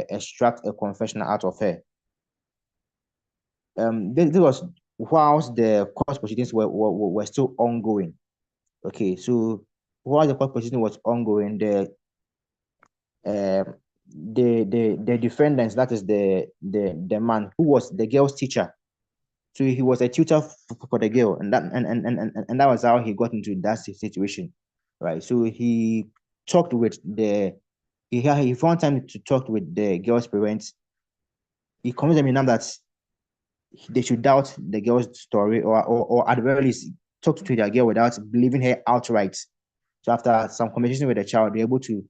extract a confession out of her. This was whilst the court proceedings were still ongoing. Okay, so while the court proceeding was ongoing, the defendants, that is the man who was the girl's teacher. So he was a tutor for the girl, and that was how he got into that situation, right? So he talked with he found time to talk with the girl's parents. He convinced them enough that they should doubt the girl's story, or at the very least talk to their girl without believing her outright. So after some conversation with the child, they're able to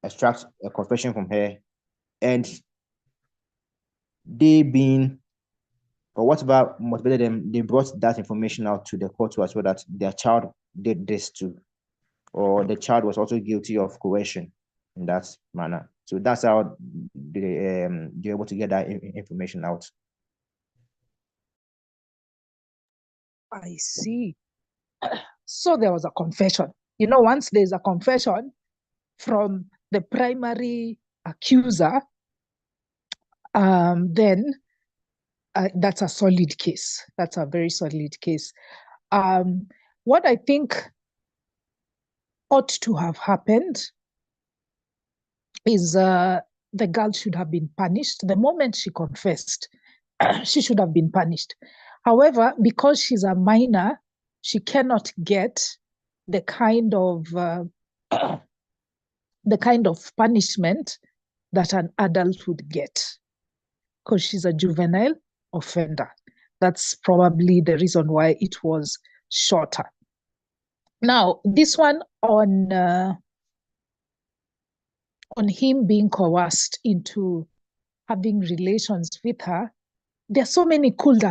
extract a confession from her, and they being or whatever motivated them, they brought that information out to the court as well that their child did this too, or the child was also guilty of coercion in that manner. So that's how they're able to get that information out. I see. So there was a confession. You know, once there's a confession from the primary accuser, then that's a solid case. That's a very solid case. What I think ought to have happened is the girl should have been punished. The moment she confessed, she should have been punished. However, because she's a minor, she cannot get the kind of punishment that an adult would get, because she's a juvenile offender. That's probably the reason why it was shorter. Now, this one on him being coerced into having relations with her, there are so many could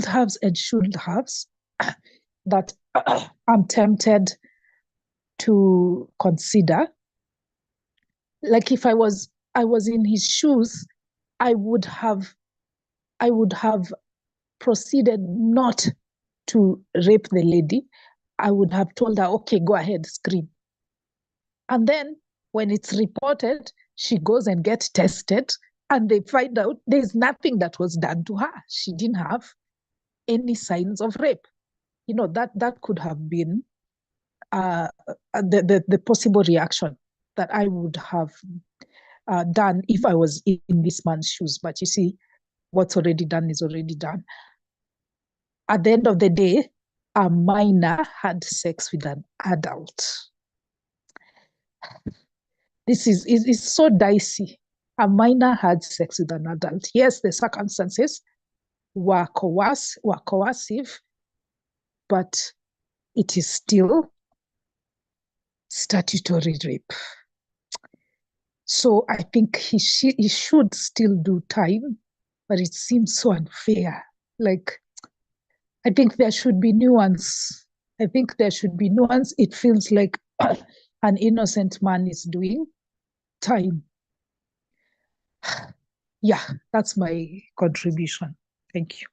haves and should haves that I'm tempted to consider. Like if I was in his shoes, I would have proceeded not to rape the lady. I would have told her, okay, go ahead, scream. And then when it's reported, she goes and gets tested, and they find out there's nothing that was done to her. She didn't have any signs of rape. You know, that could have been the possible reaction that I would have done if I was in this man's shoes. But you see, what's already done is already done. At the end of the day, a minor had sex with an adult. This is so dicey. A minor had sex with an adult. Yes, the circumstances were coercive, but it is still statutory rape. So I think he should still do time, but it seems so unfair. Like, I think there should be nuance. It feels like an innocent man is doing time. Yeah, that's my contribution. Thank you.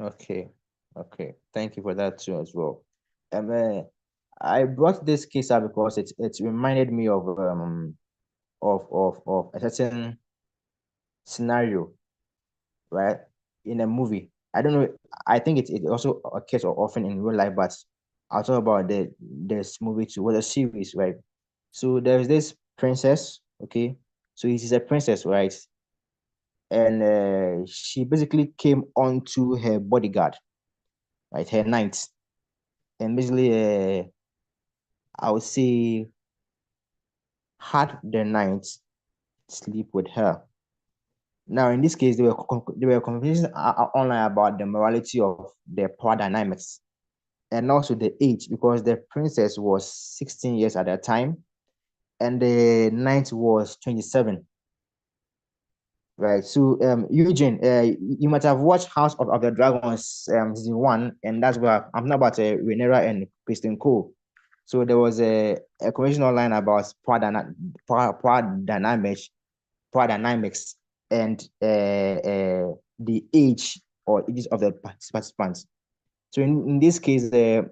Okay. Thank you for that too as well. I brought this case up because it reminded me of a certain scenario, right? In a movie. I don't know. I think it also occurs often in real life, but I'll talk about this movie too. Was a series, right? So there's this princess, okay? So she's a princess, right? And she basically came onto her bodyguard, right? Her knight. And basically, I would say, had the knight sleep with her. Now, in this case, there were conversations online about the morality of the power dynamics and also the age, because the princess was 16 years at that time and the knight was 27. Right. So, Eugene, you might have watched House of the Dragons season 1, and that's where I'm not about Rhaenyra and Kristen Cole. So there was a conversation online about power dynamics, and the age or ages of the participants. So in this case, I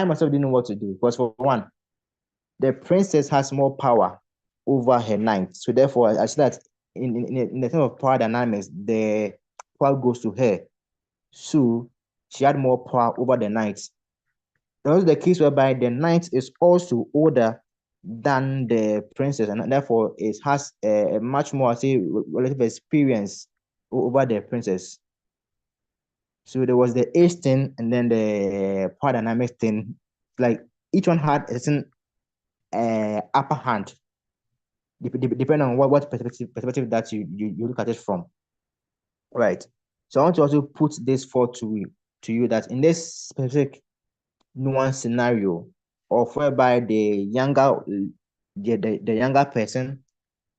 myself didn't know what to do, because for one, the princess has more power over her knight. So therefore, I see that in the terms of power dynamics, the power goes to her. So she had more power over the knight. That was the case whereby the knight is also older than the princess, and therefore it has a much more, say, relative experience over the princess. So there was the age thing and then the power dynamics thing. Like each one had a certain upper hand, depending on what perspective that you look at it from. Right. So I want to also put this forth to you. to you that in this specific nuance scenario of whereby the younger person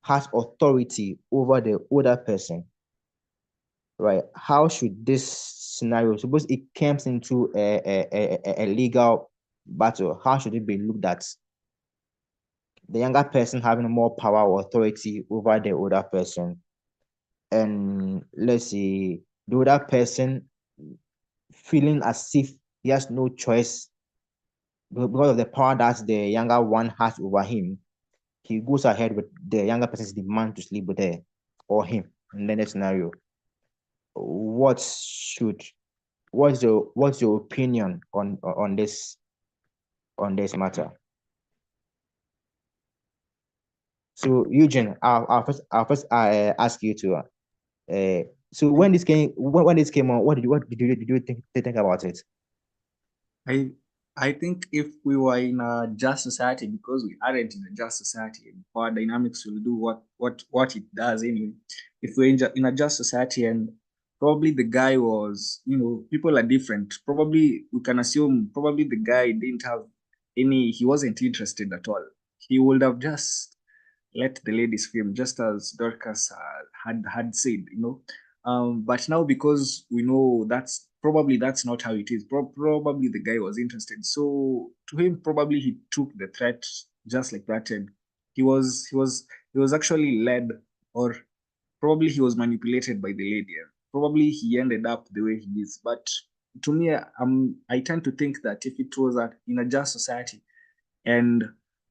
has authority over the older person, right? How should this scenario, suppose it comes into a legal battle, how should it be looked at? The younger person having more power or authority over the older person, and let's say the older person feeling as if he has no choice because of the power that the younger one has over him. He goes ahead with the younger person's demand to sleep with her or him in the next scenario. What's your opinion on this matter? So Eugene, I'll first ask you to so when this came on, what did you think about it? I think if we were in a just society, because we aren't in a just society, power dynamics will do what it does anyway. If we're in a just society and probably the guy was, people are different. Probably we can assume probably the guy didn't have he wasn't interested at all. He would have just let the lady scream, just as Dorcas had said, But now because we know that's not how it is. Probably the guy was interested. So to him, probably he took the threat just like that, and he was actually led, or probably he was manipulated by the lady. Probably he ended up the way he is. But to me, I tend to think that if it was in a just society, and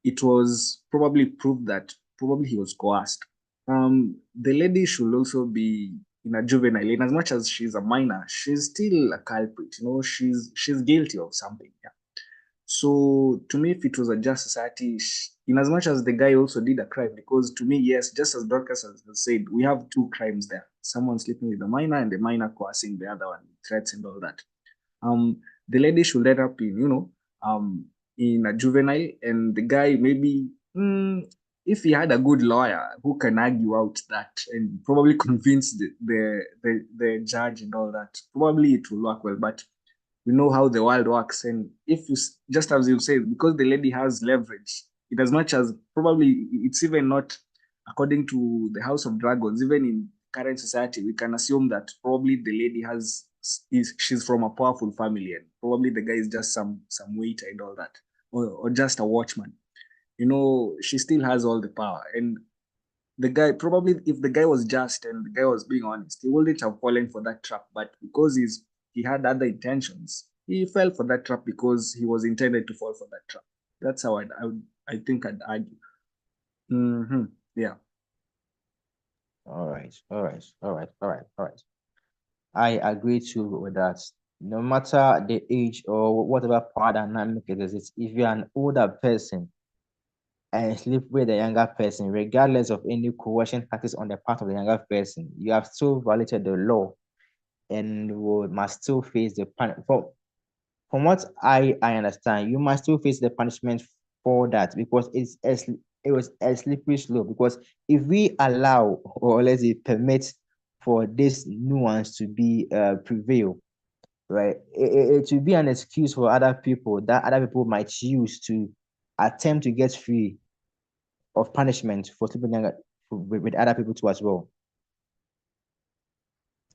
it was probably proved that probably he was coerced, the lady should also be in a juvenile. In as much as she's a minor, she's still a culprit. She's guilty of something. Yeah. So to me, if it was a just society, in as much as the guy also did a crime, because to me, yes, just as Dorcas has said, we have two crimes there: someone sleeping with a minor and the minor coercing the other one, threats and all that. The lady should end up in a juvenile, and the guy maybe, if he had a good lawyer who can argue out that and probably convince the judge and all that, probably it will work well. But we know how the world works, and if you, just as you said, because the lady has leverage, it as much as probably it's even not according to the House of Dragons, even in current society, we can assume that probably the lady she's from a powerful family, and probably the guy is just some waiter and all that, or just a watchman. She still has all the power, and the guy, probably if the guy was just and the guy was being honest, he wouldn't have fallen for that trap. But because he had other intentions, he fell for that trap because he was intended to fall for that trap. That's how I think I'd argue. Yeah. All right. I agree too with that. No matter the age or whatever power dynamic it is, if you're an older person and sleep with a younger person, regardless of any coercion practice on the part of the younger person, you have still violated the law and must still face the punishment. From what I understand, you must still face the punishment for that, because it was a slippery slope. Because if we allow, or let's say permit, for this nuance to be prevail, right, it will be an excuse for other people that other people might use to attempt to get free of punishment for sleeping with other people too as well.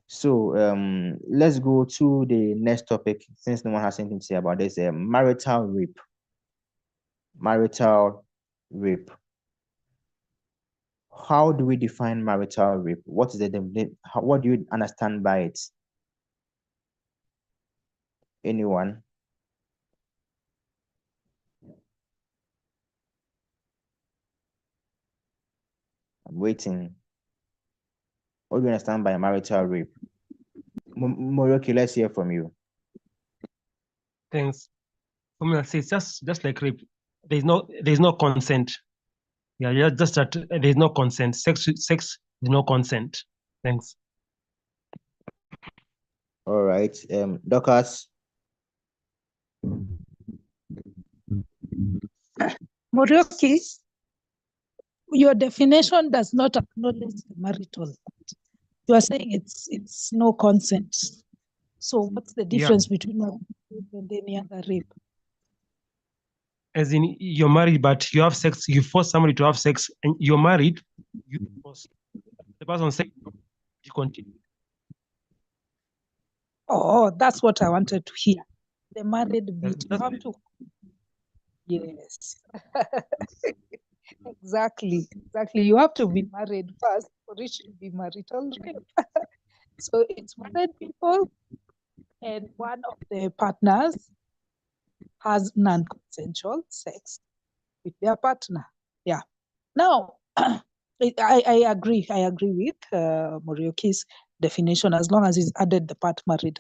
So let's go to the next topic, since no one has anything to say about this. Marital rape. Marital rape. How do we define marital rape? What is what do you understand by it? Anyone? I'm waiting. What do you understand by marital rape? Moroki, let's hear from you. Thanks. For me, I say it's just like rape. There's no consent. Yeah, just that there's no consent. Sex, there's no consent. Thanks. All right. Dorcas. Morioki, your definition does not acknowledge the marital. You are saying it's no consent. So what's the difference between a rape and any other rape? As in, you're married, but you have sex, you force somebody to have sex, and you're married, you force the person say you continue. Oh, that's what I wanted to hear. The married bit. You That's have to. Yes. Exactly. You have to be married first for it to be marital rape. So it's married people, and one of the partners has non-consensual sex with their partner. Yeah. Now, I agree. I agree with Morioki's definition, as long as he's added the part married.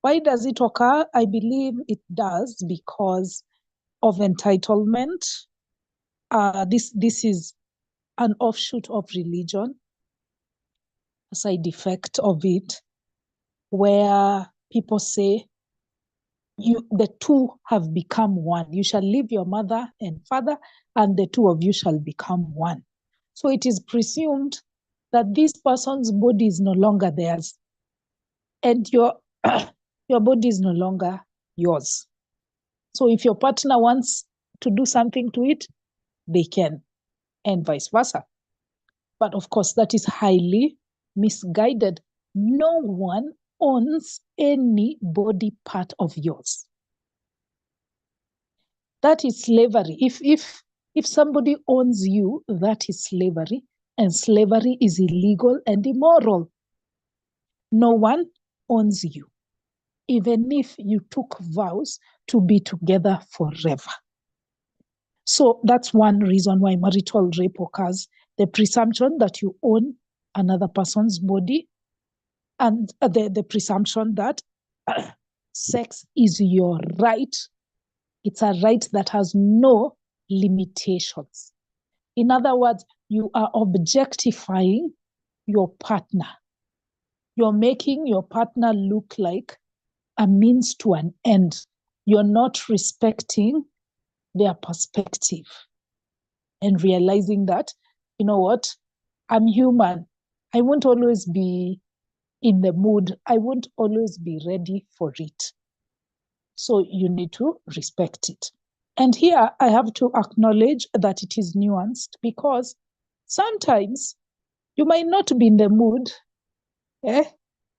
Why does it occur? I believe it does because of entitlement. This is an offshoot of religion, a side effect of it, where people say, the two have become one. You shall leave your mother and father, and the two of you shall become one. So it is presumed that this person's body is no longer theirs, and your body is no longer yours. So if your partner wants to do something to it, they can, and vice versa. But of course, that is highly misguided. No one owns any body part of yours. That is slavery. If somebody owns you, that is slavery, and slavery is illegal and immoral. No one owns you, even if you took vows to be together forever. So that's one reason why marital rape occurs. The presumption that you own another person's body, and the presumption that sex is your right. It's a right that has no limitations. In other words, you are objectifying your partner. You're making your partner look like a means to an end. You're not respecting their perspective and realizing that, you know what, I'm human. I won't always be in the mood. I won't always be ready for it. So you need to respect it. And here I have to acknowledge that it is nuanced, because sometimes you might not be in the mood.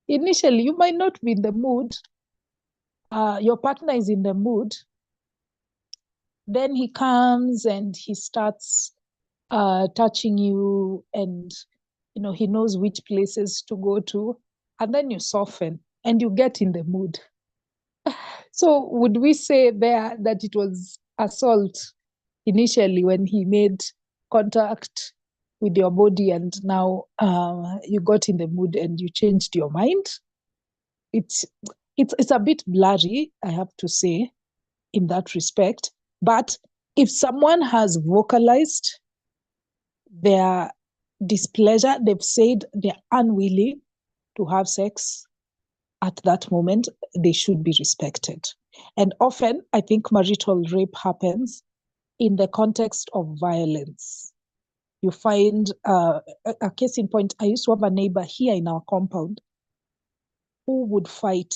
Initially, you might not be in the mood. Your partner is in the mood. Then he comes and he starts touching you, and he knows which places to go to. And then you soften and you get in the mood. So would we say there that it was assault initially when he made contact with your body, and now you got in the mood and you changed your mind? It's a bit blurry, I have to say, in that respect. But if someone has vocalized their displeasure, they've said they're unwilling to have sex at that moment, they should be respected. And often, I think marital rape happens in the context of violence. You find a case in point. I used to have a neighbor here in our compound who would fight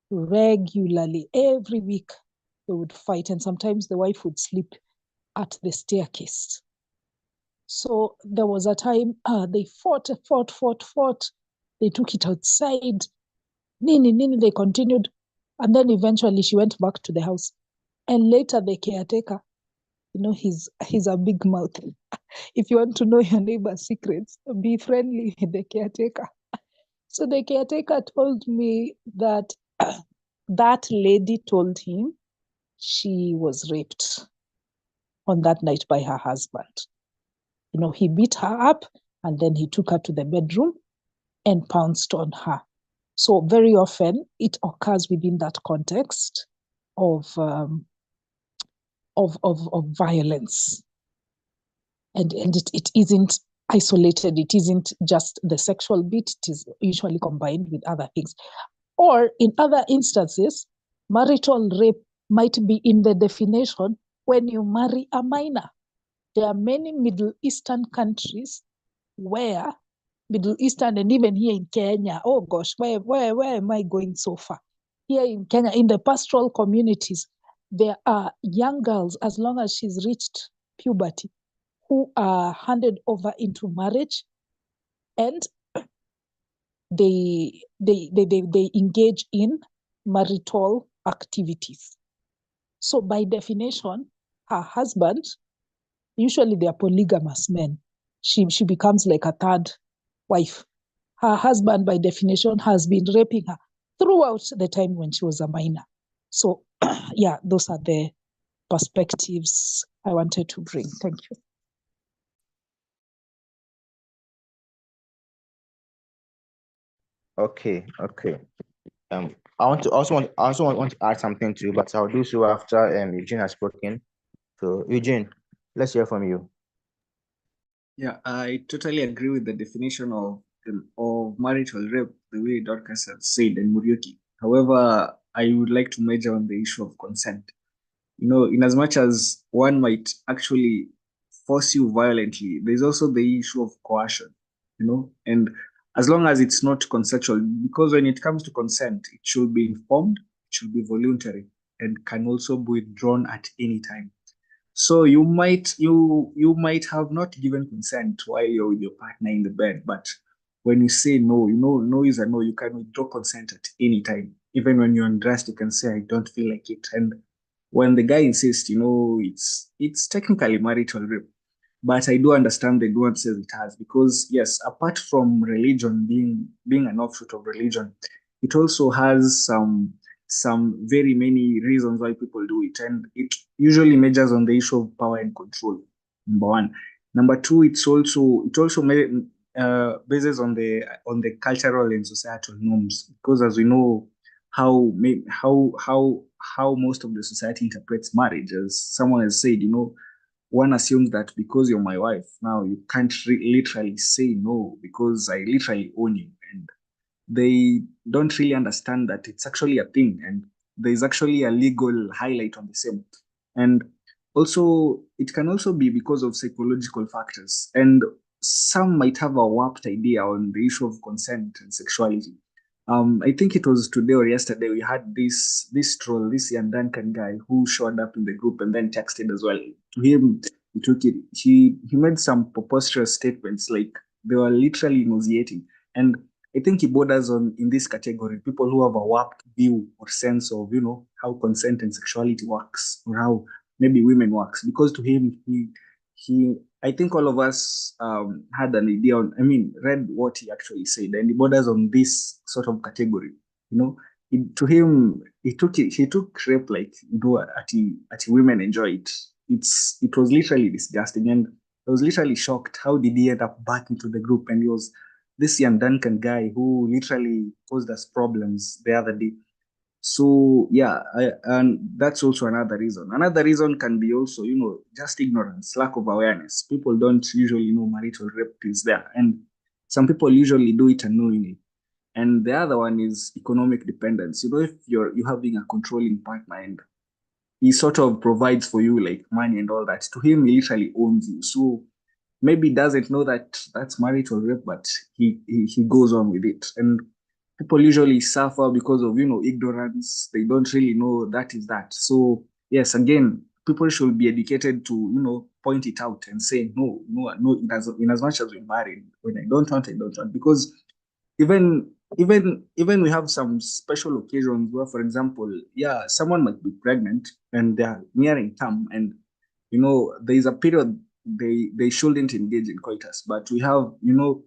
regularly. Every week they would fight, and sometimes the wife would sleep at the staircase. So there was a time they fought. They took it outside. They continued. And then eventually she went back to the house. And later the caretaker, he's a big mouth. If you want to know your neighbor's secrets, be friendly with the caretaker. So the caretaker told me that that lady told him she was raped on that night by her husband. He beat her up, and then he took her to the bedroom and pounced on her. So very often it occurs within that context of violence, and it isn't isolated. It isn't just the sexual bit. It is usually combined with other things. Or in other instances, marital rape might be in the definition when you marry a minor. There are many Middle Eastern countries where Middle Eastern, and even here in Kenya. Oh gosh, where am I going so far? Here in Kenya, in the pastoral communities, there are young girls, as long as she's reached puberty, who are handed over into marriage, and they engage in marital activities. So by definition, her husband, usually they are polygamous men, she becomes like a third wife. Her husband, by definition, has been raping her throughout the time when she was a minor. So, yeah, those are the perspectives I wanted to bring. Thank you. Okay. I also want to add something to you, but I'll do so after Eugene has spoken. So Eugene, let's hear from you. Yeah, I totally agree with the definition of marital rape, the way Dorcas has said and Muriuki. However, I would like to major on the issue of consent. In as much as one might actually force you violently, there's also the issue of coercion, and as long as it's not consensual, because when it comes to consent, it should be informed, it should be voluntary, and can also be withdrawn at any time. So you might have not given consent while you're with your partner in the bed, but when you say no, no is a no. You can withdraw consent at any time. Even when you're undressed, you can say I don't feel like it. And when the guy insists, it's technically marital rape. But I do understand the nuances it has, because yes, apart from religion being an offshoot of religion, it also has some very many reasons why people do it, and it usually measures on the issue of power and control. Number one. Number two, bases on the cultural and societal norms, because as we know how most of the society interprets marriage. As someone has said, one assumes that because you're my wife now, you can't literally say no because I literally own you, and they don't really understand that it's actually a thing, and there's actually a legal highlight on the same. And also, it can also be because of psychological factors, and some might have a warped idea on the issue of consent and sexuality. I think it was today or yesterday we had this troll, this young Duncan guy who showed up in the group and then texted as well. To him, he took it. He made some preposterous statements, like they were literally nauseating. And I think he borders on in this category, people who have a warped view or sense of, how consent and sexuality works, or how maybe women works. Because to him, he I think all of us had an idea on, read what he actually said, and he borders on this sort of category. To him, he took rape like, at women enjoy it. It was literally disgusting, and I was literally shocked. How did he end up back into the group? And he was this young Duncan guy who literally caused us problems the other day. So yeah, and that's also another reason. Another reason can be also, just ignorance, lack of awareness. People don't usually know marital rape is there, and some people usually do it unknowingly. And the other one is economic dependence. If you're having a controlling partner and he sort of provides for you like money and all that, to him he literally owns you. So maybe doesn't know that that's marital rape, but he goes on with it. And people usually suffer because of ignorance. They don't really know that is that. So yes, again, people should be educated to point it out and say no, no, no. In as much as we're married, when I don't want, I don't want. Because even we have some special occasions where, for example, yeah, someone might be pregnant and they're nearing term, and there is a period they shouldn't engage in coitus. But we have,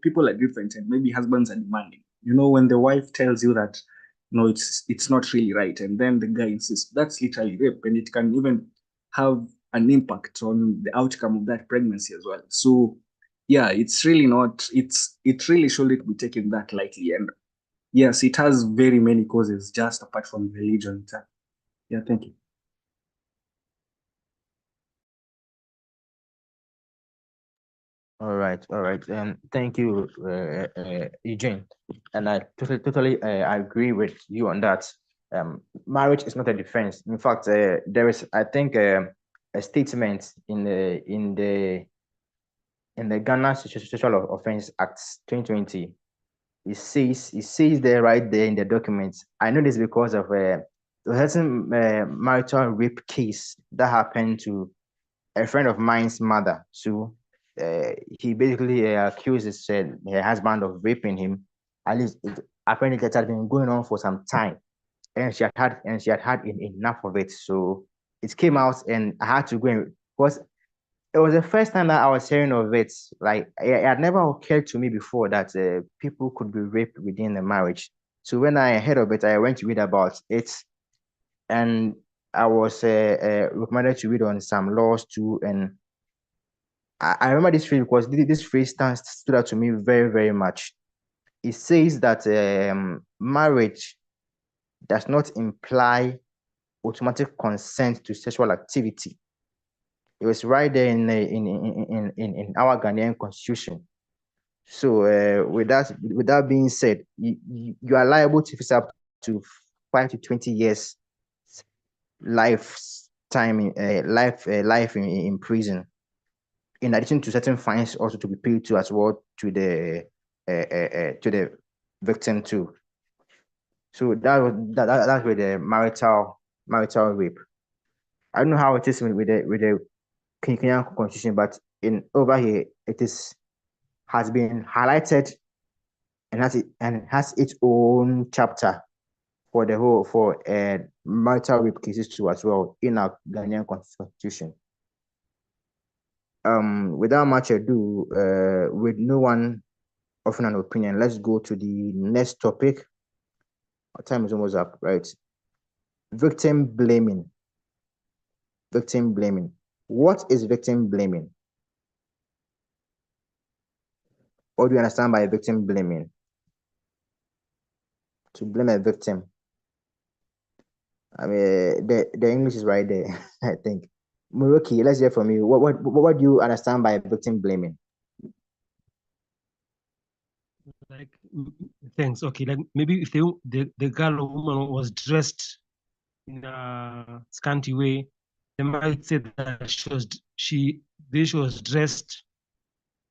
people are different, and maybe husbands are demanding. When the wife tells you that it's not really right, and then the guy insists, that's literally rape, and it can even have an impact on the outcome of that pregnancy as well. So yeah, it's really not, it really shouldn't be taken that lightly. And yes, it has very many causes just apart from religion. Yeah, thank you. All right. Thank you, Eugene. And I totally agree with you on that. Marriage is not a defense. In fact, there is, I think, a statement in the in the Ghana Sexual Offense Act 2020, it says there right there in the documents. I know this because of a certain marital rape case that happened to a friend of mine's mother. So he basically accuses her husband of raping him. At least apparently that had been going on for some time, and she had had enough of it. So it came out, and I had to go and because it was the first time that I was hearing of it. Like it had never occurred to me before that people could be raped within the marriage. So when I heard of it, I went to read about it, and I was recommended to read on some laws too. And I remember this phrase because this phrase stood out to me very, very much. It says that marriage does not imply automatic consent to sexual activity. It was right there in our Ghanaian constitution. So with that being said, you are liable to face up to 5 to 20 years lifetime life in prison. In addition to certain fines also to be paid to as well to the victim too. So that's with the marital rape. I don't know how it is with the Kenyan constitution, but in over here it has been highlighted and has its own chapter for the whole for marital rape cases too as well in our Ghanaian constitution. Without much ado, with no one offering an opinion, let's go to the next topic. Our time is almost up, right? Victim blaming. Victim blaming. What is victim blaming? What do you understand by victim blaming? To blame a victim. I mean, the English is right there, I think. Muroki, let's hear from you. What do you understand by victim blaming? Like, thanks. Okay, like maybe if the girl or woman was dressed in a scanty way, they might say that she was dressed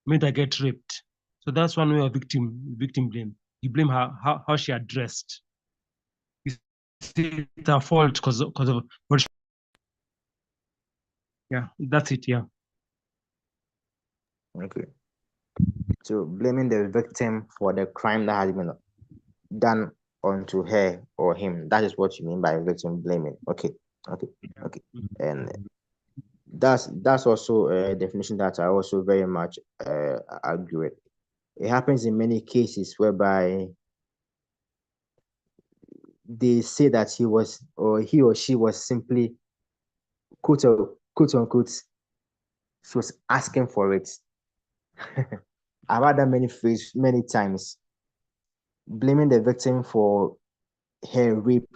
made her get raped. So that's one way of victim blame. You blame her how she had dressed. You say it's her fault because of what she, yeah, that's it, yeah. Okay. So blaming the victim for the crime that has been done onto her or him. That is what you mean by victim blaming. Okay. And that's also a definition that I also very much agree with. It happens in many cases whereby they say that he or she was simply quote unquote, she was asking for it. I've had that many phrases many times, blaming the victim for her rape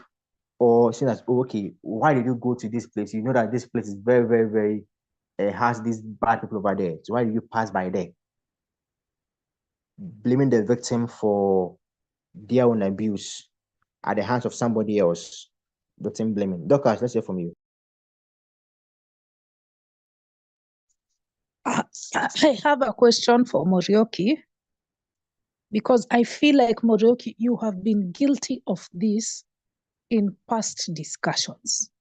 or saying that, oh, okay, why did you go to this place? You know that this place is very, very, very has these bad people over there. So why did you pass by there? Blaming the victim for their own abuse at the hands of somebody else. Victim blaming. Dorcas, let's hear from you. I have a question for Morioki, because I feel like, Morioki, you have been guilty of this in past discussions.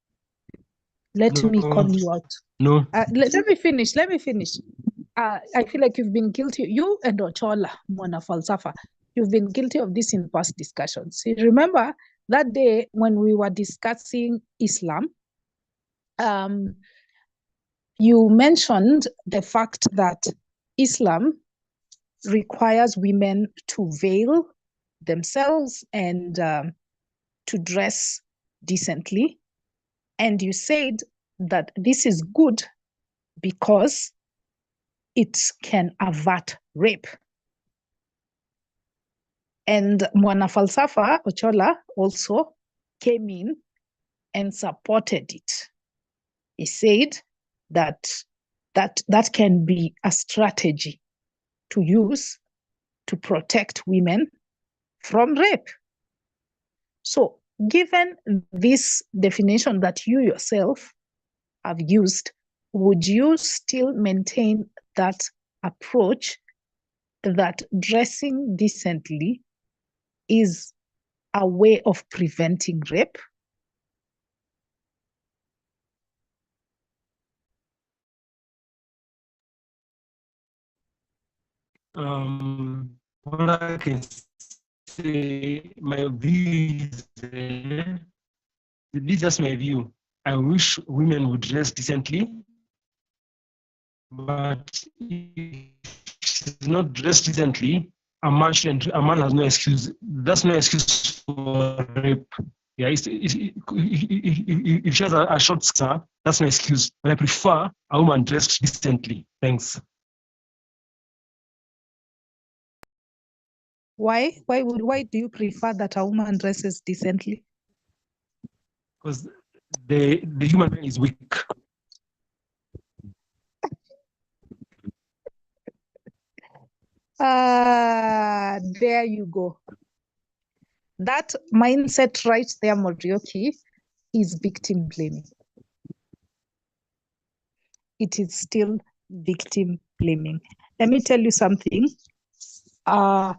Let me call you out. No. Let me finish. I feel like you've been guilty, you and Ochola, Mwana Falsafa, you've been guilty of this in past discussions. You remember that day when we were discussing Islam, you mentioned the fact that Islam requires women to veil themselves and to dress decently. And you said that this is good because it can avert rape. And Mwana Falsafa, Ochola, also came in and supported it. He said that can be a strategy to use to protect women from rape. So given this definition that you yourself have used, would you still maintain that approach that dressing decently is a way of preventing rape? What I can say, my view is, this is just my view. I wish women would dress decently, but if she's not dressed decently, a man has no excuse. That's no excuse for rape. Yeah, if she has a short skirt, that's no excuse. But I prefer a woman dressed decently. Thanks. Why do you prefer that a woman dresses decently? Because the human being is weak. There you go. That mindset right there, Morioki, is victim blaming. It is still victim blaming. Let me tell you something. A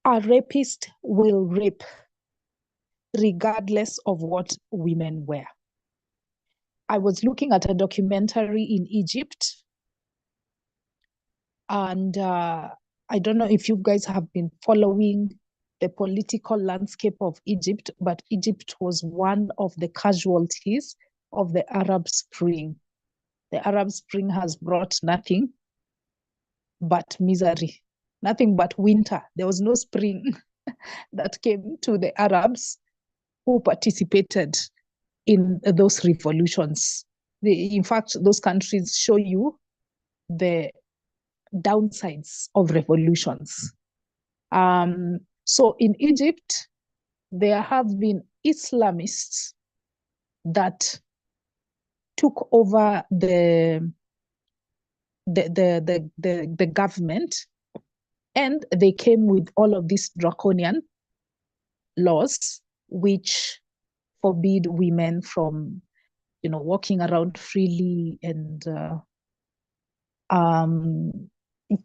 rapist will rape regardless of what women wear. I was looking at a documentary in Egypt, and I don't know if you guys have been following the political landscape of Egypt, but Egypt was one of the casualties of the Arab Spring. The Arab Spring has brought nothing but misery, nothing but winter. There was no spring that came to the Arabs who participated in those revolutions. In fact, those countries show you the downsides of revolutions. So in Egypt, there have been Islamists that took over the government, and they came with all of these draconian laws which forbid women from, walking around freely, and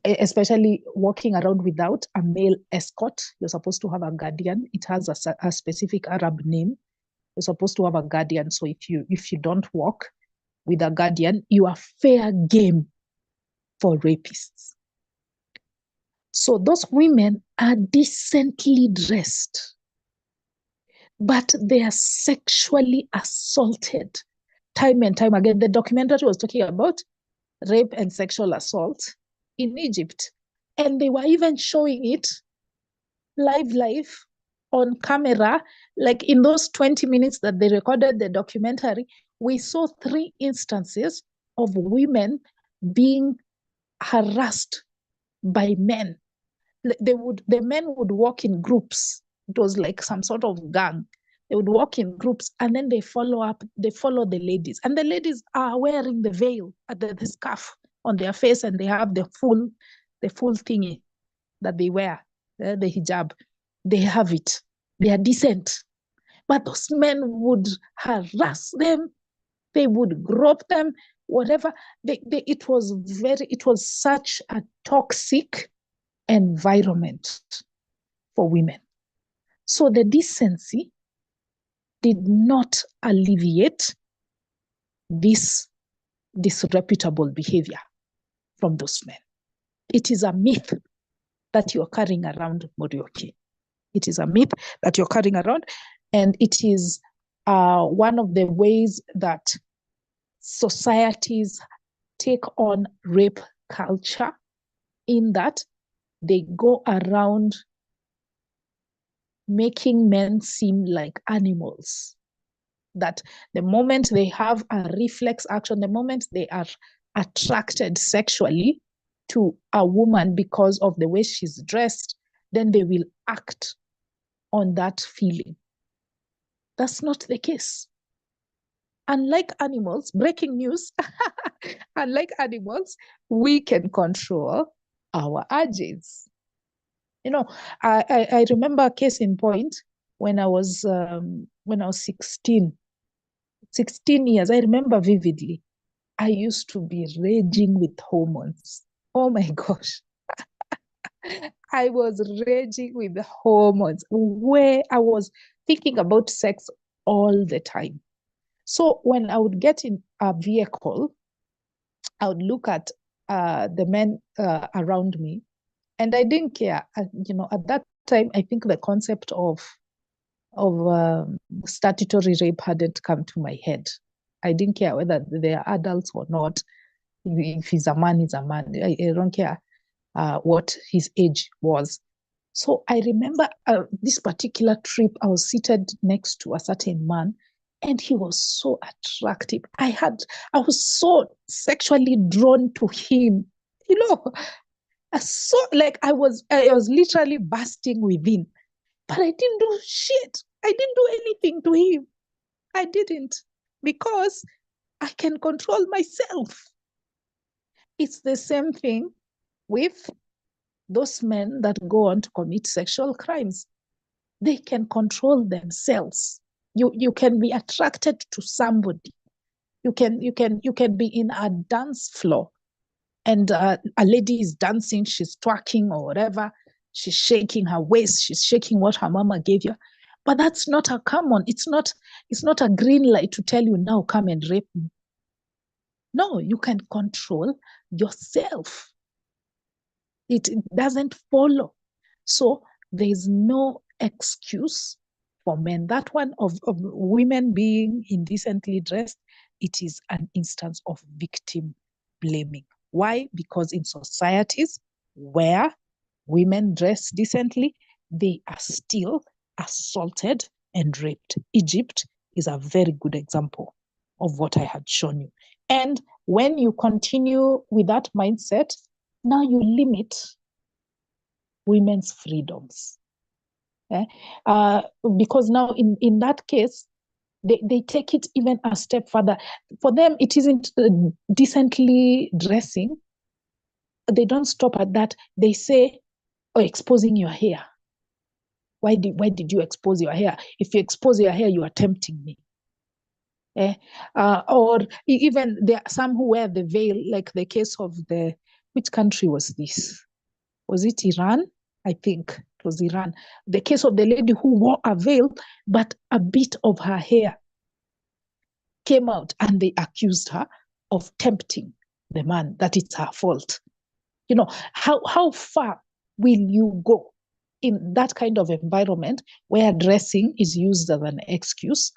especially walking around without a male escort. You're supposed to have a guardian. It has a specific Arab name. You're supposed to have a guardian. So if you don't walk with a guardian, you are fair game for rapists. So those women are decently dressed, but they are sexually assaulted time and time again. The documentary was talking about rape and sexual assault in Egypt, and they were even showing it live on camera. Like in those 20 minutes that they recorded the documentary, we saw 3 instances of women being harassed by men. The men would walk in groups. It was like some sort of gang. They would walk in groups, and then they follow the ladies. And the ladies are wearing the veil, the scarf on their face, and they have the full thingy that they wear, the hijab. They have it. They are decent. But those men would harass them. They would grope them, whatever. It was such a toxic environment for women. So the decency did not alleviate this disreputable behavior from those men. It is a myth that you're carrying around, Morioki. It is a myth that you're carrying around, and it is one of the ways that societies take on rape culture, in that they go around making men seem like animals. That the moment they have a reflex action, the moment they are attracted sexually to a woman because of the way she's dressed, then they will act on that feeling. That's not the case. Unlike animals, breaking news, unlike animals, we can control our urges. I remember a case in point when I was 16 years. I remember vividly. I used to be raging with hormones. Oh my gosh. I was raging with the hormones where I was thinking about sex all the time. So when I would get in a vehicle, I would look at the men around me, and I didn't care. At that time, I think the concept of statutory rape hadn't come to my head. I didn't care whether they are adults or not. If he's a man, he's a man. I don't care what his age was. So I remember this particular trip, I was seated next to a certain man, and he was so attractive. I was so sexually drawn to him. I was literally bursting within, but I didn't do shit. I didn't do anything to him. I didn't, because I can control myself. It's the same thing with those men that go on to commit sexual crimes. They can control themselves. You can be attracted to somebody. You can be in a dance floor, and a lady is dancing, she's twerking or whatever, she's shaking her waist, she's shaking what her mama gave you. But that's not a common, it's not a green light to tell you, now come and rape me. No, you can control yourself. It doesn't follow. So there's no excuse for men. That one of women being indecently dressed, it is an instance of victim blaming. Why? Because in societies where women dress decently, they are still assaulted and raped. Egypt is a very good example of what I had shown you. And when you continue with that mindset, now you limit women's freedoms. Because now in that case, they take it even a step further. For them, it isn't decently dressing. They don't stop at that. They say, oh, exposing your hair. Why did you expose your hair? If you expose your hair, you are tempting me. Or even there are some who wear the veil, like the case of which country was this? Was it Iran? I think it was Iran. The case of the lady who wore a veil, but a bit of her hair came out, and they accused her of tempting the man, that it's her fault. How far will you go in that kind of environment where dressing is used as an excuse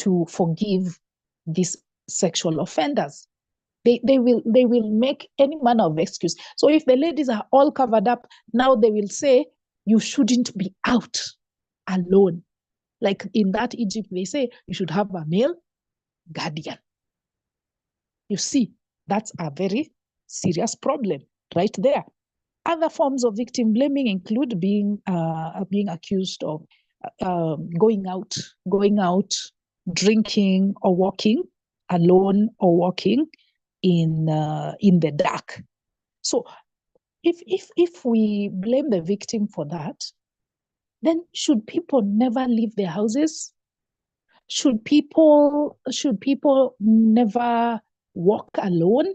to forgive these sexual offenders? They will make any manner of excuse. So if the ladies are all covered up, now they will say you shouldn't be out alone. Like in that Egypt, they say you should have a male guardian. You see, that's a very serious problem right there. Other forms of victim blaming include being accused of going out, drinking or walking alone, or walking in the dark. So if we blame the victim for that, then should people never leave their houses? Should people never walk alone?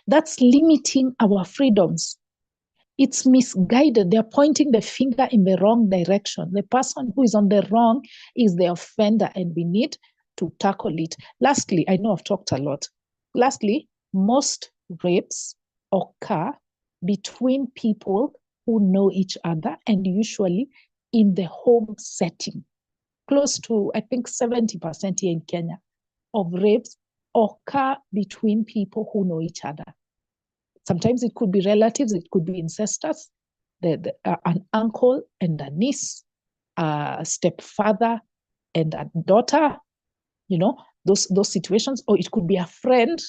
That's limiting our freedoms. It's misguided. They're pointing the finger in the wrong direction. The person who is on the wrong is the offender, and we need to tackle it. Lastly, I know I've talked a lot. Lastly, most rapes occur between people who know each other, and usually in the home setting. Close to, I think, 70% here in Kenya of rapes occur between people who know each other. Sometimes it could be relatives, it could be incestuous, an uncle and a niece, a stepfather and a daughter, those situations. Or it could be a friend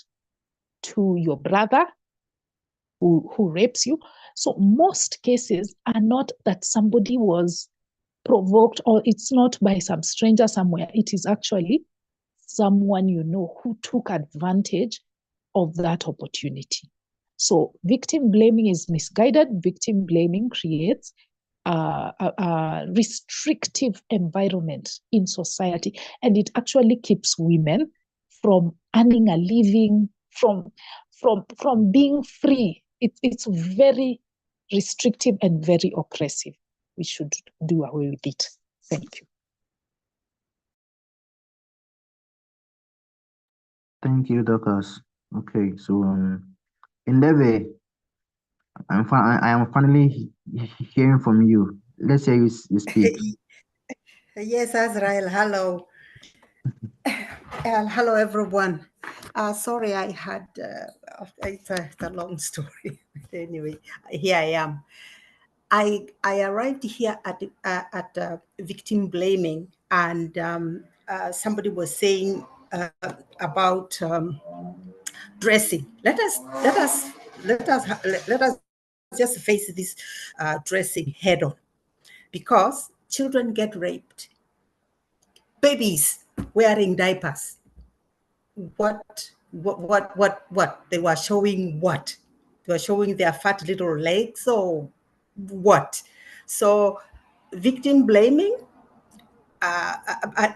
to your brother who rapes you. So most cases are not that somebody was provoked, or it's not by some stranger somewhere. It is actually someone who took advantage of that opportunity. So victim blaming is misguided. Victim blaming creates a restrictive environment in society, and it actually keeps women from earning a living, from being free. It's very restrictive and very oppressive. We should do away with it. Thank you. Thank you, Dorcas. Okay, so Indebe, I am finally hearing from you. Let's hear you speak. Yes, Azrael, hello. Hello, everyone. Sorry, I had, it's a long story. Anyway, here I am. I arrived here at victim blaming, and somebody was saying about dressing. Let us just face this dressing head on, because children get raped. Babies wearing diapers. What? They were showing what? They were showing their fat little legs or what? So victim blaming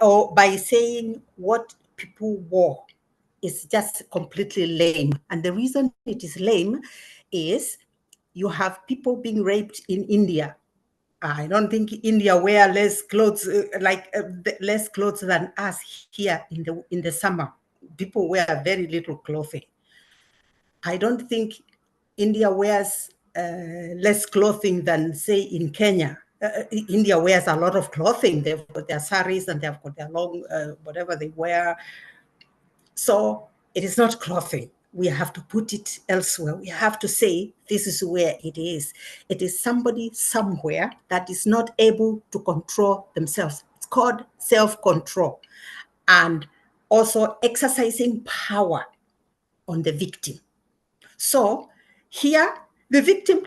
or by saying what people wore is just completely lame. And the reason it is lame is you have people being raped in India. I don't think India wear less clothes, less clothes than us here in the summer. People wear very little clothing. I don't think India wears less clothing than, say, in Kenya. India wears a lot of clothing. They've got their saris and they've got their long, whatever they wear. So it is not clothing. We have to put it elsewhere. We have to say, this is where it is. It is somebody somewhere that is not able to control themselves. It's called self-control. And also exercising power on the victim. So here, the victim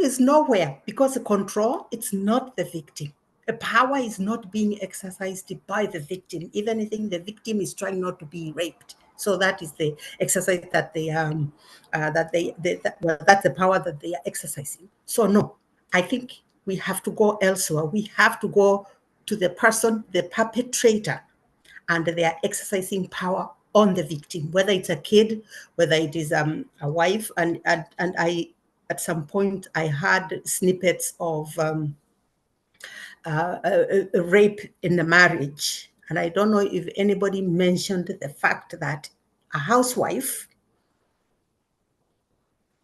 is nowhere, because the control, it's not the victim. The power is not being exercised by the victim. If anything, the victim is trying not to be raped. So that is the exercise that that's the power that they are exercising. So no, I think we have to go elsewhere. We have to go to the person, the perpetrator, and they are exercising power on the victim, whether it's a kid, whether it is a wife. And I, at some point, I had snippets of a rape in the marriage. And I don't know if anybody mentioned the fact that a housewife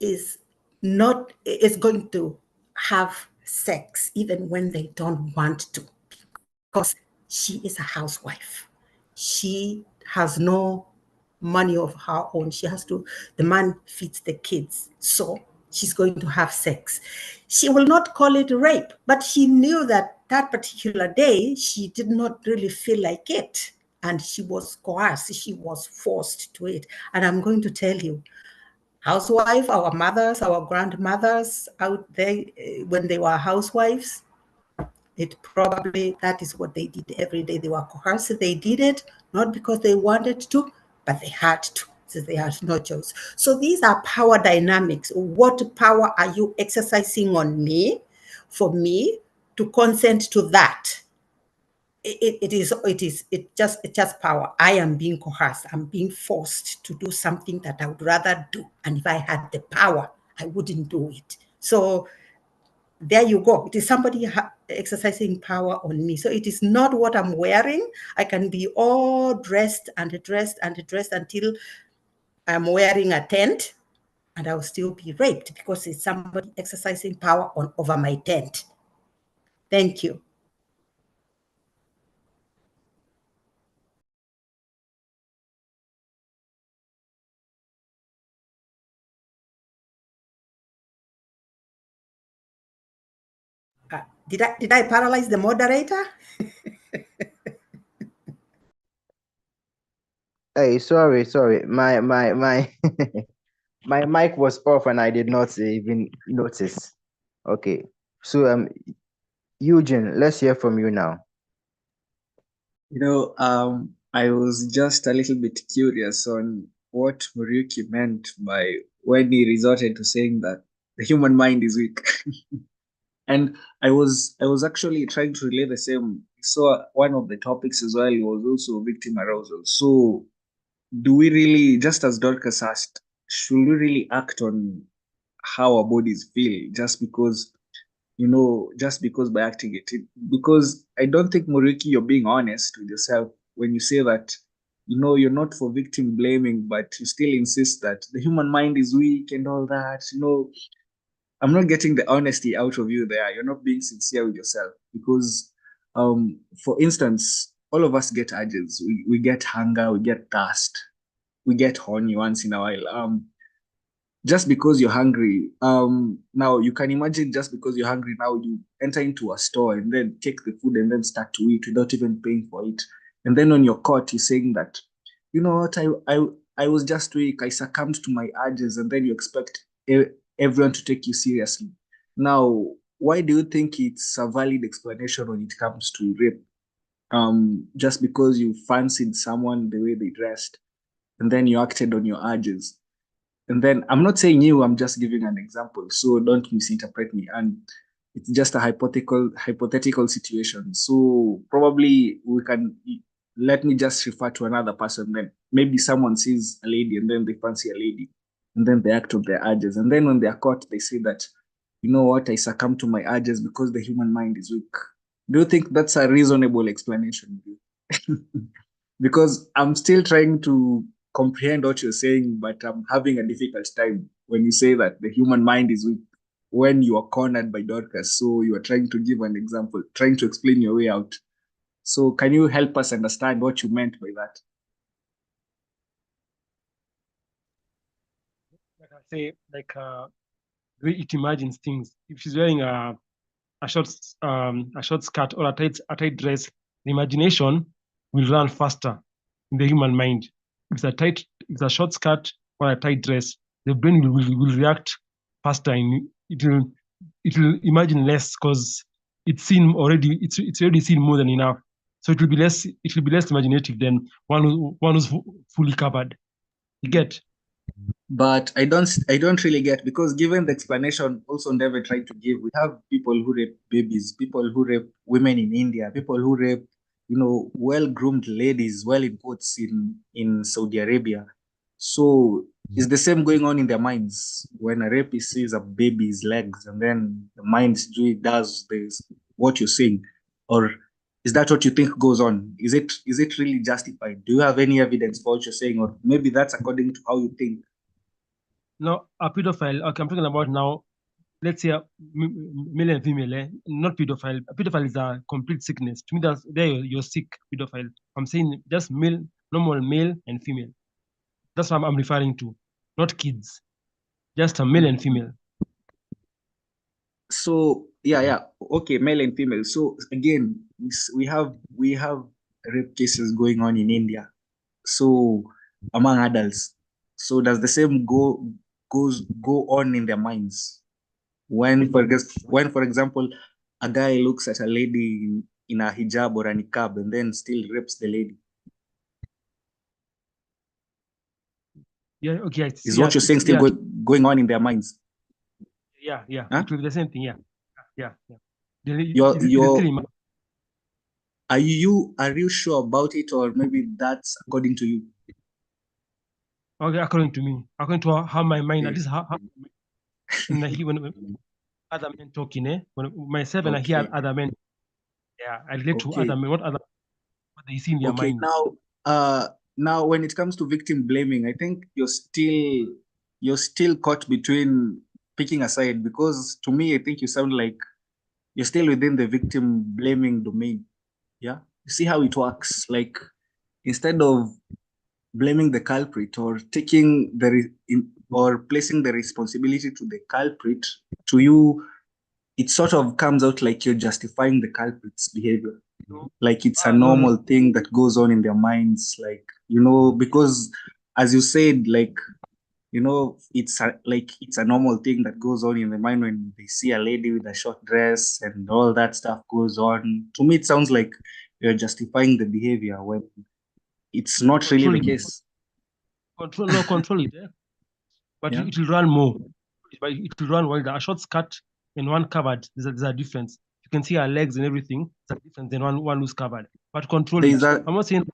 is going to have sex even when they don't want to, because she is a housewife. She has no money of her own. The man feeds the kids. So she's going to have sex. She will not call it rape, but she knew that particular day, she did not really feel like it. And she was coerced. She was forced to it. And I'm going to tell you, housewife, our mothers, our grandmothers out there, when they were housewives, that is what they did every day. They were coerced. They did it not because they wanted to, but they had to. So they had no choice. So these are power dynamics. What power are you exercising on me for me to consent to that? It's just power. I am being coerced. I'm being forced to do something that I would rather do. And if I had the power, I wouldn't do it. So there you go. It is somebody exercising power on me. So it is not what I'm wearing. I can be all dressed and dressed and dressed until I'm wearing a tent, and I'll still be raped because it's somebody exercising power over my tent. Thank you. Did I paralyze the moderator? Hey, sorry. My my mic was off and I did not even notice. Okay. So Eugene, let's hear from you now. I was just a little bit curious on what Muriuki meant by when he resorted to saying that the human mind is weak. And I was actually trying to relay the same. So one of the topics as well was also victim arousal. So do we really, just as Dorcas asked, should we really act on how our bodies feel just because, just because by acting it? Because I don't think, Muriki, you're being honest with yourself when you say that, you're not for victim blaming, but you still insist that the human mind is weak and all that. I'm not getting the honesty out of you there. You're not being sincere with yourself because, for instance, all of us get urges. We get hunger, we get thirst, we get horny once in a while. Just because you're hungry, now you can imagine, just because you're hungry, now you enter into a store and then take the food and then start to eat without even paying for it. And then when you're caught, you're saying that, you know what, I was just weak, I succumbed to my urges, and then you expect everyone to take you seriously. Now, why do you think it's a valid explanation when it comes to rape? Just because you fancied someone the way they dressed, and then you acted on your urges. And then I'm not saying you, I'm just giving an example. So don't misinterpret me. And it's just a hypothetical situation. So probably let me just refer to another person then. Maybe someone sees a lady and then they fancy a lady. And then they act on their urges. And then when they are caught, they say that, you know what, I succumb to my urges because the human mind is weak. Do you think that's a reasonable explanation? Because I'm still trying to comprehend what you're saying, but I'm having a difficult time when you say that the human mind is weak when you are cornered by Dorcas. So you are trying to give an example, trying to explain your way out. So can you help us understand what you meant by that? Like I say, like the way it imagines things. If she's wearing a short skirt or a tight dress, the imagination will run faster in the human mind. If it's a short skirt or a tight dress, the brain will react faster and it will imagine less because it's already seen more than enough. So it will be less imaginative than one who's fully covered. You get? But I don't really get, because given the explanation also Never tried to give, we have people who rape babies, people who rape women in India, people who rape, well-groomed ladies, well in quotes, in Saudi Arabia. So is the same going on in their minds when a rapist sees a baby's legs and then the mind does this, what you're saying? Or is that what you think goes on? Is it really justified? Do you have any evidence for what you're saying? Or maybe that's according to how you think. Now, a pedophile, okay, I'm talking about now, let's say male and female, not pedophile. A pedophile is a complete sickness. To me, you're sick, pedophile. I'm saying just male, normal male and female. That's what I'm referring to, not kids, just a male and female. So yeah, okay, male and female. So again, we have rape cases going on in India. So among adults, so does the same go on in their minds when, for example, a guy looks at a lady in a hijab or a niqab and then still rapes the lady? Yeah, okay. Is what you're saying still going on in their minds? Yeah. Huh? It will be the same thing. Yeah. Are you sure about it, or maybe that's according to you? Okay, according to me, according to how my mind, at least how when other men talking, when myself and I hear other men, yeah, I relate to other men, what they see in their mind. Now when it comes to victim blaming, I think you're still caught between picking a side, because to me, I think you sound like you're still within the victim blaming domain. Yeah, you see how it works. Like, instead of blaming the culprit or or placing the responsibility to the culprit, to you, it sort of comes out like you're justifying the culprit's behavior. Like it's a normal thing that goes on in their minds, like, because as you said, like, it's a normal thing that goes on in the mind when they see a lady with a short dress and all that stuff goes on. To me, it sounds like you're justifying the behavior when it's not really the case. Control it, but it will run more. But it will run wider. A short skirt and one covered, there's a difference. You can see her legs and everything. There's a difference than one who's covered. But control it. I'm not saying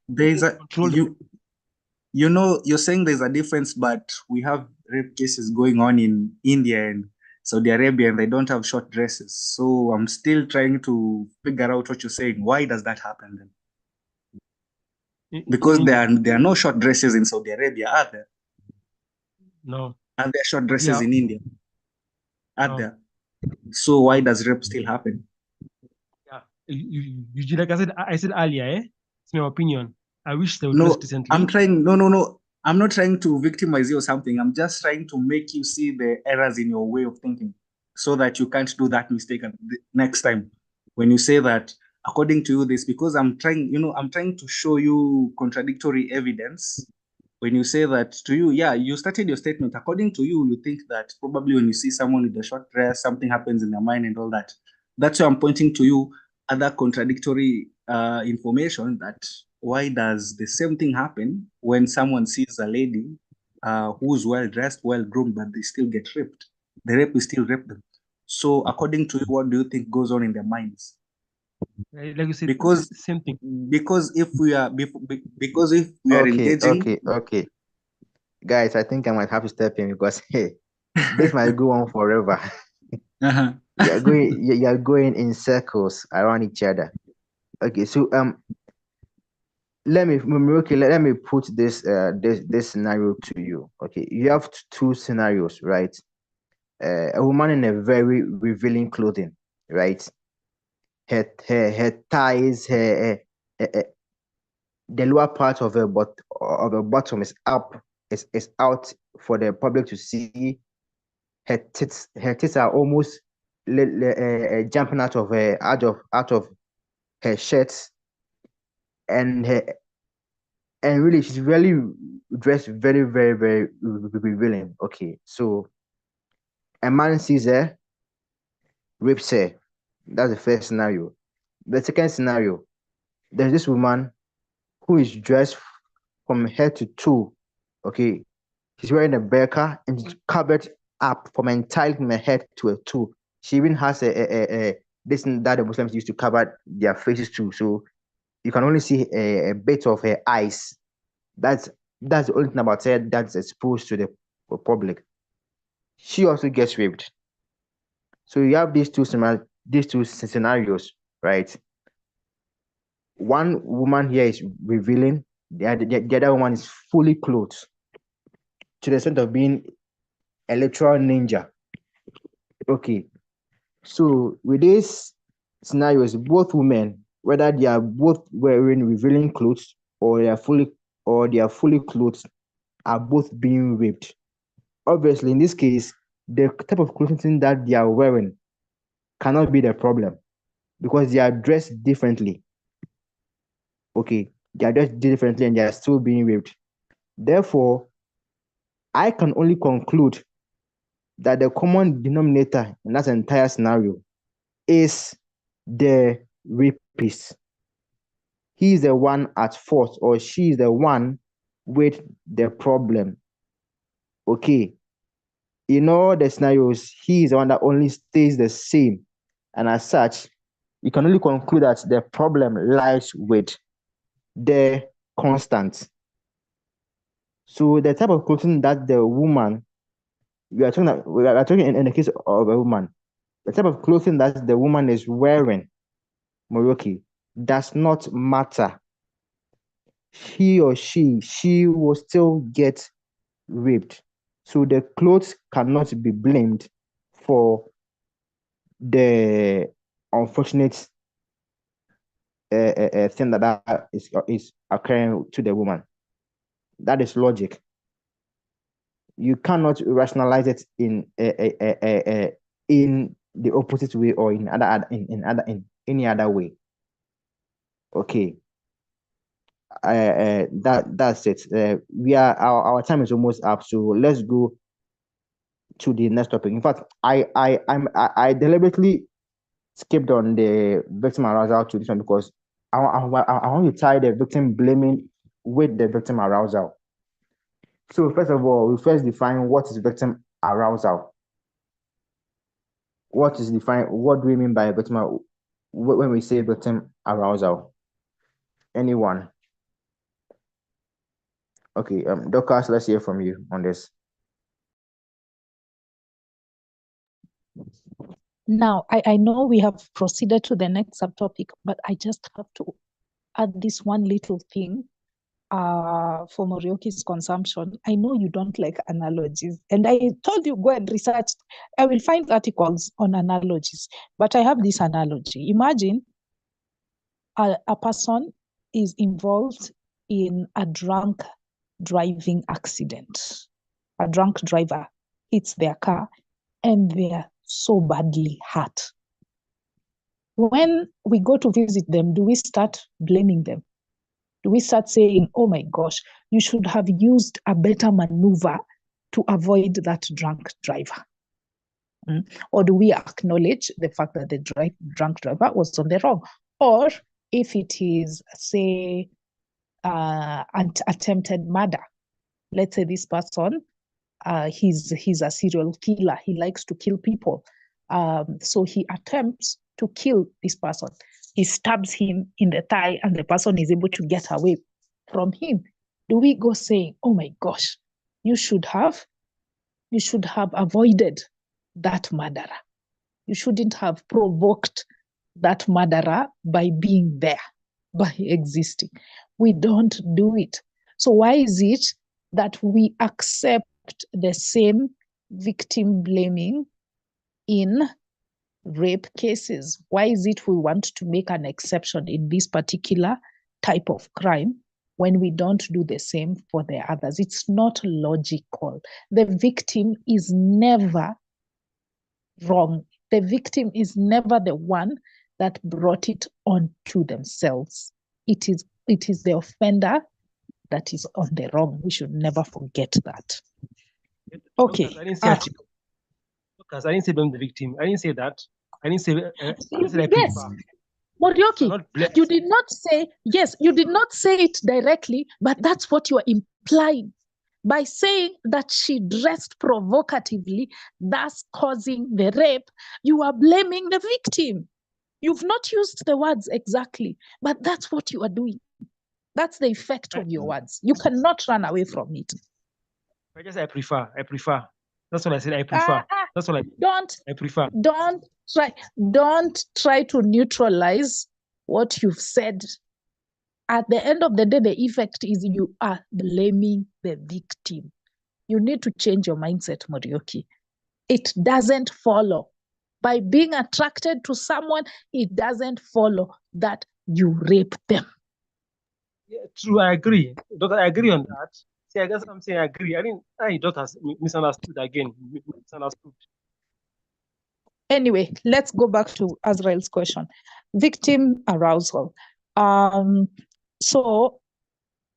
you know, you're saying there's a difference, but we have rape cases going on in India and Saudi Arabia, and they don't have short dresses. So I'm still trying to figure out what you're saying. Why does that happen then? Because there are no short dresses in Saudi Arabia, are there? No. Are there short dresses in India? Are there? So why does rape still happen? Yeah, you like I said earlier, it's my opinion. I wish they would No, dress decently. I'm trying. No. I'm not trying to victimize you or something. I'm just trying to make you see the errors in your way of thinking, so that you can't do that mistake next time when you say that according to you this, because I'm trying to show you contradictory evidence. When you say that to you, yeah, you started your statement. According to you, you think that probably when you see someone with a short dress, something happens in their mind and all that. That's why I'm pointing to you other contradictory information that why does the same thing happen when someone sees a lady who's well dressed, well groomed, but they still get raped? The rape is still rape them. So according to you, what do you think goes on in their minds? Like you said, because same thing. Because if we are engaging. Okay. Guys, I think I might have to step in because hey, this might go on forever. You're going in circles around each other. Okay, so let me put this scenario to you. Okay, you have two scenarios, right? A woman in a very revealing clothing, right? Her thighs, the lower part of her bottom is up, is out for the public to see. Her tits are almost jumping out of her shirts, and really she's really dressed very, very, very revealing. Okay, so a man sees her, rapes her. That's the first scenario. The second scenario, there's this woman who is dressed from head to toe. Okay, she's wearing a burqa and it's covered up from entirely head to a toe. She even has a this and that the Muslims used to cover their faces too. So you can only see a bit of her eyes. That's the only thing about her that's exposed to the public. She also gets raped. So you have these two scenarios, right? One woman here is revealing, the other one is fully clothed to the extent of being a literal ninja. Okay, so with these scenarios, both women, whether they are both wearing revealing clothes or they are fully clothed, are both being raped. Obviously, in this case, the type of clothing that they are wearing cannot be the problem because they are dressed differently. Okay, they are dressed differently and they are still being raped. Therefore, I can only conclude that the common denominator in that entire scenario is the rapist. He is the one at fault, or she is the one with the problem. Okay. In all the scenarios, he is the one that only stays the same. And as such, you can only conclude that the problem lies with the constant. So the type of clothing that the woman, we are talking in the case of a woman, the type of clothing that the woman is wearing, Moroki, does not matter. He or she will still get raped. So the clothes cannot be blamed for the unfortunate thing that is occurring to the woman. That is logic. You cannot rationalize it in the opposite way or in any other way. Okay. That's it. Our time is almost up, so let's go to the next topic. In fact, I deliberately skipped on the victim arousal to this one because I want to tie the victim blaming with the victim arousal. So first of all, we first define what is victim arousal. what do we mean by victim when we say victim arousal? Anyone? Okay, Dorcas, let's hear from you on this. Now, I know we have proceeded to the next subtopic, but I just have to add this one little thing for Morioki's consumption. I know you don't like analogies, and I told you go and research. I will find articles on analogies, but I have this analogy. Imagine a person is involved in a drunk driving accident. A drunk driver hits their car and they're so badly hurt. When we go to visit them, do we start blaming them? Do we start saying, oh my gosh, you should have used a better maneuver to avoid that drunk driver? Or do we acknowledge the fact that the drunk driver was on the wrong? Or if it is, say, attempted murder, let's say this person, he's a serial killer. He likes to kill people. So he attempts to kill this person. He stabs him in the thigh and the person is able to get away from him. Do we go saying, oh my gosh, you should have avoided that murderer. You shouldn't have provoked that murderer by being there, by existing. We don't do it. So why is it that we accept the same victim blaming in rape cases? Why is it we want to make an exception in this particular type of crime when we don't do the same for the others? It's not logical. The victim is never wrong. The victim is never the one that brought it onto themselves. It is the offender that is on the wrong. We should never forget that. Okay. I didn't say blame the victim. I didn't say that. I didn't say yes. Morioki, you did not say, yes, you did not say it directly, but that's what you are implying. By saying that she dressed provocatively, thus causing the rape, you are blaming the victim. You've not used the words exactly, but that's what you are doing. That's the effect of your words. You cannot run away from it. I prefer. That's what I said. I prefer. That's what I prefer. Don't try to neutralize what you've said. At the end of the day, the effect is you are blaming the victim. You need to change your mindset, Morioki. It doesn't follow. By being attracted to someone, it doesn't follow that you rape them. Yeah, true, I agree. Doctor, I agree on that. See, I guess I'm saying I agree. Doctor misunderstood again. Misunderstood. Anyway, let's go back to Azrael's question. Victim arousal. So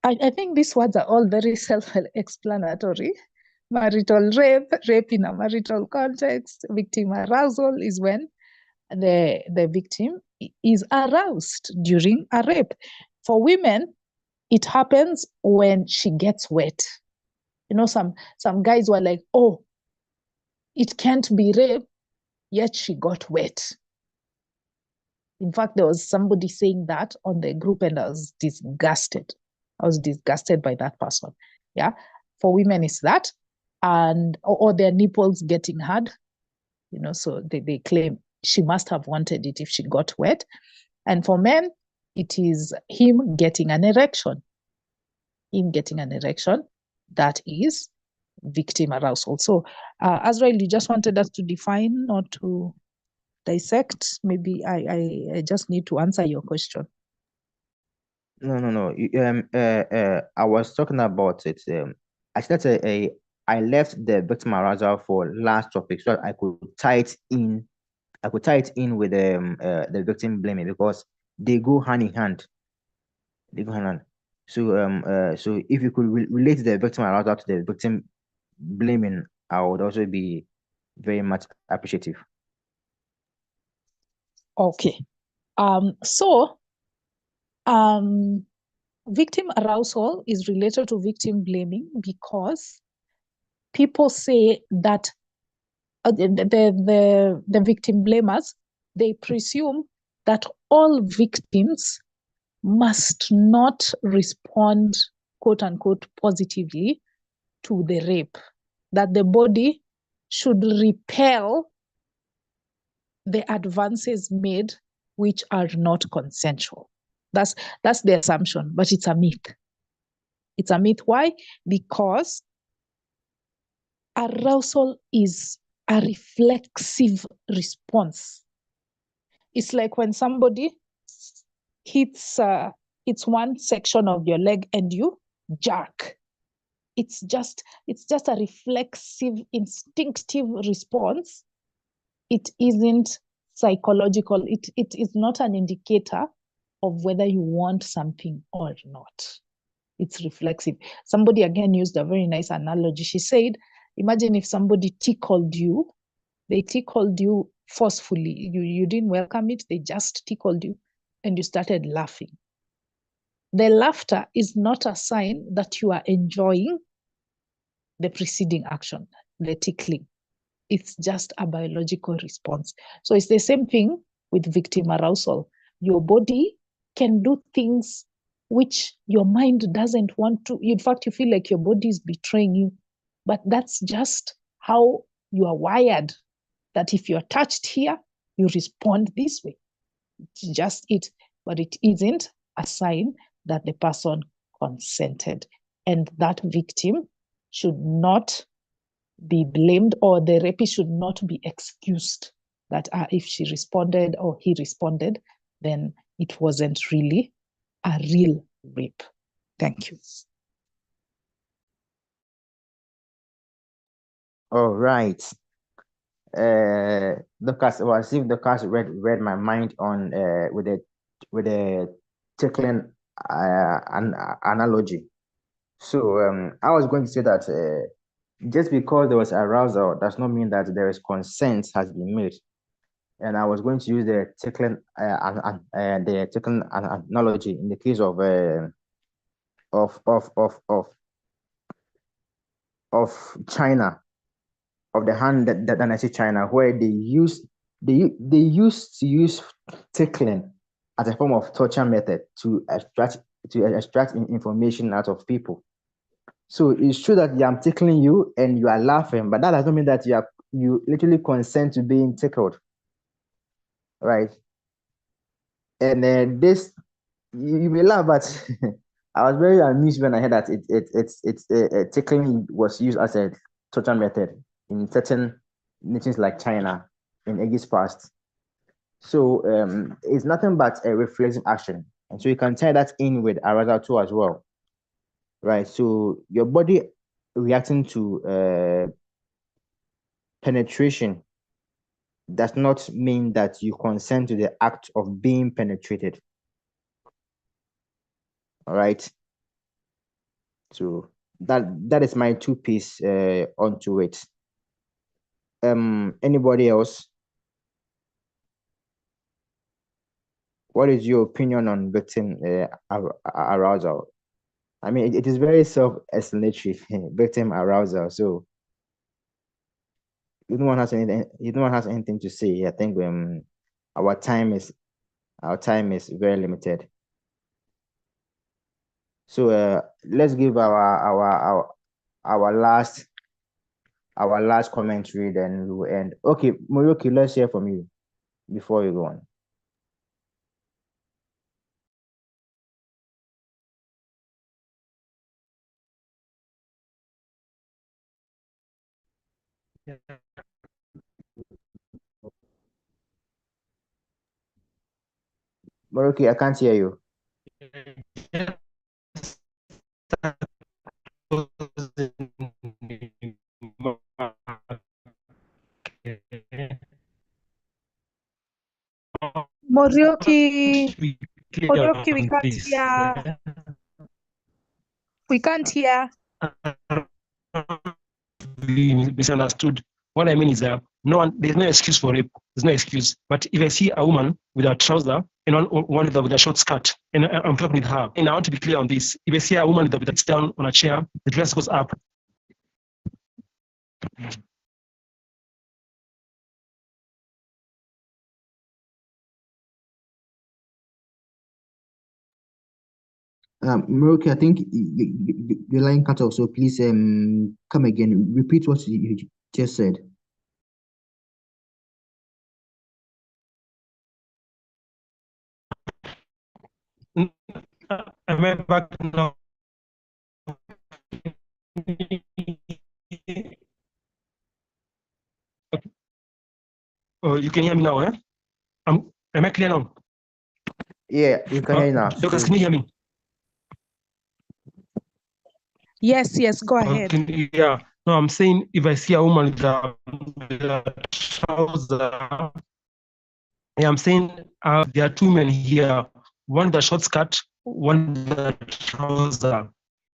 I think these words are all very self-explanatory. Marital rape in a marital context. Victim arousal is when the victim is aroused during a rape. For women, it happens when she gets wet. You know, some guys were like, oh, it can't be rape, yet she got wet. In fact, there was somebody saying that on the group and I was disgusted. I was disgusted by that person. Yeah. For women, it's that. And or their nipples getting hard. You know, so they claim she must have wanted it if she got wet. And for men, it is him getting an erection. Him getting an erection, that is victim arousal. So, Azrael, you just wanted us to define or to dissect? Maybe I just need to answer your question. No. I was talking about it. I said I left the victim arousal for last topic so I could tie it in. I could tie it in with the victim blaming because they go hand in hand. They go hand in hand. So if you could relate the victim arousal to the victim blaming, I would also be very much appreciative. Okay. Victim arousal is related to victim blaming because people say that the victim blamers, they presume that all victims must not respond, quote unquote, positively to the rape, that the body should repel the advances made which are not consensual. That's the assumption, but it's a myth. It's a myth. Why? Because arousal is a reflexive response. It's like when somebody hits one section of your leg and you jerk. It's just a reflexive, instinctive response. It isn't psychological. It is not an indicator of whether you want something or not. It's reflexive. Somebody again used a very nice analogy. She said, imagine if somebody tickled you, they tickled you forcefully. You didn't welcome it, they just tickled you and you started laughing. The laughter is not a sign that you are enjoying the preceding action, the tickling. It's just a biological response. So it's the same thing with victim arousal. Your body can do things which your mind doesn't want to. In fact, you feel like your body is betraying you. But that's just how you are wired. That if you're touched here, you respond this way. It's just it. But it isn't a sign that the person consented. And that victim should not be blamed, or the rapist should not be excused that if she responded or he responded, then it wasn't really a real rape. Thank you. All right. Lucas, well, I see Lucas read my mind on with a tickling analogy. So I was going to say that just because there was arousal does not mean that there is consent has been made. And I was going to use the tickling analogy in the case of China, of the hand that I see China, where they used to use tickling as a form of torture method to extract information out of people. So it's true that I'm tickling you and you are laughing, but that does not mean that you literally consent to being tickled, right? And then this, you may laugh, but I was very amused when I heard that tickling was used as a torture method in certain nations like China in ages past. So it's nothing but a reflexive action, and so you can tie that in with arousal too as well, right? So your body reacting to penetration does not mean that you consent to the act of being penetrated. All right. So that is my two piece onto it. Anybody else? What is your opinion on victim arousal? I mean, it is very self-explanatory, victim arousal. So if no one has anything to say, I think our time is very limited. So let's give our last commentary, then we will end. Okay, Moroki, let's hear from you before you go on. Moroki, I can't hear you. Morioki, we can't hear. We can't hear. Be misunderstood. What I mean is that there's no excuse for rape. There's no excuse. But if I see a woman with a trouser and one with a short skirt, and I'm talking with her, and I want to be clear on this, if I see a woman with a sits down on a chair, the dress goes up. Maruki, I think your line cut off, so please come again. Repeat what you just said. Am I back now? Okay. Oh, you can hear me now, eh? Am I clear now? Yeah, you can hear now. Lucas, can you hear me? Yes, yes, go ahead. Yeah. No, I'm saying if I see a woman with a trouser, yeah, I'm saying there are two men here, one with a short skirt, one with a trouser.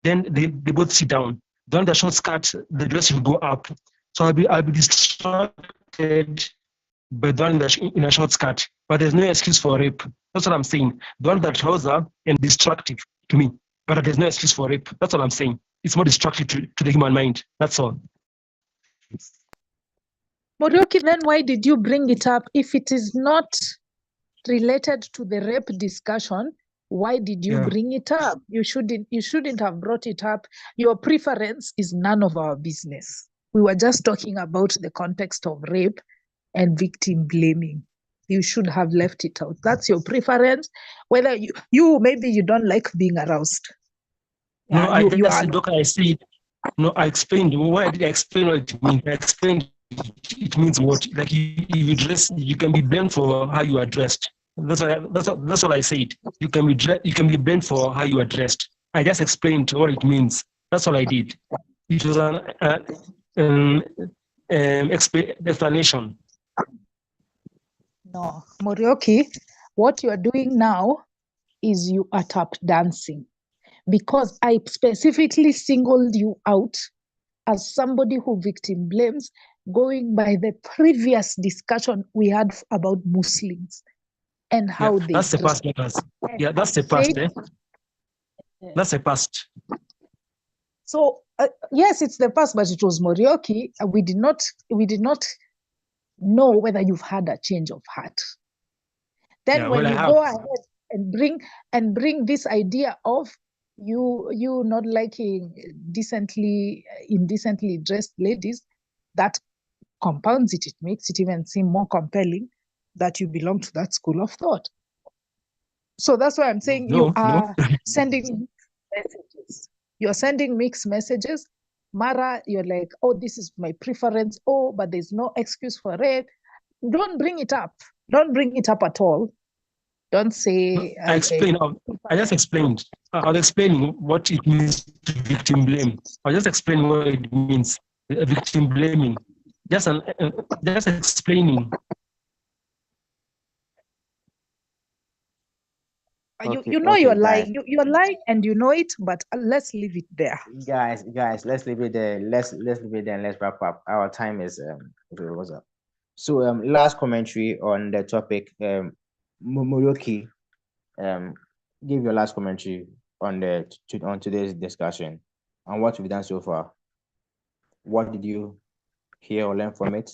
Then they both sit down. The one with the short skirt, the dress will go up. So I'll be distracted by the one in a short skirt. But there's no excuse for rape. That's what I'm saying. The one with the trouser and destructive to me. But there's no excuse for rape. That's what I'm saying. It's more destructive to the human mind. That's all. Morioki, then why did you bring it up? If it is not related to the rape discussion, why did you bring it up? You shouldn't have brought it up. Your preference is none of our business. We were just talking about the context of rape and victim blaming. You should have left it out. That's your preference. Whether you maybe you don't like being aroused. No, Yeah, I you just are. said, Doctor, I said, no, I explained. Why did I explain what it means? I explained it means what? Like if you dress, you can be blamed for how you are dressed. That's what I said. You can be blamed for how you are dressed. I just explained what it means. That's all I did. It was an explanation. No, Morioki, what you are doing now is you are tap dancing, because I specifically singled you out as somebody who victim blames, going by the previous discussion we had about Muslims and how they that's the dress. past, Lucas. Yeah, that's the past. That's the past. So yes, it's the past, but it was Morioki. We did not know whether you've had a change of heart. Then when you go ahead and bring this idea of you not liking indecently dressed ladies, that compounds it. It makes it even seem more compelling that you belong to that school of thought. So that's why I'm saying you are sending messages. You're sending mixed messages. Mara, you're like, oh, this is my preference. Oh, but there's no excuse for rape. Don't bring it up. Don't bring it up at all. Don't say. I explained. I just explained. I was explaining what it means to victim blame. I just explained what it means. Victim blaming. Just explaining. You know you're lying. You're lying and you know it, but let's leave it there. Guys, let's leave it there. Let's leave it there and let's wrap up. Our time is was up. So last commentary on the topic. Morioki, give your last commentary on on today's discussion and what we've done so far. What did you hear or learn from it?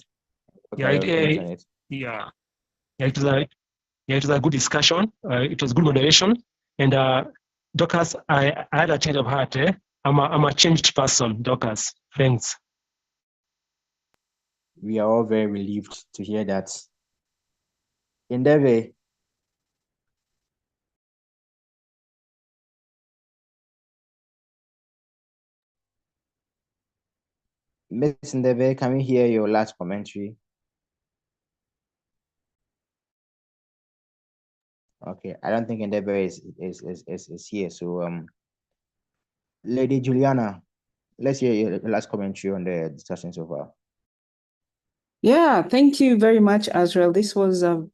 It was a good discussion. It was good moderation, and Dorcas, I had a change of heart. I'm a changed person, Dorcas. Thanks. We are all very relieved to hear that. Endeavor. Miss Endeavor, can we hear your last commentary? Okay, I don't think Endeavor is here. So Lady Juliana, let's hear your last commentary on the discussion so far. Yeah, thank you very much, Azrael. This was a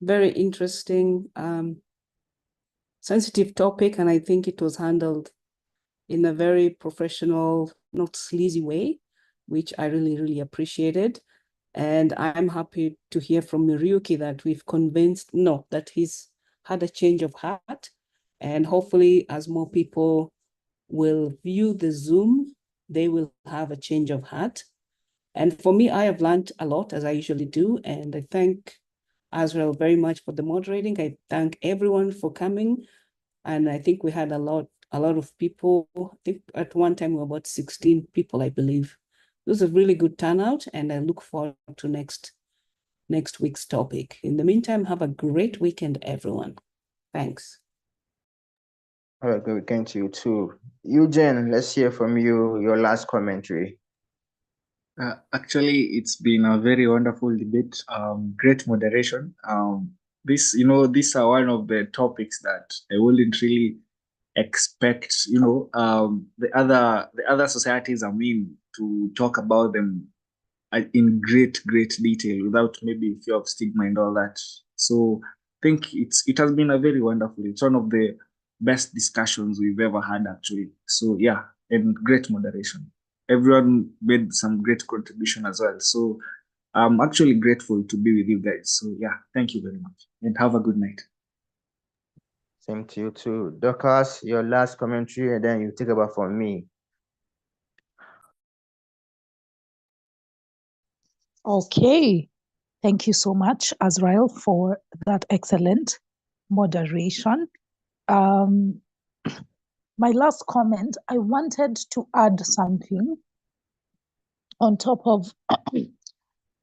very interesting, sensitive topic, and I think it was handled in a very professional, not sleazy way, which I really, really appreciated. And I'm happy to hear from Miriuki that that he's had a change of heart. And hopefully, as more people will view the Zoom, they will have a change of heart. And for me, I have learned a lot, as I usually do. And I thank Azrael very much for the moderating. I thank everyone for coming. And I think we had a lot of people. I think at one time we were about 16 people, I believe. It was a really good turnout, and I look forward to next week's topic. In the meantime, have a great weekend, everyone. Thanks. Have a good weekend to you too. Eugene, let's hear from you, your last commentary. Actually, it's been a very wonderful debate. Great moderation. These are one of the topics that I wouldn't really expect, the other societies, to talk about them in great detail without maybe fear of stigma and all that. So I think it has been a very wonderful. It's one of the best discussions we've ever had, actually. So yeah, and great moderation. Everyone made some great contribution as well. So I'm actually grateful to be with you guys. So yeah, thank you very much and have a good night. Same to you too. Dorcas, your last commentary, and then you take over from me. Okay. Thank you so much, Azrael, for that excellent moderation. My last comment, I wanted to add something on top of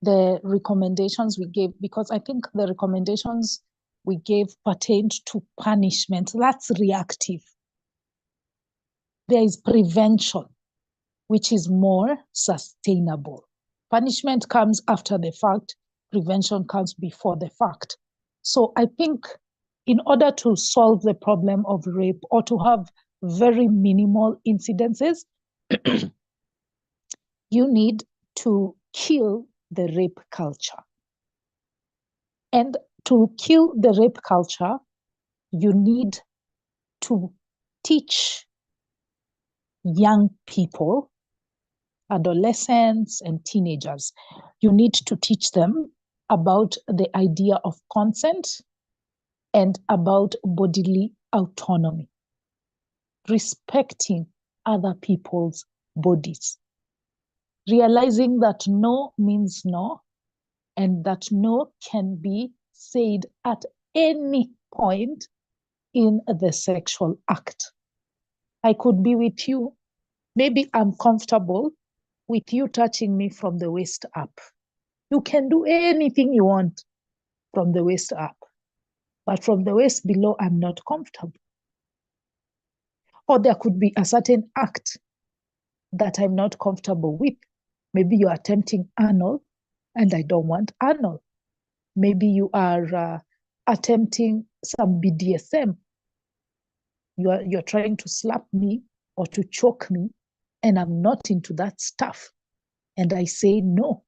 the recommendations we gave, because I think the recommendations we gave pertained to punishment. That's reactive. There is prevention, which is more sustainable. Punishment comes after the fact, prevention comes before the fact. So I think in order to solve the problem of rape or to have very minimal incidences, you need to kill the rape culture. And to kill the rape culture, you need to teach young people, adolescents and teenagers, you need to teach them about the idea of consent and about bodily autonomy, respecting other people's bodies, realizing that no means no, and that no can be said at any point in the sexual act. I could be with you. Maybe I'm comfortable with you touching me from the waist up. You can do anything you want from the waist up, but from the waist below, I'm not comfortable. Or there could be a certain act that I'm not comfortable with. Maybe you're attempting anal and I don't want anal. Maybe you are attempting some BDSM. You're trying to slap me or to choke me, and I'm not into that stuff. And I say no.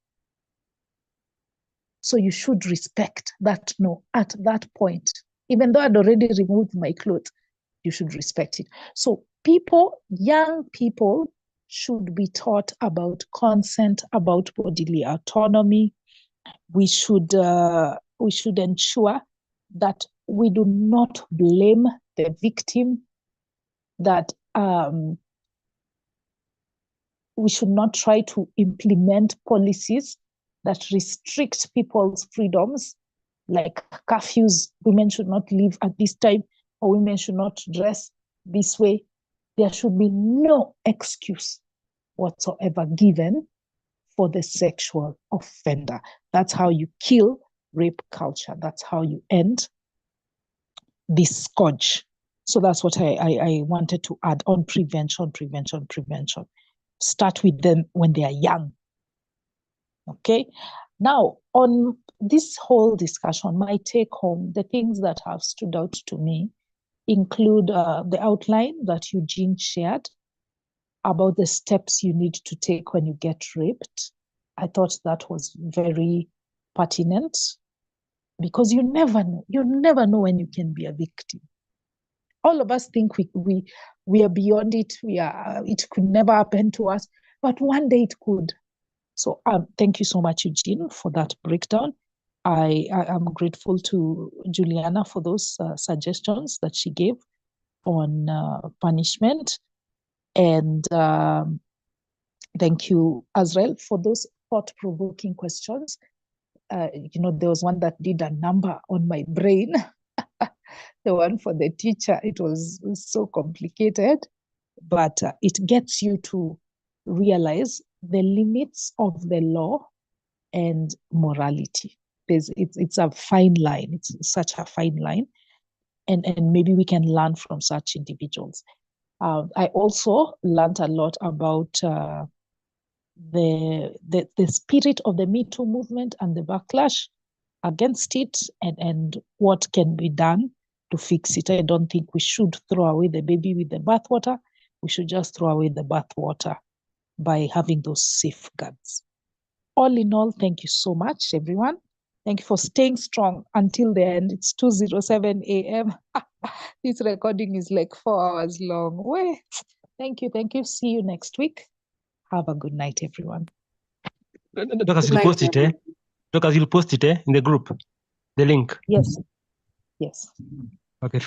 So you should respect that no at that point. Even though I'd already removed my clothes, you should respect it. So young people should be taught about consent, about bodily autonomy. We should ensure that we do not blame the victim, that we should not try to implement policies that restrict people's freedoms, like curfews. Women should not leave at this time, or women should not dress this way. There should be no excuse whatsoever given for the sexual offender. That's how you kill rape culture. That's how you end this scourge. So that's what I wanted to add on prevention. Start with them when they are young. Okay. Now, on this whole discussion, my take home, the things that have stood out to me include the outline that Eugene shared about the steps you need to take when you get raped. I thought that was very pertinent, because you never know when you can be a victim. All of us think we are beyond it. It could never happen to us, but one day it could. So thank you so much, Eugene, for that breakdown. I am grateful to Juliana for those suggestions that she gave on punishment. And thank you, Azrael, for those thought-provoking questions. There was one that did a number on my brain. The one for the teacher, it was so complicated, but it gets you to realize the limits of the law and morality. It's a fine line. It's such a fine line. And maybe we can learn from such individuals. I also learned a lot about the spirit of the Me Too movement and the backlash against it, and what can be done to fix it. I don't think we should throw away the baby with the bathwater. We should just throw away the bathwater by having those safeguards. All in all, thank you so much, everyone. Thank you for staying strong until the end. It's 2:07 a.m. This recording is like 4 hours long. Well, thank you. See you next week. Have a good night, everyone. Dorcas, you'll post it, eh? Dorcas, you'll post it, in the group, the link. Yes. Okay.